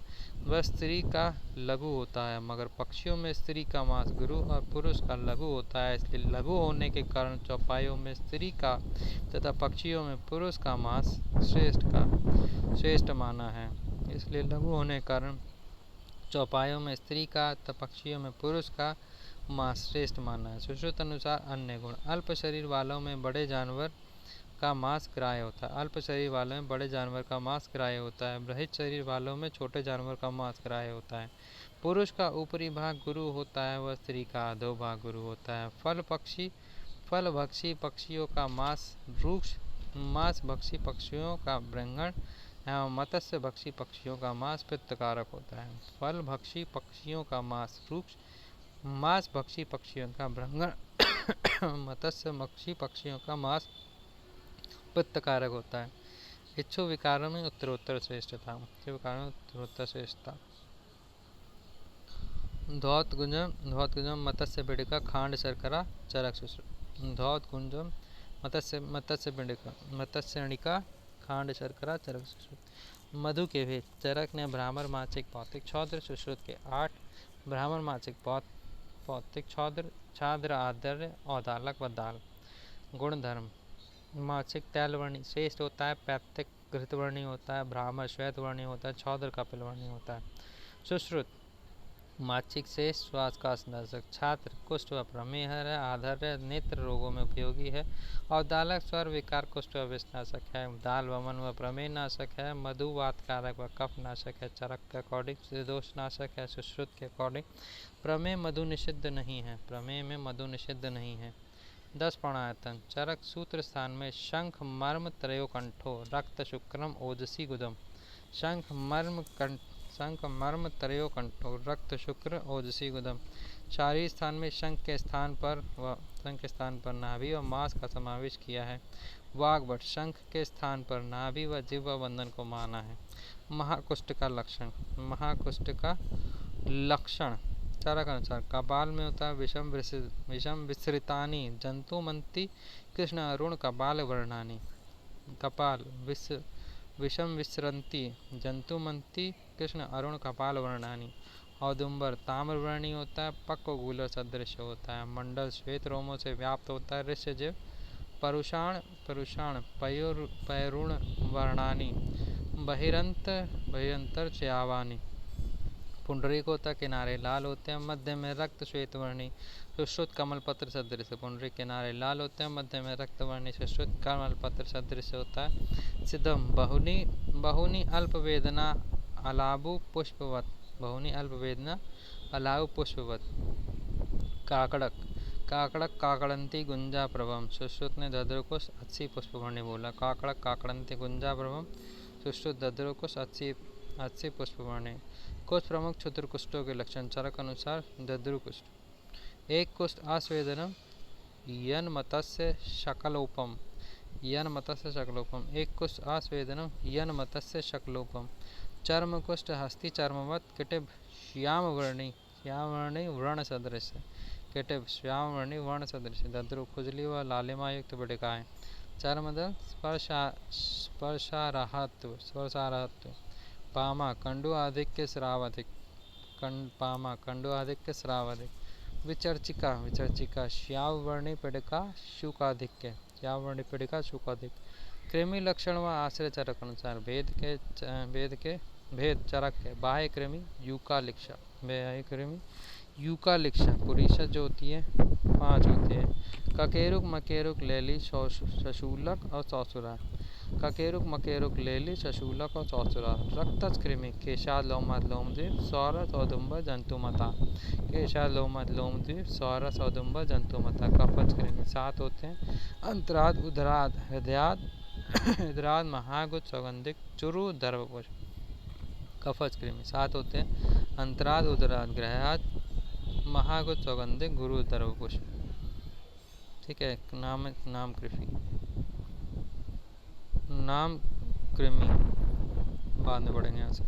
व स्त्री का लघु होता है मगर पक्षियों में स्त्री का मांस गुरु और पुरुष का लघु होता है इसलिए लघु होने के कारण चौपायों में स्त्री का तथा पक्षियों में पुरुष का मांस श्रेष्ठ माना है इसलिए लघु होने के कारण चौपायों में स्त्री का तथा पक्षियों में पुरुष का मांस श्रेष्ठ माना है सुश्रुत अनुसार अन्य गुण अल्प शरीर वालों में बड़े जानवर का मांस ग्राह्य होता है अल्प शरीर वालों में बड़े जानवर का मांस ग्राह्य होता है बृहत शरीर वालों में छोटे जानवर का मांस ग्राह्य होता है पुरुष का ऊपरी भाग गुरु होता है व स्त्री का अधो भाग गुरु होता है फल भक्षी पक्षियों का मांस भक्षी पक्षियों का ब्रह्मण एवं मत्स्य भक्षी पक्षियों का मांस पित्तकारक होता है फल भक्षी पक्षियों का मांस भक्षी पक्षियों का ब्रह्मण मत्स्य मक्षी पक्षियों का मांस पित्तकारक होता है। इच्छु विकारों में उत्तरोत्तर श्रेष्ठता, विकारों में उत्तरोत्तर श्रेष्ठता। धौतगुंजम मत्स्य पिंडिका खांड शर्करा चरक सुश्रुत। धौतगुंजम मत्स्य पिंडिका मत्स्यणिका खांड शर्करा चरक सुश्रुत। मधु के भेद। चरक ने ब्राह्मण मासिक भौतिक छौद्र सुश्रुत के 8 ब्राह्मण मासिक भौतिक छाद्र आदर्य औदालक व दाल। गुणधर्म। मासिक तैलवर्णी श्रेष्ठ होता है, पैतृक घृतवर्णी होता है, ब्राह्मण श्वेतवर्णी होता है, छौद्र कपिलवर्णी होता है। सुश्रुत मासिक शेष श्वास का संदर्शक। छात्र कुष्ठ व प्रमेह है, आधार्य नेत्र रोगों में उपयोगी है। औदालक स्वर विकार कुष्ठ व विषनाशक है। दाल वमन व प्रमेह नाशक है। मधु वातकारक व कफ नाशक है। चरक के अकॉर्डिंग दोष नाशक है। सुश्रुत के अकॉर्डिंग प्रमेह मधु निषिद्ध नहीं है, प्रमेह में मधु निषिद्ध नहीं है। 10 प्राणायतन। चरक सूत्र स्थान में शंख मर्म त्रयोकंठो रक्त शुक्रम ओजसी गुदम। शंख मर्म त्रयोकंठो रक्त शुक्र ओजसी गुदम। शारीर स्थान में शंख के स्थान पर नाभि और मांस का समावेश किया है। वाग्भट शंख के स्थान पर नाभि व जिह्वा बंधन को माना है। महाकुष्ठ का लक्षण। महाकुष्ठ का लक्षण चरक अनुसार कपाल में होता है विषम विसृतानि जंतुमंती कृष्ण अरुण कपाल वर्णानी। कपाल विषम विसरंती जंतुमंती कृष्ण अरुण कपाल वर्णानी। औदुंबर ताम्रवर्णी होता है, पक्व गूलर सदृश होता है। मंडल श्वेत रोमों से व्याप्त होता है। ऋष्यजीव परुषाण पैरुण वर्णानी। बहिरंतर च्यावानी। पुंडरीक होता, किनारे लाल होते हैं, मध्य में रक्त श्वेतवर्णी। सुश्रुत कमल पत्र सदृश। पुंडरीक किनारे लाल होते हैं, मध्य में रक्तवर्णी। सुश्रुत कमल पत्र सदृश होता है। सिद्धम बहुनी अल्प वेदना अलाबु पुष्पवत। बहुनी अल्प वेदना अलाबु पुष्पवत। काकड़क काकड़ंती गुंजा प्रभम। सुश्रुत ने दद्रुकुश 80 पुष्पवर्णी बोला। काकड़क काकड़ंती गुंजा प्रभम। सुश्रुत दद्रुकुश 80 पुष्पवर्णी। कुष्ठ प्रमुख क्षुद्र कुष्ठों के लक्षण। चरक अनुसार दद्रुकुष्ठ। एक कुष्ठ आस्वेदनम यन मत्स्य शकलोपम। यन मत्स्य शकलोपम। एक कुष्ठ आस्वेदनम यन मत्स्य शकलोपम। चर्म कुष्ठ हस्ती चर्मवत किटिभ श्यामवर्णी वर्ण सदृश। किटिभ श्यामवर्णी वर्ण सदृश। दद्रु खुजली व लालिमा युक्त पिंडिकाएं। चर्मदल स्पर्शाराहत्व। पामा कंडु आधिक्य श्रावाधिक। पामा कंडु आधिक्य श्रावाधिक। विचर्चिका श्यामवर्णी पिंडिका शुकाधिक्य। श्यामवर्णी पिंडिका शुकाधिक। कृमि लक्षण व आश्रय चरक अनुसार भेद चरक के। बाह्य कृमि यूकालिक्षा। बाह्य कृमि यूकालिक्षा पुरीषा जो होती है 5 होती है। ककेरुक मकेरुक लेली शशूलक और सौसुरा। ककेरुक मकेरुक लेली शशूलक और सौसुरा। रक्तज कृमि केशा लोमद लोमद्वीप सौरस औदुम्बर जंतुमता। केशा लोमद लोमद्वीप सौरस औदुम्बर जंतुमता। कफज कृमि 7 होते हैं। अंतराद उदराद हृदयाद महागुद सौगंधिक चुरु दर्भपुष्प। कफज कृमि 7 होते हैं। अंतराद उदराद ग्रहाद महागुद सौगंधिक गुरु दर्भपुष्प। ठीक है। नाम कृमि बाद में पढ़ेंगे यहाँ से।